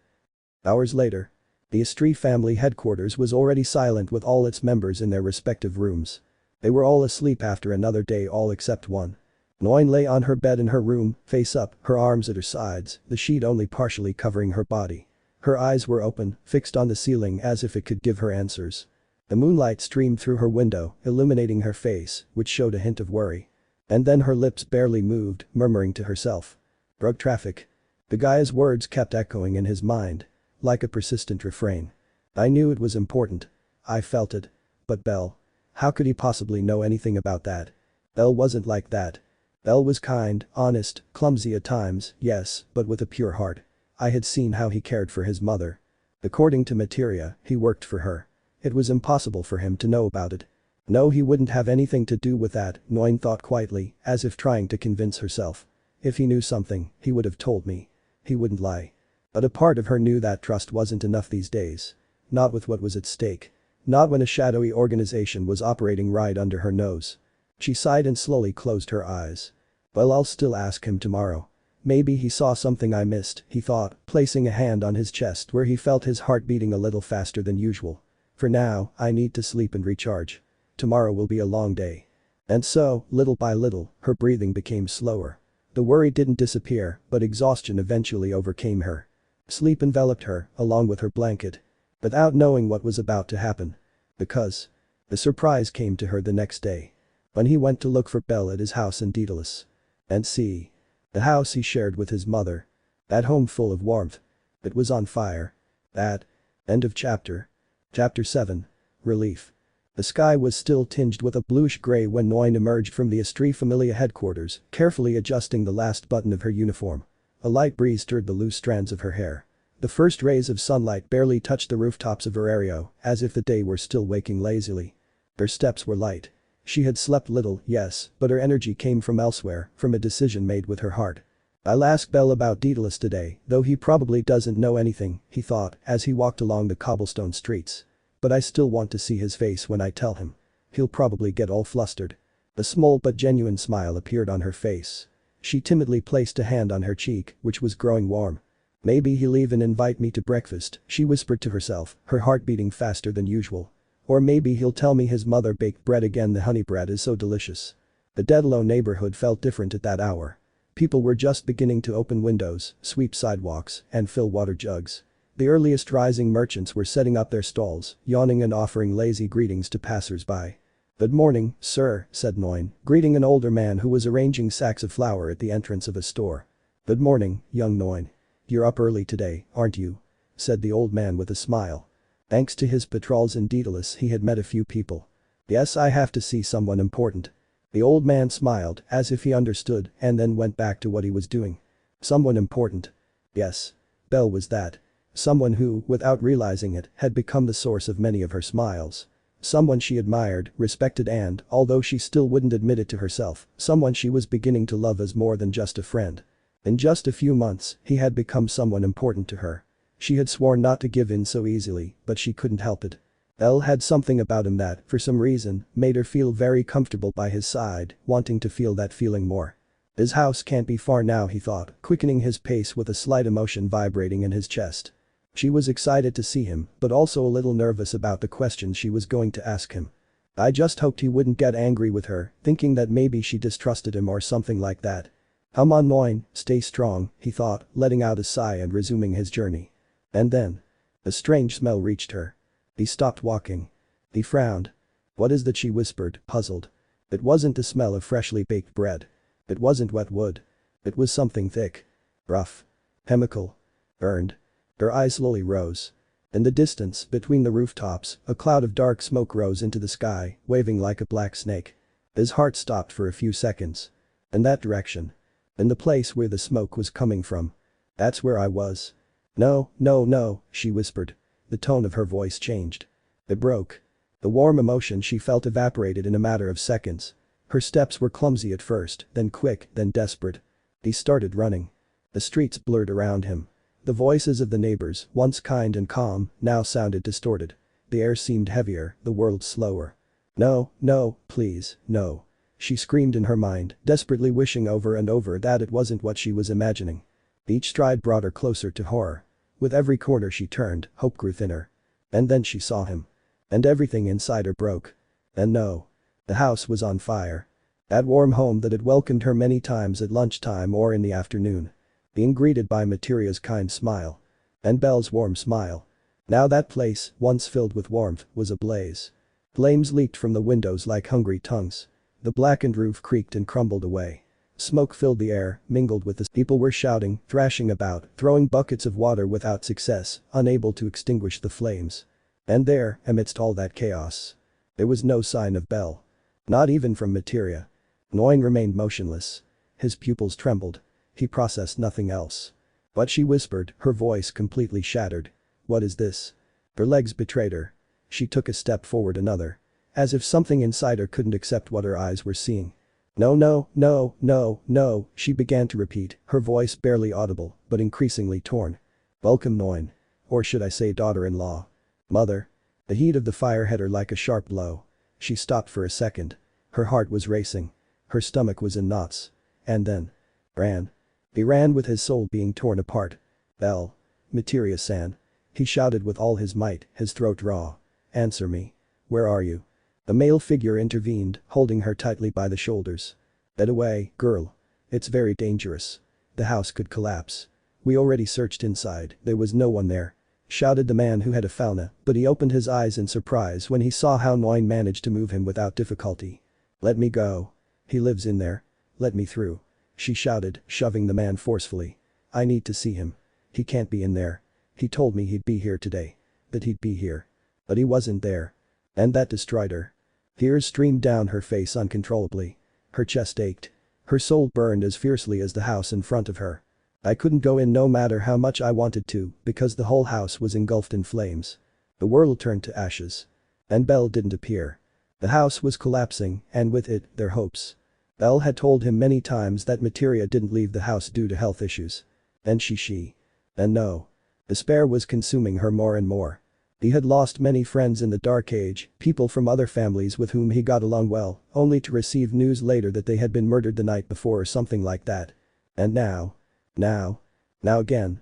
Hours later. The Astri family headquarters was already silent with all its members in their respective rooms. They were all asleep after another day, all except one. Noin lay on her bed in her room, face up, her arms at her sides, the sheet only partially covering her body. Her eyes were open, fixed on the ceiling as if it could give her answers. The moonlight streamed through her window, illuminating her face, which showed a hint of worry. And then her lips barely moved, murmuring to herself. Drug traffic. The guy's words kept echoing in his mind. Like a persistent refrain. I knew it was important. I felt it. But Belle. How could he possibly know anything about that? Belle wasn't like that. Belle was kind, honest, clumsy at times, yes, but with a pure heart. I had seen how he cared for his mother. According to Materia, he worked for her. It was impossible for him to know about it. No, he wouldn't have anything to do with that, Noin thought quietly, as if trying to convince herself. If he knew something, he would have told me. He wouldn't lie. But a part of her knew that trust wasn't enough these days. Not with what was at stake. Not when a shadowy organization was operating right under her nose. She sighed and slowly closed her eyes. Well, I'll still ask him tomorrow. Maybe he saw something I missed, he thought, placing a hand on his chest where he felt his heart beating a little faster than usual. For now, I need to sleep and recharge. Tomorrow will be a long day. And so, little by little, her breathing became slower. The worry didn't disappear, but exhaustion eventually overcame her. Sleep enveloped her, along with her blanket. Without knowing what was about to happen. Because. The surprise came to her the next day. When he went to look for Belle at his house in Daedalus. And see. The house he shared with his mother. That home full of warmth. It was on fire. That. End of chapter. Chapter 7. Relief. The sky was still tinged with a bluish gray when Noin emerged from the Astri Familia headquarters, carefully adjusting the last button of her uniform. A light breeze stirred the loose strands of her hair. The first rays of sunlight barely touched the rooftops of her area, as if the day were still waking lazily. Her steps were light. She had slept little, yes, but her energy came from elsewhere, from a decision made with her heart. I'll ask Belle about Daedalus today, though he probably doesn't know anything, he thought, as he walked along the cobblestone streets. But I still want to see his face when I tell him. He'll probably get all flustered. A small but genuine smile appeared on her face. She timidly placed a hand on her cheek, which was growing warm. Maybe he'll even invite me to breakfast, she whispered to herself, her heart beating faster than usual. Or maybe he'll tell me his mother baked bread again. The honey bread is so delicious. The Dedalo neighborhood felt different at that hour. People were just beginning to open windows, sweep sidewalks, and fill water jugs. The earliest rising merchants were setting up their stalls, yawning and offering lazy greetings to passers-by. "Good morning, sir," said Noin, greeting an older man who was arranging sacks of flour at the entrance of a store. "Good morning, young Noin. You're up early today, aren't you?" said the old man with a smile. Thanks to his patrols in Daedalus he had met a few people. "Yes, I have to see someone important." The old man smiled as if he understood and then went back to what he was doing. Someone important. Yes. Belle was that. Someone who, without realizing it, had become the source of many of her smiles. Someone she admired, respected and, although she still wouldn't admit it to herself, someone she was beginning to love as more than just a friend. In just a few months, he had become someone important to her. She had sworn not to give in so easily, but she couldn't help it. Elle had something about him that, for some reason, made her feel very comfortable by his side, wanting to feel that feeling more. His house can't be far now, he thought, quickening his pace with a slight emotion vibrating in his chest. She was excited to see him, but also a little nervous about the questions she was going to ask him. I just hoped he wouldn't get angry with her, thinking that maybe she distrusted him or something like that. "Come on, Noin, stay strong," he thought, letting out a sigh and resuming his journey. And then. A strange smell reached her. He stopped walking. He frowned. "What is that?" she whispered, puzzled. It wasn't the smell of freshly baked bread. It wasn't wet wood. It was something thick. Rough. Chemical. Burned. Her eyes slowly rose. In the distance, between the rooftops, a cloud of dark smoke rose into the sky, waving like a black snake. His heart stopped for a few seconds. In that direction. In the place where the smoke was coming from. "That's where I was." "No, no, no," she whispered. The tone of her voice changed. It broke. The warm emotion she felt evaporated in a matter of seconds. Her steps were clumsy at first, then quick, then desperate. He started running. The streets blurred around him. The voices of the neighbors, once kind and calm, now sounded distorted. The air seemed heavier, the world slower. "No, no, please, no." She screamed in her mind, desperately wishing over and over that it wasn't what she was imagining. Each stride brought her closer to horror. With every corner she turned, hope grew thinner. And then she saw him. And everything inside her broke. And no. The house was on fire. That warm home that had welcomed her many times at lunchtime or in the afternoon. Being greeted by Materia's kind smile. And Belle's warm smile. Now that place, once filled with warmth, was ablaze. Flames leaked from the windows like hungry tongues. The blackened roof creaked and crumbled away. Smoke filled the air, mingled with the people were shouting, thrashing about, throwing buckets of water without success, unable to extinguish the flames. And there, amidst all that chaos. There was no sign of Belle. Not even from Materia. Noin remained motionless. His pupils trembled. He processed nothing else. But she whispered, her voice completely shattered. "What is this?" Her legs betrayed her. She took a step forward, another. As if something inside her couldn't accept what her eyes were seeing. "No, no, no, no, no," she began to repeat, her voice barely audible, but increasingly torn. "Welcome, Noin. Or should I say daughter-in-law. Mother." The heat of the fire hit her like a sharp blow. She stopped for a second. Her heart was racing. Her stomach was in knots. And then. Ran. He ran with his soul being torn apart. "Belle. Materia-san." He shouted with all his might, his throat raw. "Answer me. Where are you?" A male figure intervened, holding her tightly by the shoulders. "Get away, girl. It's very dangerous. The house could collapse. We already searched inside, there was no one there," shouted the man who had a fauna, but he opened his eyes in surprise when he saw how Noin managed to move him without difficulty. "Let me go. He lives in there. Let me through," she shouted, shoving the man forcefully. "I need to see him. He can't be in there. He told me he'd be here today. That he'd be here. But he wasn't there." And that destroyed her. Tears streamed down her face uncontrollably. Her chest ached. Her soul burned as fiercely as the house in front of her. "I couldn't go in no matter how much I wanted to, because the whole house was engulfed in flames." The world turned to ashes. And Belle didn't appear. The house was collapsing, and with it, their hopes. Belle had told him many times that Materia didn't leave the house due to health issues. And she. And no. Despair was consuming her more and more. He had lost many friends in the Dark Age, people from other families with whom he got along well, only to receive news later that they had been murdered the night before or something like that. And now again.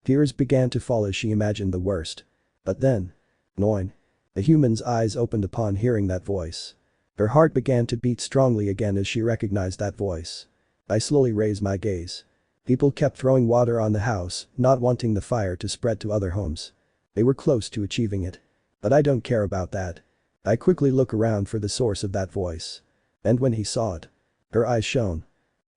Tears began to fall as she imagined the worst. But then. Noin. The human's eyes opened upon hearing that voice. Her heart began to beat strongly again as she recognized that voice. I slowly raised my gaze. People kept throwing water on the house, not wanting the fire to spread to other homes. They were close to achieving it. But I don't care about that. I quickly look around for the source of that voice. And when he saw it. Her eyes shone.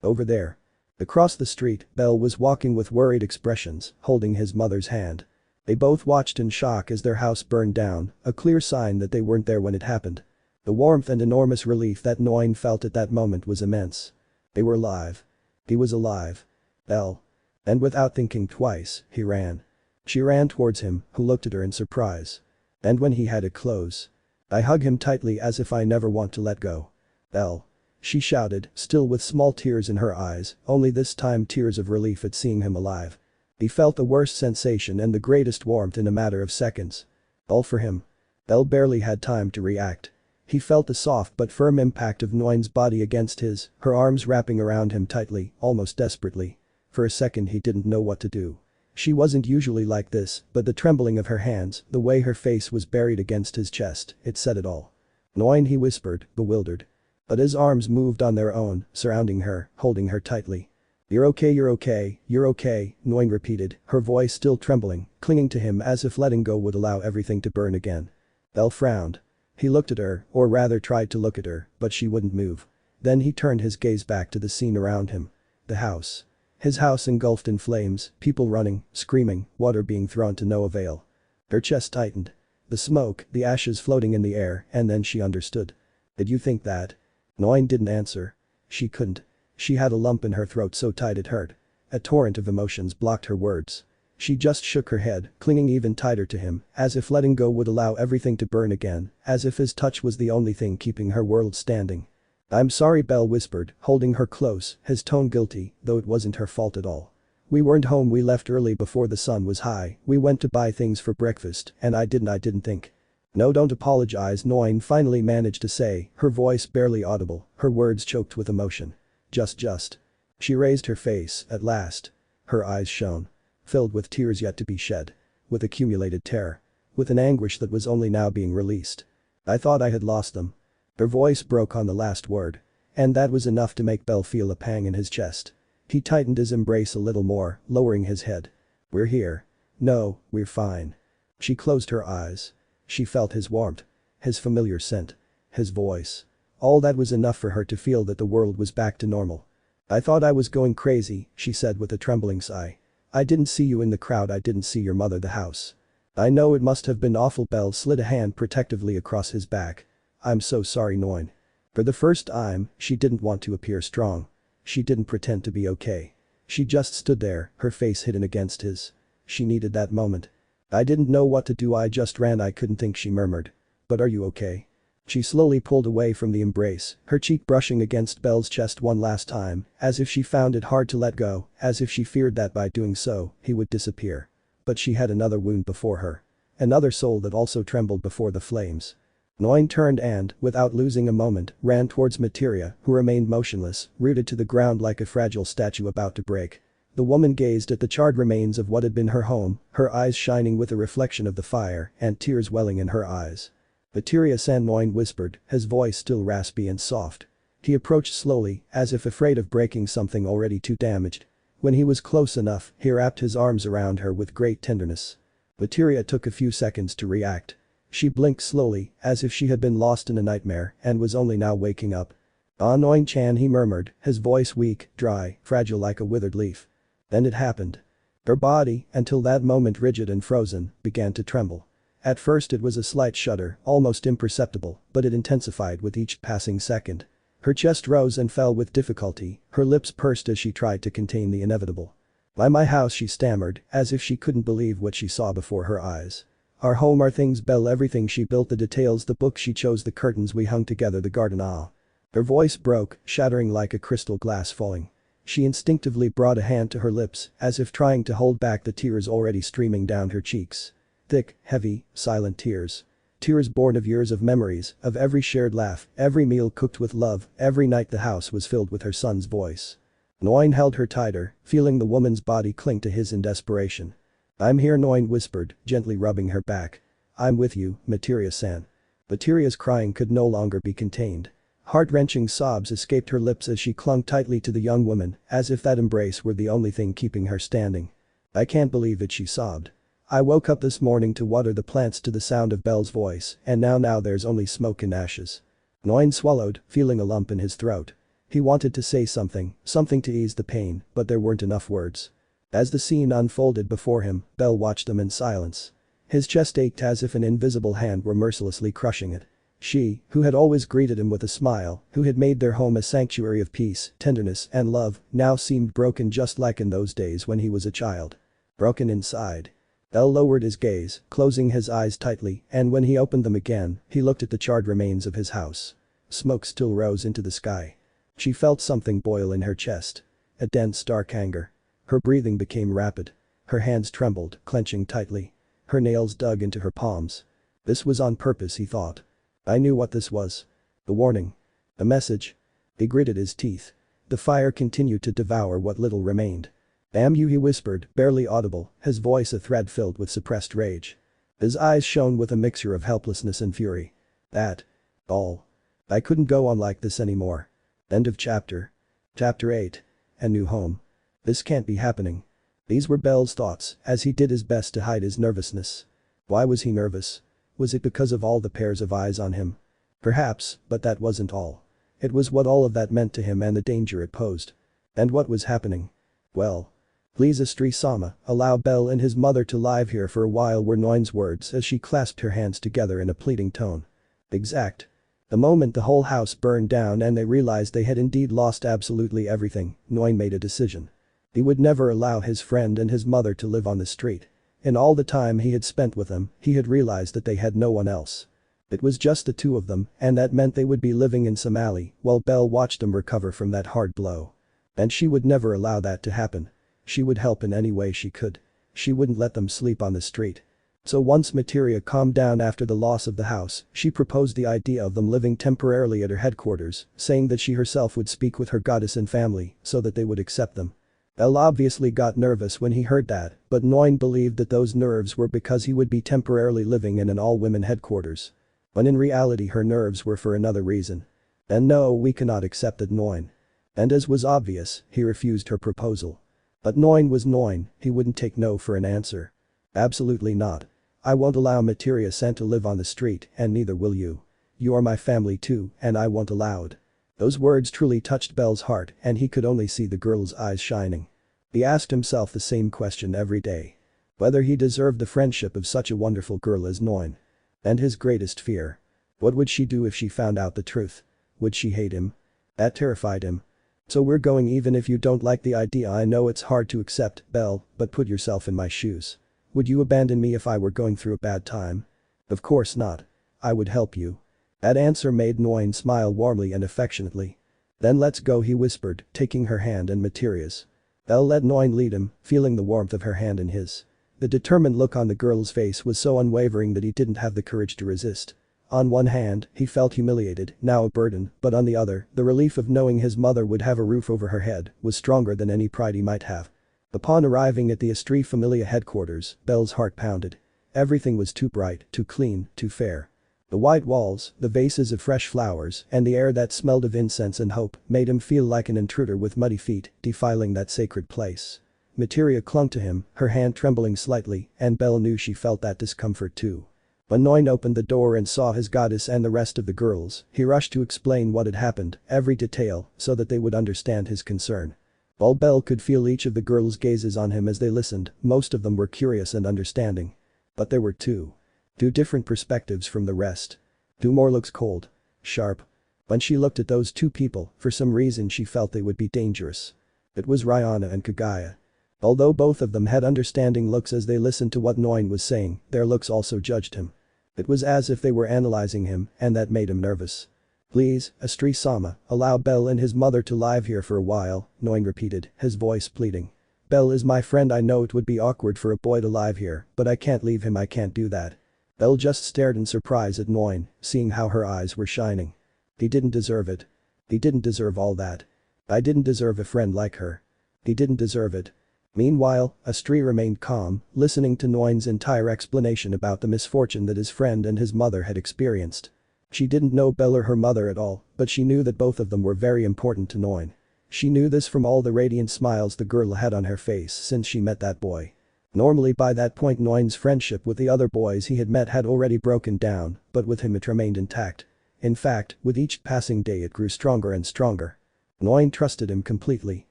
Over there. Across the street, Belle was walking with worried expressions, holding his mother's hand. They both watched in shock as their house burned down, a clear sign that they weren't there when it happened. The warmth and enormous relief that Noin felt at that moment was immense. They were alive. He was alive. Belle. And without thinking twice, he ran. She ran towards him, who looked at her in surprise. And when he had it close. I hug him tightly as if I never want to let go. Belle. She shouted, still with small tears in her eyes, only this time tears of relief at seeing him alive. He felt the worst sensation and the greatest warmth in a matter of seconds. All for him. Belle barely had time to react. He felt the soft but firm impact of Noin's body against his, her arms wrapping around him tightly, almost desperately. For a second he didn't know what to do. She wasn't usually like this, but the trembling of her hands, the way her face was buried against his chest, it said it all. Noin, he whispered, bewildered. But his arms moved on their own, surrounding her, holding her tightly. You're okay, you're okay, you're okay, Noin repeated, her voice still trembling, clinging to him as if letting go would allow everything to burn again. Belle frowned. He looked at her, or rather tried to look at her, but she wouldn't move. Then he turned his gaze back to the scene around him. The house. His house engulfed in flames, people running, screaming, water being thrown to no avail. Her chest tightened. The smoke, the ashes floating in the air, and then she understood. Did you think that? Noin didn't answer. She couldn't. She had a lump in her throat so tight it hurt. A torrent of emotions blocked her words. She just shook her head, clinging even tighter to him, as if letting go would allow everything to burn again, as if his touch was the only thing keeping her world standing. I'm sorry, Belle whispered, holding her close, his tone guilty, though it wasn't her fault at all. We weren't home, we left early before the sun was high, we went to buy things for breakfast, and I didn't think. No, don't apologize, Noin finally managed to say, her voice barely audible, her words choked with emotion. Just. She raised her face, at last. Her eyes shone. Filled with tears yet to be shed. With accumulated terror. With an anguish that was only now being released. I thought I had lost them. Her voice broke on the last word. And that was enough to make Belle feel a pang in his chest. He tightened his embrace a little more, lowering his head. We're here. No, we're fine. She closed her eyes. She felt his warmth. His familiar scent. His voice. All that was enough for her to feel that the world was back to normal. I thought I was going crazy, she said with a trembling sigh. I didn't see you in the crowd, I didn't see your mother, the house. I know it must have been awful. Belle slid a hand protectively across his back. I'm so sorry, Noin. For the first time, she didn't want to appear strong. She didn't pretend to be okay. She just stood there, her face hidden against his. She needed that moment. I didn't know what to do, I just ran, I couldn't think, she murmured. But are you okay? She slowly pulled away from the embrace, her cheek brushing against Belle's chest one last time, as if she found it hard to let go, as if she feared that by doing so, he would disappear. But she had another wound before her. Another soul that also trembled before the flames. Noin turned and, without losing a moment, ran towards Materia, who remained motionless, rooted to the ground like a fragile statue about to break. The woman gazed at the charred remains of what had been her home, her eyes shining with the reflection of the fire, and tears welling in her eyes. Materia-san, Noin whispered, his voice still raspy and soft. He approached slowly, as if afraid of breaking something already too damaged. When he was close enough, he wrapped his arms around her with great tenderness. Materia took a few seconds to react. She blinked slowly, as if she had been lost in a nightmare and was only now waking up. Ah, Noin-chan, he murmured, his voice weak, dry, fragile like a withered leaf. Then it happened. Her body, until that moment rigid and frozen, began to tremble. At first it was a slight shudder, almost imperceptible, but it intensified with each passing second. Her chest rose and fell with difficulty, her lips pursed as she tried to contain the inevitable. By my house, she stammered, as if she couldn't believe what she saw before her eyes. Our home, our things, Belle, everything she built, the details, the book she chose, the curtains we hung together, the garden, ah. Her voice broke, shattering like a crystal glass falling. She instinctively brought a hand to her lips, as if trying to hold back the tears already streaming down her cheeks. Thick, heavy, silent tears. Tears born of years of memories, of every shared laugh, every meal cooked with love, every night the house was filled with her son's voice. Noin held her tighter, feeling the woman's body cling to his in desperation. I'm here, Noin whispered, gently rubbing her back. I'm with you, Materia-san. Materia's crying could no longer be contained. Heart-wrenching sobs escaped her lips as she clung tightly to the young woman, as if that embrace were the only thing keeping her standing. I can't believe it, she sobbed. I woke up this morning to water the plants to the sound of Belle's voice, and now there's only smoke and ashes. Noin swallowed, feeling a lump in his throat. He wanted to say something to ease the pain, but there weren't enough words. As the scene unfolded before him, Belle watched them in silence. His chest ached as if an invisible hand were mercilessly crushing it. She, who had always greeted him with a smile, who had made their home a sanctuary of peace, tenderness and love, now seemed broken just like in those days when he was a child. Broken inside. Belle lowered his gaze, closing his eyes tightly, and when he opened them again, he looked at the charred remains of his house. Smoke still rose into the sky. She felt something boil in her chest. A dense dark anger. Her breathing became rapid. Her hands trembled, clenching tightly. Her nails dug into her palms. This was on purpose, he thought. I knew what this was. The warning. A message. He gritted his teeth. The fire continued to devour what little remained. Damn you, he whispered, barely audible, his voice a thread filled with suppressed rage. His eyes shone with a mixture of helplessness and fury. That. All. I couldn't go on like this anymore. End of chapter. Chapter 8. A new home. This can't be happening. These were Belle's thoughts as he did his best to hide his nervousness. Why was he nervous? Was it because of all the pairs of eyes on him? Perhaps, but that wasn't all. It was what all of that meant to him and the danger it posed. And what was happening? Well. Please Astri-sama, allow Belle and his mother to live here for a while were Noin's words as she clasped her hands together in a pleading tone. Exact. The moment the whole house burned down and they realized they had indeed lost absolutely everything, Noin made a decision. He would never allow his friend and his mother to live on the street. In all the time he had spent with them, he had realized that they had no one else. It was just the two of them, and that meant they would be living in some alley while Belle watched them recover from that hard blow. And she would never allow that to happen. She would help in any way she could. She wouldn't let them sleep on the street. So once Materia calmed down after the loss of the house, she proposed the idea of them living temporarily at her headquarters, saying that she herself would speak with her goddess and family so that they would accept them. Belle obviously got nervous when he heard that, but Noin believed that those nerves were because he would be temporarily living in an all-women headquarters. When in reality her nerves were for another reason. And no, we cannot accept that, Noin. And as was obvious, he refused her proposal. But Noin was Noin, he wouldn't take no for an answer. Absolutely not. I won't allow Materia-san to live on the street, and neither will you. You are my family too, and I won't allow it. Those words truly touched Belle's heart and he could only see the girl's eyes shining. He asked himself the same question every day. Whether he deserved the friendship of such a wonderful girl as Noin. And his greatest fear. What would she do if she found out the truth? Would she hate him? That terrified him. So we're going even if you don't like the idea. I know it's hard to accept, Belle, but put yourself in my shoes. Would you abandon me if I were going through a bad time? Of course not. I would help you. That answer made Noin smile warmly and affectionately. Then let's go, he whispered, taking her hand and Materia's. Belle let Noin lead him, feeling the warmth of her hand in his. The determined look on the girl's face was so unwavering that he didn't have the courage to resist. On one hand, he felt humiliated, now a burden, but on the other, the relief of knowing his mother would have a roof over her head was stronger than any pride he might have. Upon arriving at the Estrie Familia headquarters, Belle's heart pounded. Everything was too bright, too clean, too fair. The white walls, the vases of fresh flowers, and the air that smelled of incense and hope made him feel like an intruder with muddy feet, defiling that sacred place. Materia clung to him, her hand trembling slightly, and Belle knew she felt that discomfort too. When Noin opened the door and saw his goddess and the rest of the girls, he rushed to explain what had happened, every detail, so that they would understand his concern. While Belle could feel each of the girls' gazes on him as they listened, most of them were curious and understanding. But there were two different perspectives from the rest. Two more looks cold. Sharp. When she looked at those two people, for some reason she felt they would be dangerous. It was Rihanna and Kagaya. Although both of them had understanding looks as they listened to what Noin was saying, their looks also judged him. It was as if they were analyzing him, and that made him nervous. Please, Astri-sama, allow Belle and his mother to live here for a while, Noin repeated, his voice pleading. Belle is my friend. I know it would be awkward for a boy to live here, but I can't leave him. I can't do that. Belle just stared in surprise at Noin, seeing how her eyes were shining. He didn't deserve it. He didn't deserve all that. I didn't deserve a friend like her. He didn't deserve it. Meanwhile, Astri remained calm, listening to Noin's entire explanation about the misfortune that his friend and his mother had experienced. She didn't know Belle or her mother at all, but she knew that both of them were very important to Noin. She knew this from all the radiant smiles the girl had on her face since she met that boy. Normally by that point Noin's friendship with the other boys he had met had already broken down, but with him it remained intact. In fact, with each passing day it grew stronger and stronger. Noin trusted him completely.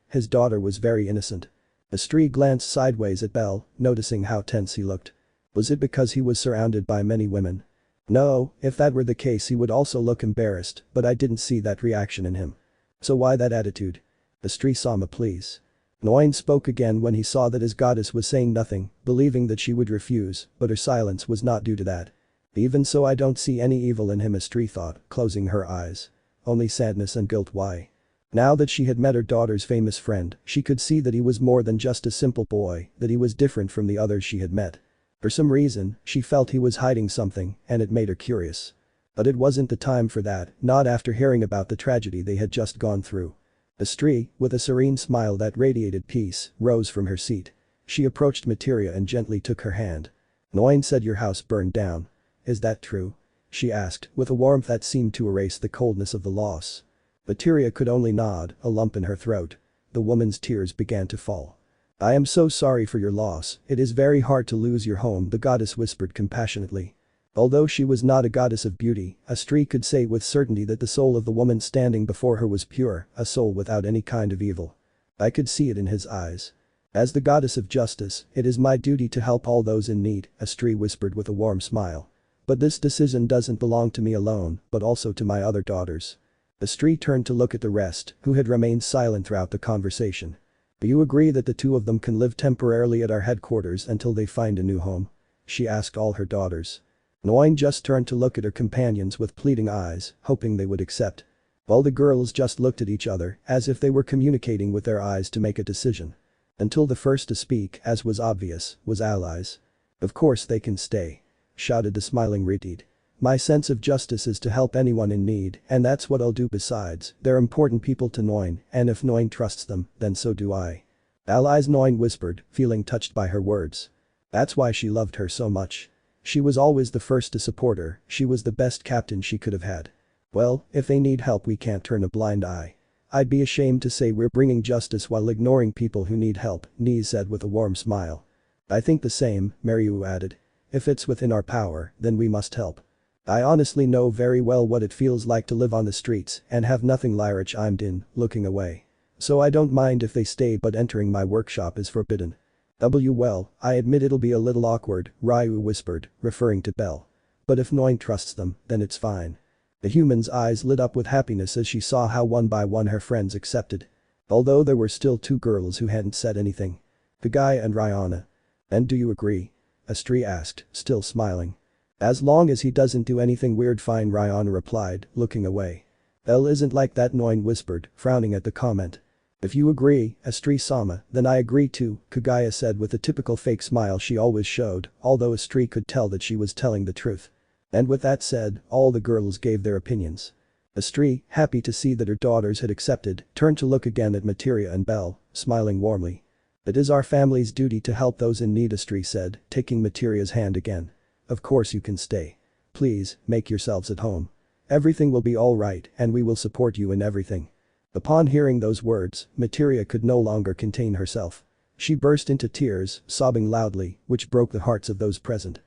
His daughter was very innocent. Astrid glanced sideways at Belle, noticing how tense he looked. Was it because he was surrounded by many women? No, if that were the case he would also look embarrassed, but I didn't see that reaction in him. So why that attitude? Astrid-sama, please. Noin spoke again when he saw that his goddess was saying nothing, believing that she would refuse, but her silence was not due to that. Even so I don't see any evil in him, Astrid thought, closing her eyes. Only sadness and guilt. Why? Now that she had met her daughter's famous friend, she could see that he was more than just a simple boy, that he was different from the others she had met. For some reason, she felt he was hiding something, and it made her curious. But it wasn't the time for that, not after hearing about the tragedy they had just gone through. Astrid, with a serene smile that radiated peace, rose from her seat. She approached Materia and gently took her hand. Noin said your house burned down. Is that true? She asked, with a warmth that seemed to erase the coldness of the loss. Materia could only nod, a lump in her throat. The woman's tears began to fall. I am so sorry for your loss, it is very hard to lose your home, the goddess whispered compassionately. Although she was not a goddess of beauty, Astrid could say with certainty that the soul of the woman standing before her was pure, a soul without any kind of evil. I could see it in his eyes. As the goddess of justice, it is my duty to help all those in need, Astrid whispered with a warm smile. But this decision doesn't belong to me alone, but also to my other daughters. Astrid turned to look at the rest, who had remained silent throughout the conversation. Do you agree that the two of them can live temporarily at our headquarters until they find a new home? She asked all her daughters. Noin just turned to look at her companions with pleading eyes, hoping they would accept. All the girls just looked at each other, as if they were communicating with their eyes to make a decision. Until the first to speak, as was obvious, was Allies. Of course they can stay. Shouted the smiling Retid. My sense of justice is to help anyone in need, and that's what I'll do. Besides, they're important people to Noin, and if Noin trusts them, then so do I. Allies, Noin whispered, feeling touched by her words. That's why she loved her so much. She was always the first to support her, she was the best captain she could have had. Well, if they need help we can't turn a blind eye. I'd be ashamed to say we're bringing justice while ignoring people who need help, Niz said with a warm smile. I think the same, Mariu added. If it's within our power, then we must help. I honestly know very well what it feels like to live on the streets and have nothing. Lyrich chimed in, looking away. So I don't mind if they stay, but entering my workshop is forbidden. Well, I admit it'll be a little awkward, Ryu whispered, referring to Belle. But if Noin trusts them, then it's fine. The human's eyes lit up with happiness as she saw how one by one her friends accepted. Although there were still two girls who hadn't said anything. Kaguya and Rihanna. And do you agree? Astrid asked, still smiling. As long as he doesn't do anything weird, fine, Rihanna replied, looking away. Belle isn't like that, Noin whispered, frowning at the comment. If you agree, Astrid-sama, then I agree too, Kaguya said with the typical fake smile she always showed, although Astrid could tell that she was telling the truth. And with that said, all the girls gave their opinions. Astrid, happy to see that her daughters had accepted, turned to look again at Materia and Belle, smiling warmly. It is our family's duty to help those in need, Astrid said, taking Materia's hand again. Of course you can stay. Please, make yourselves at home. Everything will be all right and we will support you in everything. Upon hearing those words, Materia could no longer contain herself. She burst into tears, sobbing loudly, which broke the hearts of those present.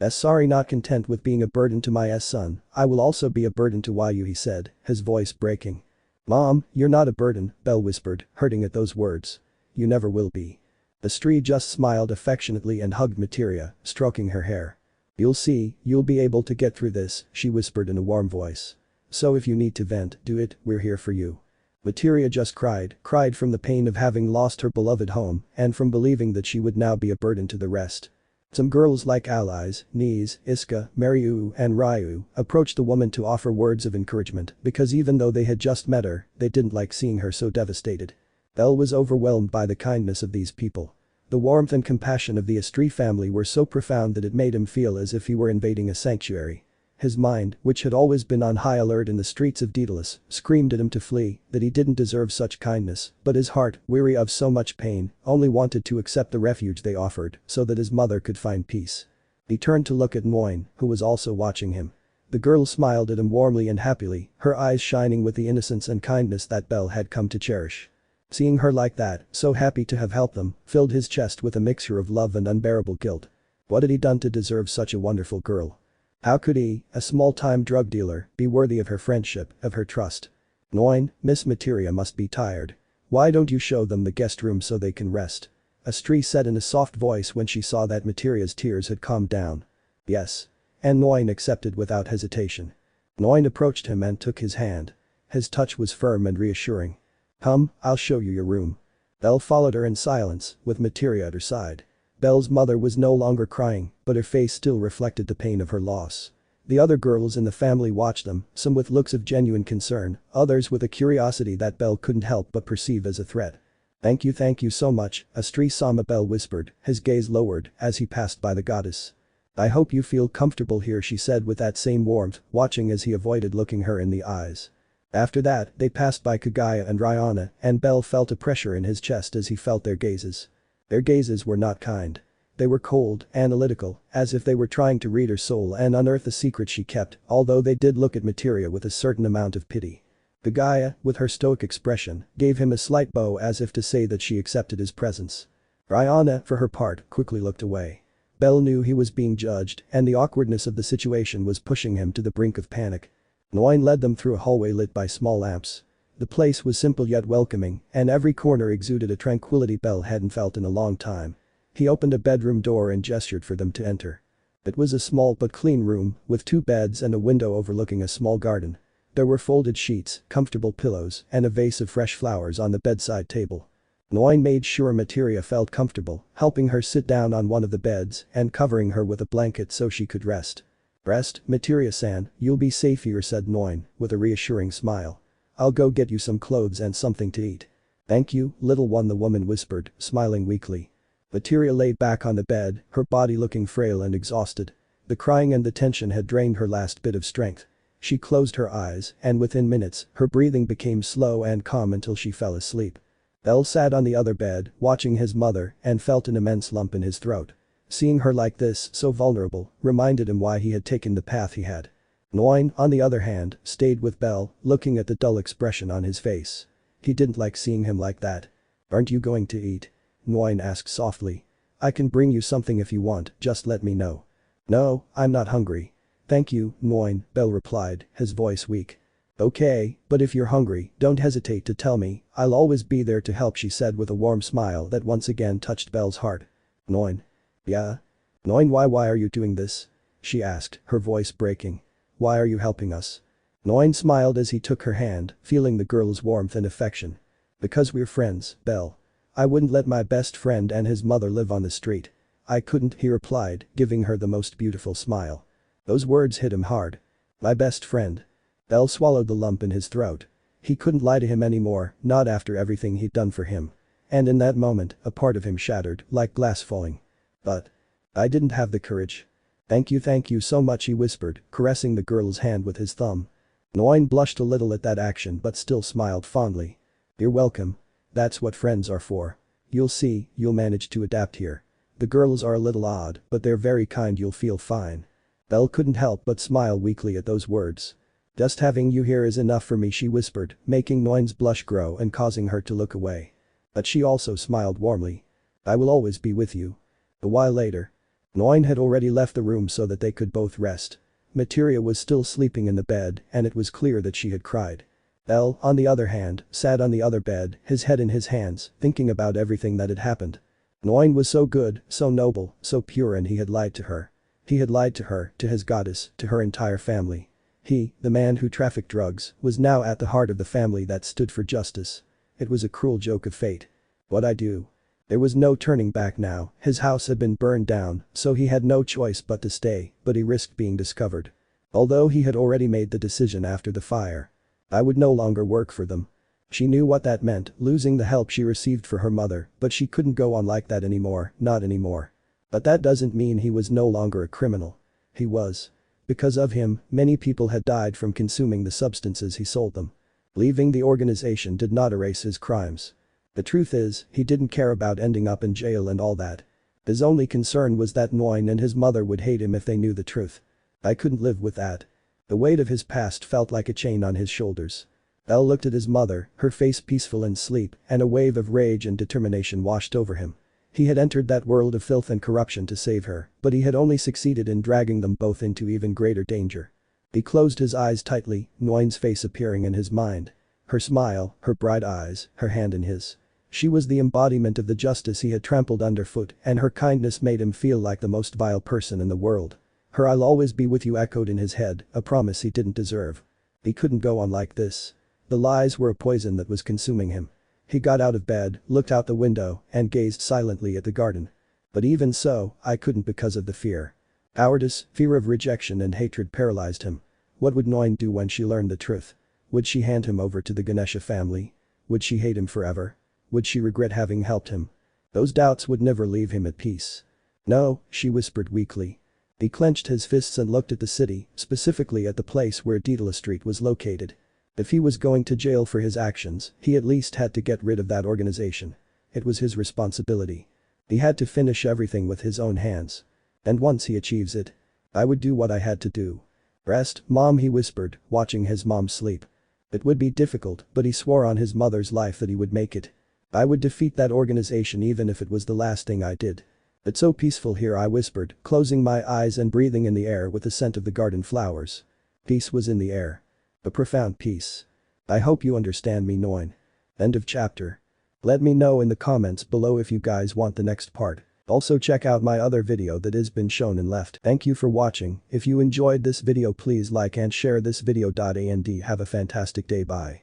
Sorry, not content with being a burden to my son, I will also be a burden to Yu, he said, his voice breaking. Mom, you're not a burden, Belle whispered, hurting at those words. You never will be. Astrid just smiled affectionately and hugged Materia, stroking her hair. You'll see, you'll be able to get through this, she whispered in a warm voice. So if you need to vent, do it, we're here for you. Materia just cried from the pain of having lost her beloved home and from believing that she would now be a burden to the rest. Some girls like Allies, Niz, Iska, Mariu and Ryu approached the woman to offer words of encouragement because even though they had just met her, they didn't like seeing her so devastated. Belle was overwhelmed by the kindness of these people. The warmth and compassion of the Astrid family were so profound that it made him feel as if he were invading a sanctuary. His mind, which had always been on high alert in the streets of Daedalus, screamed at him to flee, that he didn't deserve such kindness, but his heart, weary of so much pain, only wanted to accept the refuge they offered so that his mother could find peace. He turned to look at Noin, who was also watching him. The girl smiled at him warmly and happily, her eyes shining with the innocence and kindness that Belle had come to cherish. Seeing her like that, so happy to have helped them, filled his chest with a mixture of love and unbearable guilt. What had he done to deserve such a wonderful girl? How could he, a small-time drug dealer, be worthy of her friendship, of her trust? Noin, Miss Materia must be tired. Why don't you show them the guest room so they can rest? Astri said in a soft voice when she saw that Materia's tears had calmed down. Yes. And Noin accepted without hesitation. Noin approached him and took his hand. His touch was firm and reassuring. Come, I'll show you your room. Belle followed her in silence, with Materia at her side. Belle's mother was no longer crying, but her face still reflected the pain of her loss. The other girls in the family watched them, some with looks of genuine concern, others with a curiosity that Belle couldn't help but perceive as a threat. Thank you so much, Astri Sama Belle whispered, his gaze lowered as he passed by the goddess. I hope you feel comfortable here, she said with that same warmth, watching as he avoided looking her in the eyes. After that, they passed by Kagaya and Rihanna, and Belle felt a pressure in his chest as he felt their gazes. Their gazes were not kind. They were cold, analytical, as if they were trying to read her soul and unearth the secret she kept, although they did look at Materia with a certain amount of pity. Kagaya, with her stoic expression, gave him a slight bow as if to say that she accepted his presence. Rihanna, for her part, quickly looked away. Belle knew he was being judged, and the awkwardness of the situation was pushing him to the brink of panic. Noin led them through a hallway lit by small lamps. The place was simple yet welcoming, and every corner exuded a tranquility Belle hadn't felt in a long time. He opened a bedroom door and gestured for them to enter. It was a small but clean room, with 2 beds and a window overlooking a small garden. There were folded sheets, comfortable pillows, and a vase of fresh flowers on the bedside table. Noin made sure Materia felt comfortable, helping her sit down on one of the beds and covering her with a blanket so she could rest. Rest, Materia-san, you'll be safe here, said Noin, with a reassuring smile. I'll go get you some clothes and something to eat. Thank you, little one, the woman whispered, smiling weakly. Materia lay back on the bed, her body looking frail and exhausted. The crying and the tension had drained her last bit of strength. She closed her eyes, and within minutes, her breathing became slow and calm until she fell asleep. Belle sat on the other bed, watching his mother, and felt an immense lump in his throat. Seeing her like this, so vulnerable, reminded him why he had taken the path he had. Noin, on the other hand, stayed with Belle, looking at the dull expression on his face. He didn't like seeing him like that. Aren't you going to eat? Noin asked softly. I can bring you something if you want, just let me know. No, I'm not hungry. Thank you, Noin, Belle replied, his voice weak. Okay, but if you're hungry, don't hesitate to tell me, I'll always be there to help, she said with a warm smile that once again touched Belle's heart. Noin. Yeah? Noin, why are you doing this? She asked, her voice breaking. Why are you helping us? Noin smiled as he took her hand, feeling the girl's warmth and affection. Because we're friends, Belle. I wouldn't let my best friend and his mother live on the street. I couldn't, he replied, giving her the most beautiful smile. Those words hit him hard. My best friend. Belle swallowed the lump in his throat. He couldn't lie to him anymore, not after everything he'd done for him. And in that moment, a part of him shattered, like glass falling. But I didn't have the courage. Thank you so much, he whispered, caressing the girl's hand with his thumb. Noin blushed a little at that action but still smiled fondly. You're welcome. That's what friends are for. You'll see, you'll manage to adapt here. The girls are a little odd, but they're very kind, you'll feel fine. Belle couldn't help but smile weakly at those words. Just having you here is enough for me, she whispered, making Noin's blush grow and causing her to look away. But she also smiled warmly. I will always be with you. A while later. Noin had already left the room so that they could both rest. Materia was still sleeping in the bed and it was clear that she had cried. Belle, on the other hand, sat on the other bed, his head in his hands, thinking about everything that had happened. Noin was so good, so noble, so pure, and he had lied to her. He had lied to her, to his goddess, to her entire family. He, the man who trafficked drugs, was now at the heart of the family that stood for justice. It was a cruel joke of fate. What'd I do? There was no turning back now, his house had been burned down, so he had no choice but to stay, but he risked being discovered. Although he had already made the decision after the fire. I would no longer work for them. She knew what that meant, losing the help she received for her mother, but she couldn't go on like that anymore, not anymore. But that doesn't mean he was no longer a criminal. He was. Because of him, many people had died from consuming the substances he sold them. Leaving the organization did not erase his crimes. The truth is, he didn't care about ending up in jail and all that. His only concern was that Noin and his mother would hate him if they knew the truth. I couldn't live with that. The weight of his past felt like a chain on his shoulders. Bell looked at his mother, her face peaceful in sleep, and a wave of rage and determination washed over him. He had entered that world of filth and corruption to save her, but he had only succeeded in dragging them both into even greater danger. He closed his eyes tightly, Noin's face appearing in his mind. Her smile, her bright eyes, her hand in his. She was the embodiment of the justice he had trampled underfoot, and her kindness made him feel like the most vile person in the world. Her "I'll always be with you" echoed in his head, a promise he didn't deserve. He couldn't go on like this. The lies were a poison that was consuming him. He got out of bed, looked out the window, and gazed silently at the garden. But even so, I couldn't because of the fear. Cowardice, fear of rejection and hatred paralyzed him. What would Noin do when she learned the truth? Would she hand him over to the Ganesha family? Would she hate him forever? Would she regret having helped him? Those doubts would never leave him at peace. "No," she whispered weakly. He clenched his fists and looked at the city, specifically at the place where Daedalus Street was located. If he was going to jail for his actions, he at least had to get rid of that organization. It was his responsibility. He had to finish everything with his own hands. And once he achieves it, I would do what I had to do. "Rest, Mom," he whispered, watching his mom sleep. It would be difficult, but he swore on his mother's life that he would make it. "I would defeat that organization even if it was the last thing I did." "It's so peaceful here," I whispered, closing my eyes and breathing in the air with the scent of the garden flowers. Peace was in the air. A profound peace. "I hope you understand me, Noin." End of chapter. Let me know in the comments below if you guys want the next part. Also check out my other video that has been shown and left. Thank you for watching. If you enjoyed this video, please like and share this video. And have a fantastic day. Bye.